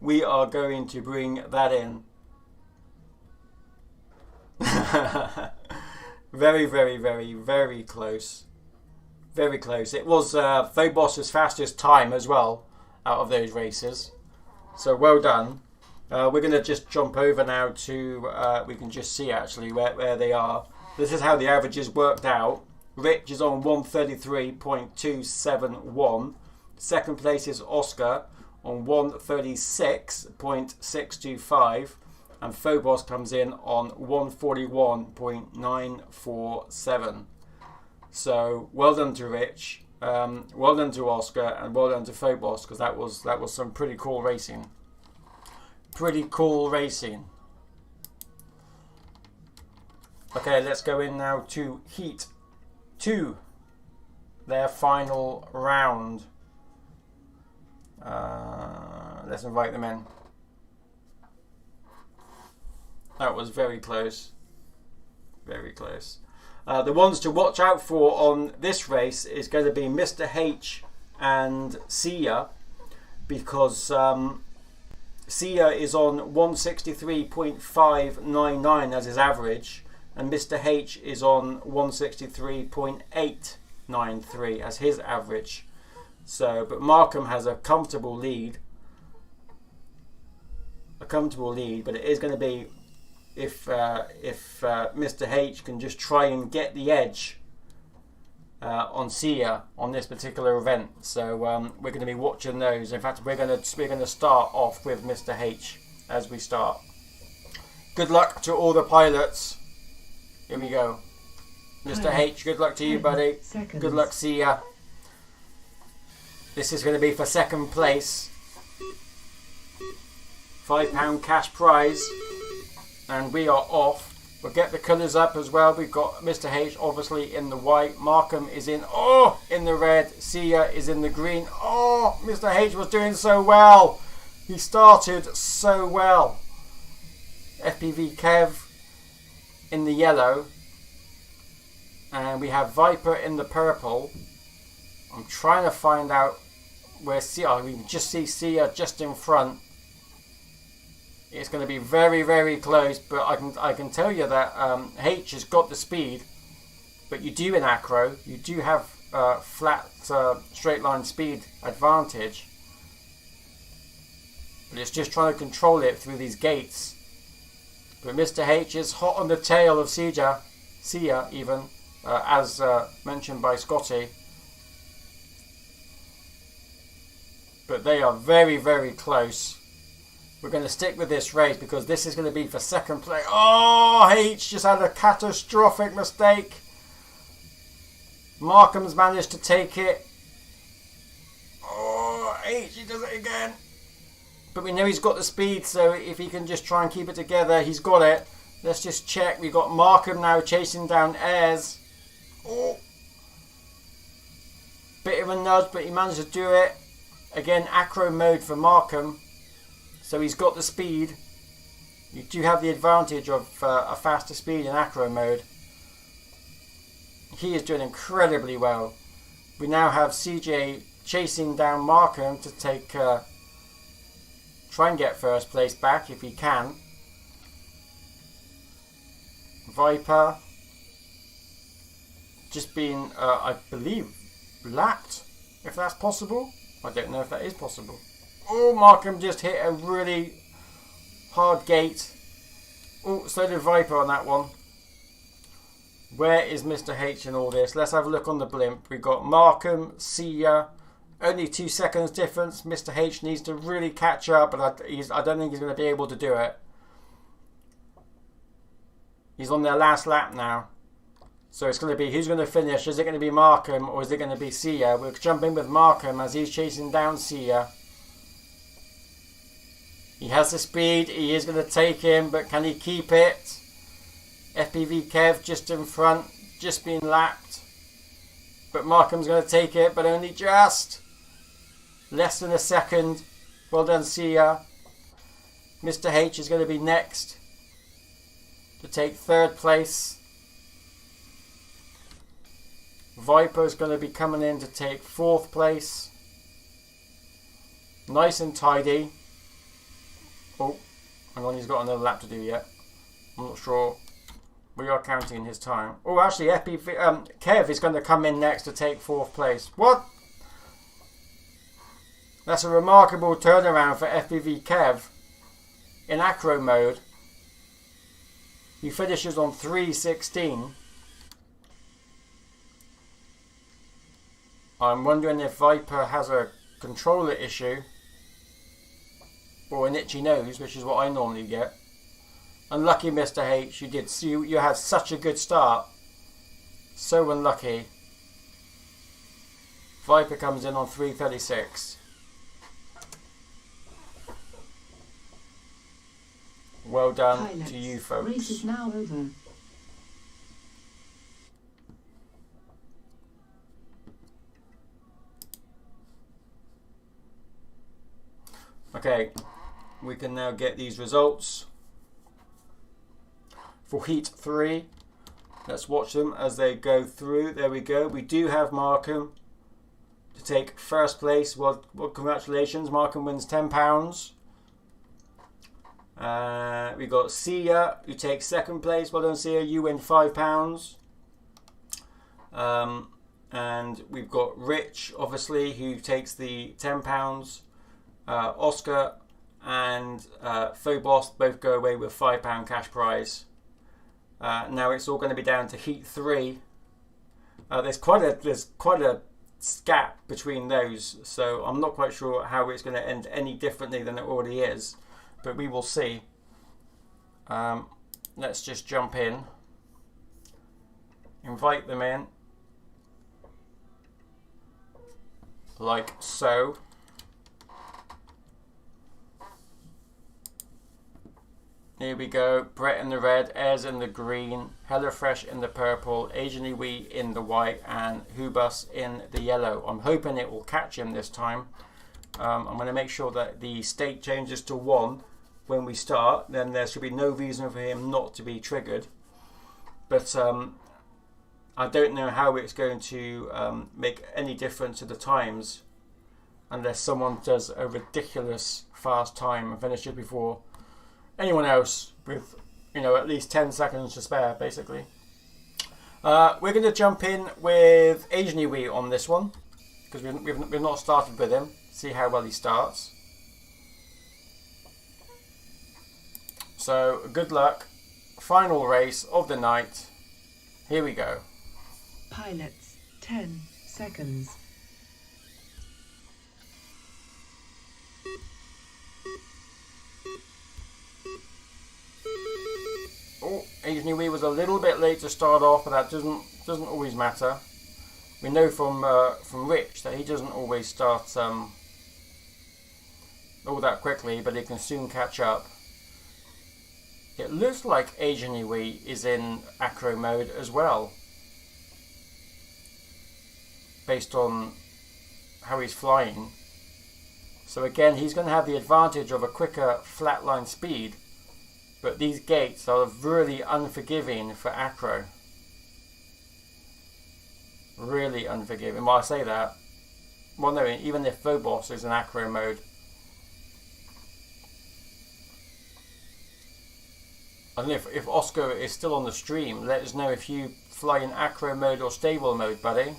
We are going to bring that in. Very, very, very, very close. Very close. It was Phobos' fastest time as well out of those races. So well done. We're going to just jump over now to, we can just see actually where they are. This is how the averages worked out. Rich is on 133.271. Second place is Oscar on 136.625. And Phobos comes in on 141.947. So well done to Rich, well done to Oscar, and well done to Phobos, because that was some pretty cool racing. Pretty cool racing. Okay, let's go in now to Heat 2, their final round. Let's invite them in. That was very close. Very close. The ones to watch out for on this race is going to be Mr. H and Sia, because Sia is on 163.599 as his average, and Mr. H is on 163.893 as his average. So, but Markham has a comfortable lead. But it is going to be if Mr. H can just try and get the edge on Sia on this particular event. So we're going to be watching those. In fact, we're going to start off with Mr. H as we start. Good luck to all the pilots. Here we go. Mr. H, good luck to you, buddy. Good luck, Sia. This is going to be for second place. £5 cash prize. And we are off. We'll get the colours up as well. We've got Mr. H obviously in the white. Markham is in the red. Sia is in the green. Oh, Mr. H was doing so well. He started so well. FPV Kev in the yellow. And we have Viper in the purple. I'm trying to find out where Sia, we can just see Sia just in front. It's going to be very, very close, but I can tell you that H has got the speed, but you do in acro, you do have flat straight line speed advantage, but it's just trying to control it through these gates. But Mr. H is hot on the tail of Sia even, as mentioned by Scotty. But they are very, very close. We're going to stick with this race because this is going to be for second place. Oh, H just had a catastrophic mistake. Markham's managed to take it. Oh, H, he does it again. But we know he's got the speed, so if he can just try and keep it together, he's got it. Let's just check. We've got Markham now chasing down Ayres. Oh. Bit of a nudge, but he managed to do it. Again, acro mode for Markham. So he's got the speed. You do have the advantage of a faster speed in acro mode. He is doing incredibly well. We now have CJ chasing down Markham to take, try and get first place back if he can. Viper just being, I believe, lapped, if that's possible. I don't know if that is possible. Oh, Markham just hit a really hard gate. Oh, so did Viper on that one. Where is Mr. H in all this? Let's have a look on the blimp. We've got Markham, Sia. Only 2 seconds difference. Mr. H needs to really catch up, but I don't think he's going to be able to do it. He's on their last lap now. So it's going to be, who's going to finish? Is it going to be Markham or is it going to be Sia? We'll jump in with Markham as he's chasing down Sia. He has the speed. He is going to take him, but can he keep it? FPV Kev just in front, just being lapped. But Markham's going to take it, but only just. Less than a second. Well done, Sia. Mr. H is going to be next to take third place. Viper's going to be coming in to take fourth place. Nice and tidy. Oh, hang on, he's got another lap to do yet. I'm not sure. We are counting his time. Oh, actually, Kev is going to come in next to take fourth place. What? That's a remarkable turnaround for FPV Kev in acro mode. He finishes on 3:16. I'm wondering if Viper has a controller issue or an itchy nose, which is what I normally get. Unlucky, Mr. H. You had such a good start. So unlucky. Viper comes in on 3:36. Well done Pilots, to you folks. Race is now over. Okay, we can now get these results for Heat 3. Let's watch them as they go through. There we go. We do have Markham to take first place. Well, congratulations. Markham wins £10. We got Sia, who takes second place. Well done, Sia. You win £5. And we've got Rich, obviously, who takes the £10. Oscar and Phobos both go away with £5 cash prize. Now it's all going to be down to Heat 3. There's quite a gap between those, so I'm not quite sure how it's going to end any differently than it already is, but we will see. Let's just jump in, invite them in, like so. Here we go. Brett in the red, Ayres in the green, HelloFresh in the purple, Asian Wee in the white, and Hubus in the yellow. I'm hoping it will catch him this time. I'm going to make sure that the state changes to 1 when we start. Then there should be no reason for him not to be triggered. But I don't know how it's going to make any difference to the times. unless someone does a ridiculous fast time and finishes before anyone else with, you know, at least 10 seconds to spare, basically. We're going to jump in with Asian Yui on this one, because we've not started with him. See how well he starts. So, good luck. Final race of the night. Here we go. Pilots, 10 seconds. Oh, Asian Yui was a little bit late to start off, but that doesn't always matter. We know from Rich that he doesn't always start all that quickly, but he can soon catch up. It looks like Asian Yui is in acro mode as well, based on how he's flying. So again, he's going to have the advantage of a quicker flatline speed, but these gates are really unforgiving for acro. Really unforgiving. Well, I say that. Well, no, even if Phobos is in acro mode. I don't know if Oscar is still on the stream. Let us know if you fly in acro mode or stable mode, buddy.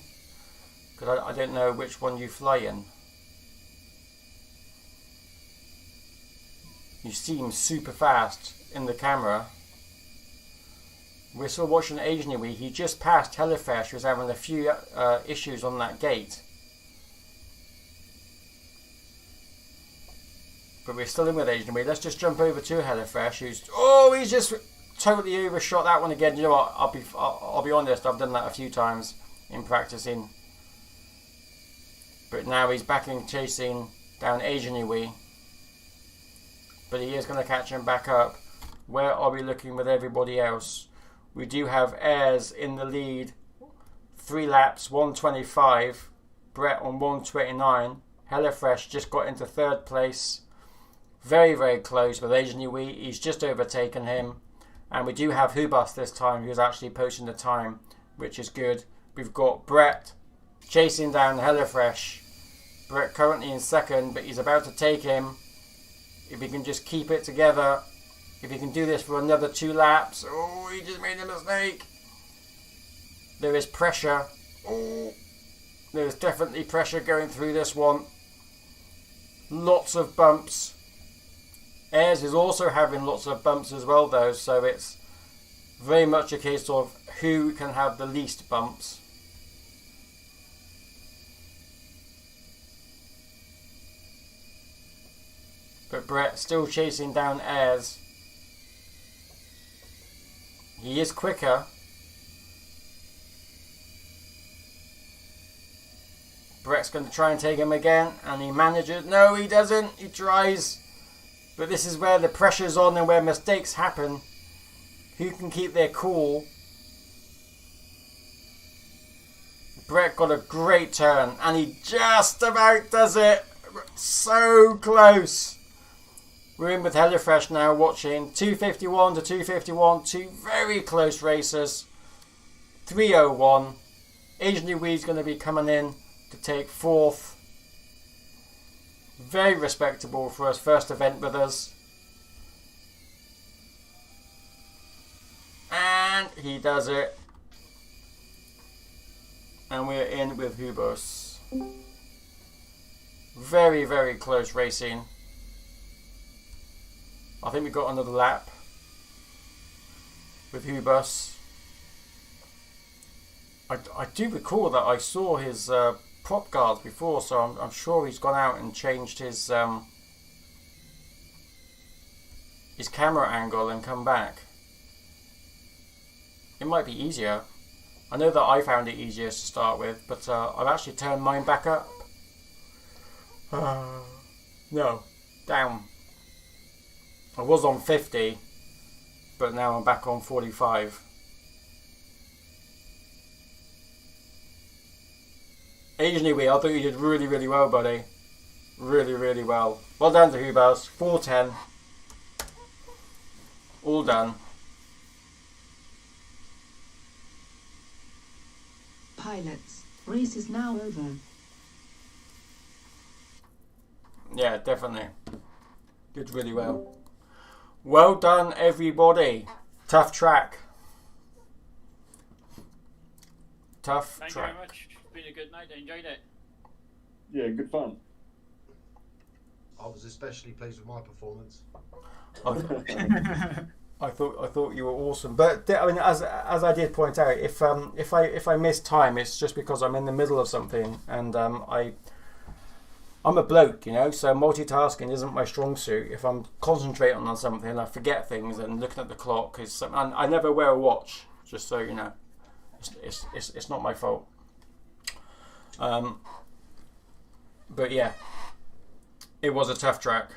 Because I don't know which one you fly in. You seem super fast in the camera. We're still watching Asian Yui. He just passed Hellafresh, who was having a few issues on that gate. But we're still in with Asian Yui. Let's just jump over to Hellafresh, who's... Oh, he's just totally overshot that one again. You know what? I'll be honest. I've done that a few times in practicing. But now he's back in chasing down Asian Yui. But he is going to catch him back up. Where are we looking with everybody else? We do have Ayres in the lead. 3 laps, 125. Brett on 129. Hellafresh just got into 3rd place. Very, very close with Asian Yui. He's just overtaken him. And we do have Hubas this time, who's actually posting the time, which is good. We've got Brett chasing down Hellafresh. Brett currently in 2nd, but he's about to take him. If he can just keep it together. If he can do this for another 2 laps. Oh, he just made a mistake. There is pressure. Oh, there is definitely pressure going through this one. Lots of bumps. Ayres is also having lots of bumps as well, though, so it's very much a case of who can have the least bumps. But Brett still chasing down Ayres. He is quicker. Brett's going to try and take him again, and he manages. No, he doesn't. He tries. But this is where the pressure's on and where mistakes happen. Who can keep their cool? Brett got a great turn, and he just about does it. So close. We're in with Hellafresh now, watching 251 to 251. 2 very close races. 301. Asian Yui's going to be coming in to take 4th. Very respectable for his first event with us. And he does it. And we're in with Hubos. Very, very close racing. I think we got another lap with Hubos. I do recall that I saw his prop guards before, so I'm sure he's gone out and changed his camera angle and come back. It might be easier. I know that I found it easier to start with, but I've actually turned mine back up. No, down. I was on 50, but now I'm back on 45. Asian Yui, I thought you did really, really well, buddy. Really, really well. Well done to Hubas. 410. All done. Pilots, race is now over. Yeah, definitely. Did really well. Well done, everybody. Tough track. Tough Thank track. you very much. It's been a good night. I enjoyed it. Yeah, good fun. I was especially pleased with my performance. I thought you were awesome, but I mean, as I did point out, if I miss time, it's just because I'm in the middle of something, and I'm a bloke, you know, so multitasking isn't my strong suit. If I'm concentrating on something, I forget things, and looking at the clock is something. I never wear a watch, just so you know. It's not my fault. But yeah, it was a tough track.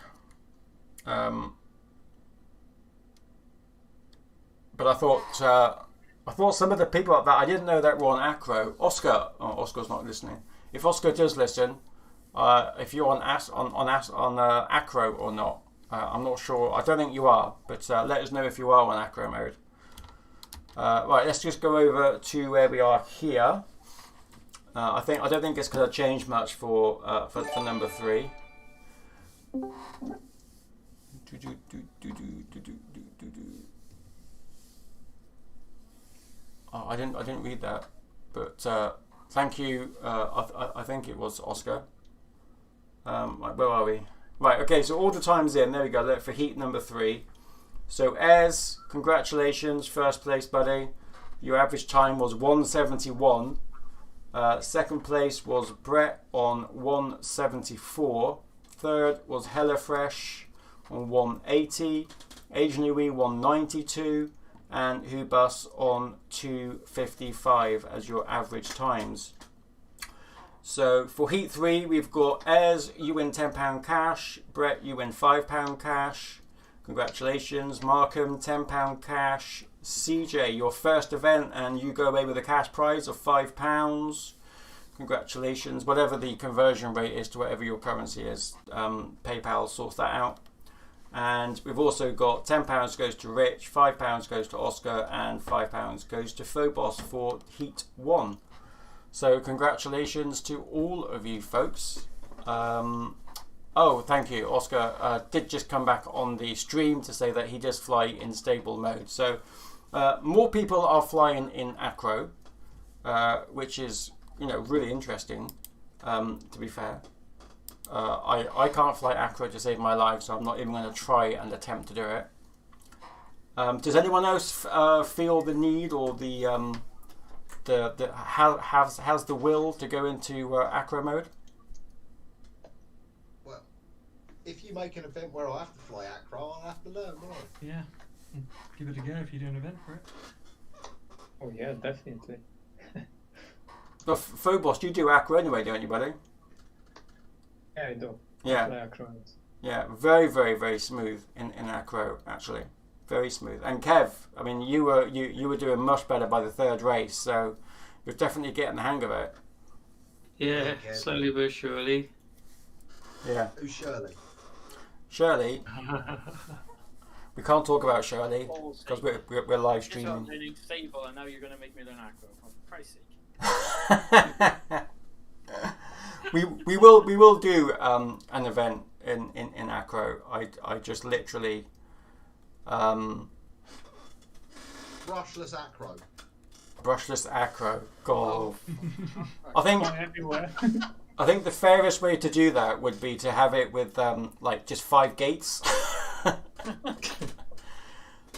But I thought some of the people that I didn't know that were on Acro. Oscar's not listening. If Oscar does listen, if you're on Acro or not, I'm not sure. I don't think you are, but let us know if you are on Acro mode. Right, let's just go over to where we are here. I don't think it's going to change much for number 3. Oh, I didn't read that, but thank you. I think it was Oscar. Right, where are we? Right, okay. So all the times in. There we go. Look for heat number 3. So Ez, congratulations, first place, buddy. Your average time was 171. Second place was Brett on 174. Third was HelloFresh on 180. Asian Louis 192. And Hubus on 255 as your average times. So for Heat 3, we've got Ez, you win £10 cash. Brett, you win £5 cash. Congratulations. Markham, £10 cash. CJ, your first event, and you go away with a cash prize of £5. Congratulations. Whatever the conversion rate is to whatever your currency is, PayPal sorts that out. And we've also got £10 goes to Rich, £5 goes to Oscar, and £5 goes to Phobos for Heat 1. So congratulations to all of you folks. Oh, thank you. Oscar did just come back on the stream to say that he does fly in stable mode. So more people are flying in Acro, which is, you know, really interesting, to be fair. I can't fly Acro to save my life, so I'm not even going to try and attempt to do it. Does anyone else feel the need or has the will to go into Acro mode? Well, if you make an event where I have to fly Acro, I'll have to learn more. Yeah. Give it a go if you do an event for it. Oh yeah, definitely. But Phobos, you do Acro anyway, don't you, buddy? Yeah, I do. Yeah. Acrons. Yeah, very, very, very smooth in Acro, actually. Very smooth. And Kev, I mean, you were doing much better by the third race, so you're definitely getting the hang of it. Yeah, slowly but surely. Yeah. Who's Shirley? Shirley. We can't talk about Shirley because we're live streaming. I'm learning stable, and now you're going to make me learn Acro. For Christ's sake. we will do an event in Acro. I just literally Brushless Acro. Brushless Acro. God. I think everywhere. I think the fairest way to do that would be to have it with like just 5 gates.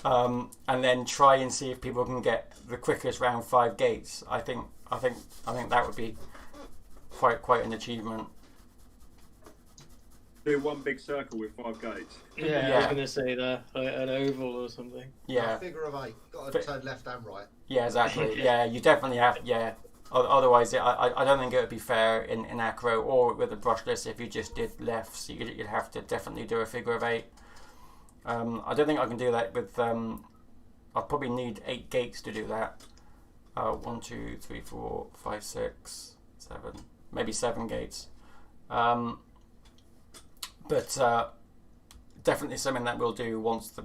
And then try and see if people can get the quickest round 5 gates. I think that would be quite an achievement. Do one big circle with 5 gates. Yeah, I was gonna say that, like an oval or something. Yeah. A figure of 8. Got to turn left and right. Yeah, exactly. Yeah, you definitely have. Yeah. Otherwise, I don't think it would be fair in Acro or with a brushless if you just did lefts. You'd have to definitely do a figure of 8. I don't think I can do that with. I'll probably need 8 gates to do that. 1, 2, 3, 4, 5, 6, 7, maybe 7 gates. But definitely something that we'll do once the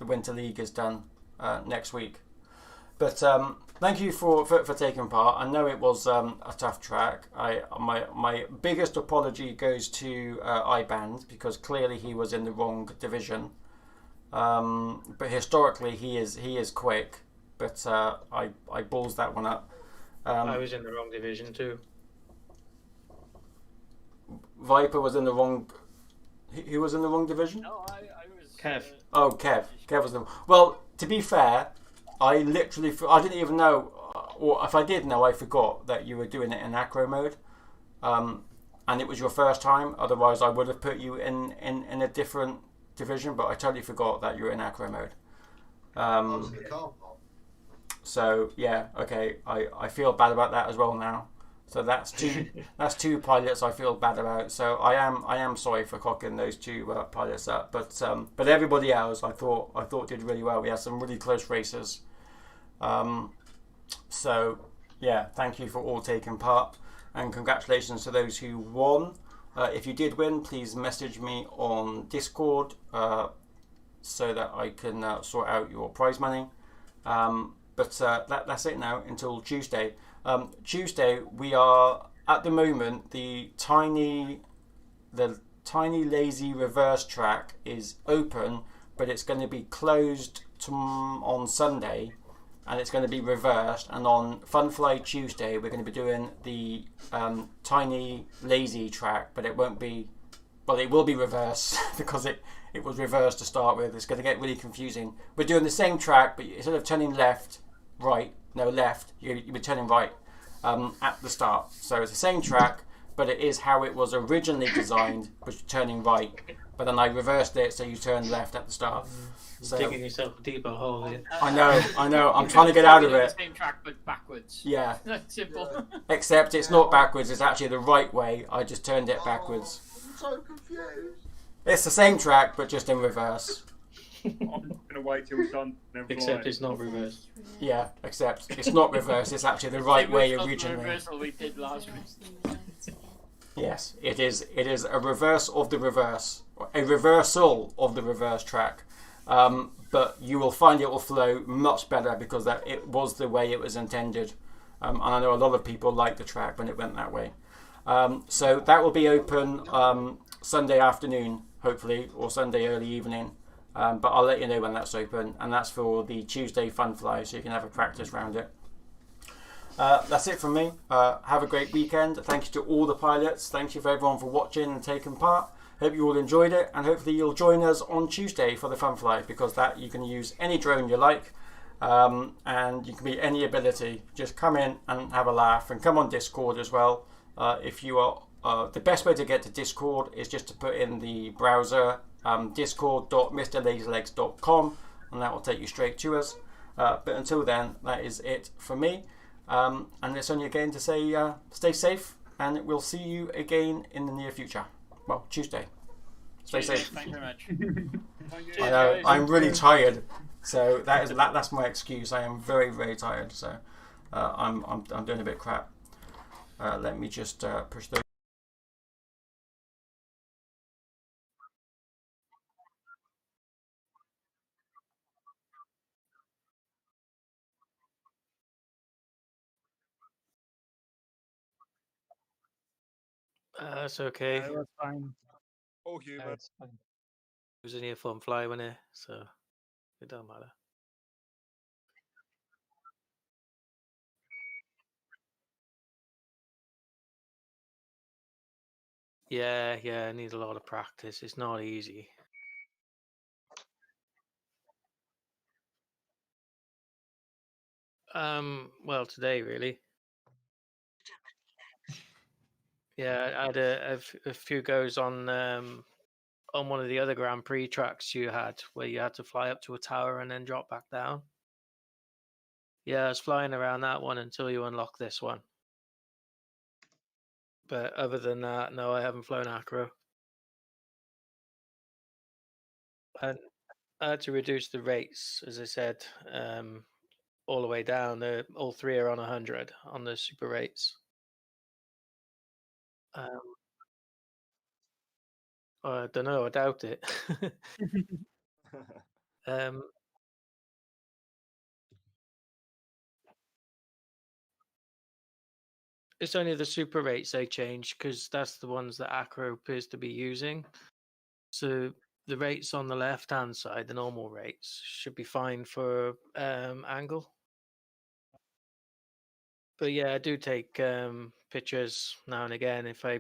Winter League is done next week. But thank you for taking part. I know it was a tough track. My biggest apology goes to iBand because clearly he was in the wrong division. But historically he is quick. But I balls that one up. I was in the wrong division too. Viper was in the wrong. Who was in the wrong division? No, I was. Kev. Oh, Kev. Kev was the. Well, to be fair, I didn't even know, or if I did know, I forgot that you were doing it in acro mode, and it was your first time. Otherwise, I would have put you in a different division. But I totally forgot that you were in acro mode. I was in the car park. So yeah, okay. I feel bad about that as well now. So that's two pilots I feel bad about. So I am sorry for cocking those two pilots up. But everybody else I thought did really well. We had some really close races. So yeah, thank you for all taking part, and congratulations to those who won. If you did win, please message me on Discord so that I can sort out your prize money. But that's it now until Tuesday. Tuesday we are at the moment the tiny lazy reverse track is open, but it's going to be closed on Sunday, and it's going to be reversed. And on Funfly Tuesday we're going to be doing the tiny lazy track, but it won't be. Well, it will be reversed because it was reversed to start with. It's going to get really confusing. We're doing the same track, but instead of turning left, you're turning right at the start. So it's the same track, but it is how it was originally designed, which is turning right. But then I reversed it so you turn left at the start. So, Digging yourself a deeper hole here. I know. I'm trying to get out of it. Same track but backwards. Yeah. That's simple. Except it's not backwards. It's actually the right way. I just turned it backwards. I'm so confused. It's the same track, but just in reverse. I'm going to wait till Sunday and then Except fly. it's not reversed. Yeah, except it's not reverse. It's actually the right way The originally. reversal we did last week. Yes, it is. It is a reverse of the reverse, a reversal of the reverse track. But you will find it will flow much better because that it was the way it was intended. And I know a lot of people like the track when it went that way. So that will be open Sunday afternoon, hopefully, or Sunday early evening. But I'll let you know when that's open, and that's for the Tuesday fun fly, so you can have a practice round it. That's it from me. Have a great weekend. Thank you to all the pilots. Thank you for everyone for watching and taking part. Hope you all enjoyed it, and hopefully you'll join us on Tuesday for the fun fly, because that you can use any drone you like, and you can be any ability. Just come in and have a laugh, and come on Discord as well. If you are the best way to get to Discord is just to put in the browser discord.mrlazylegs.com, and that will take you straight to us. But until then, that is it for me. And it's only again to say stay safe, and we'll see you again in the near future. Well, Tuesday. Stay safe. Thank you very much. I know, I'm really tired, so that's my excuse. I am very, very tired, so I'm doing a bit crap. Let me just push those. That's okay. Yeah, that's fine. All human. It's fine. It was only a fun fly, wasn't it? So it don't matter. Yeah, I need a lot of practice. It's not easy. Well, today really. Yeah, I had a few goes on one of the other Grand Prix tracks you had, where you had to fly up to a tower and then drop back down. Yeah, I was flying around that one until you unlock this one. But other than that, no, I haven't flown acro. And I had to reduce the rates, as I said, all the way down. All three are on 100 on the super rates. I don't know. I doubt it. it's only the super rates they change because that's the ones that Acro appears to be using. So the rates on the left-hand side, the normal rates, should be fine for angle. But yeah, I do take pictures now and again if I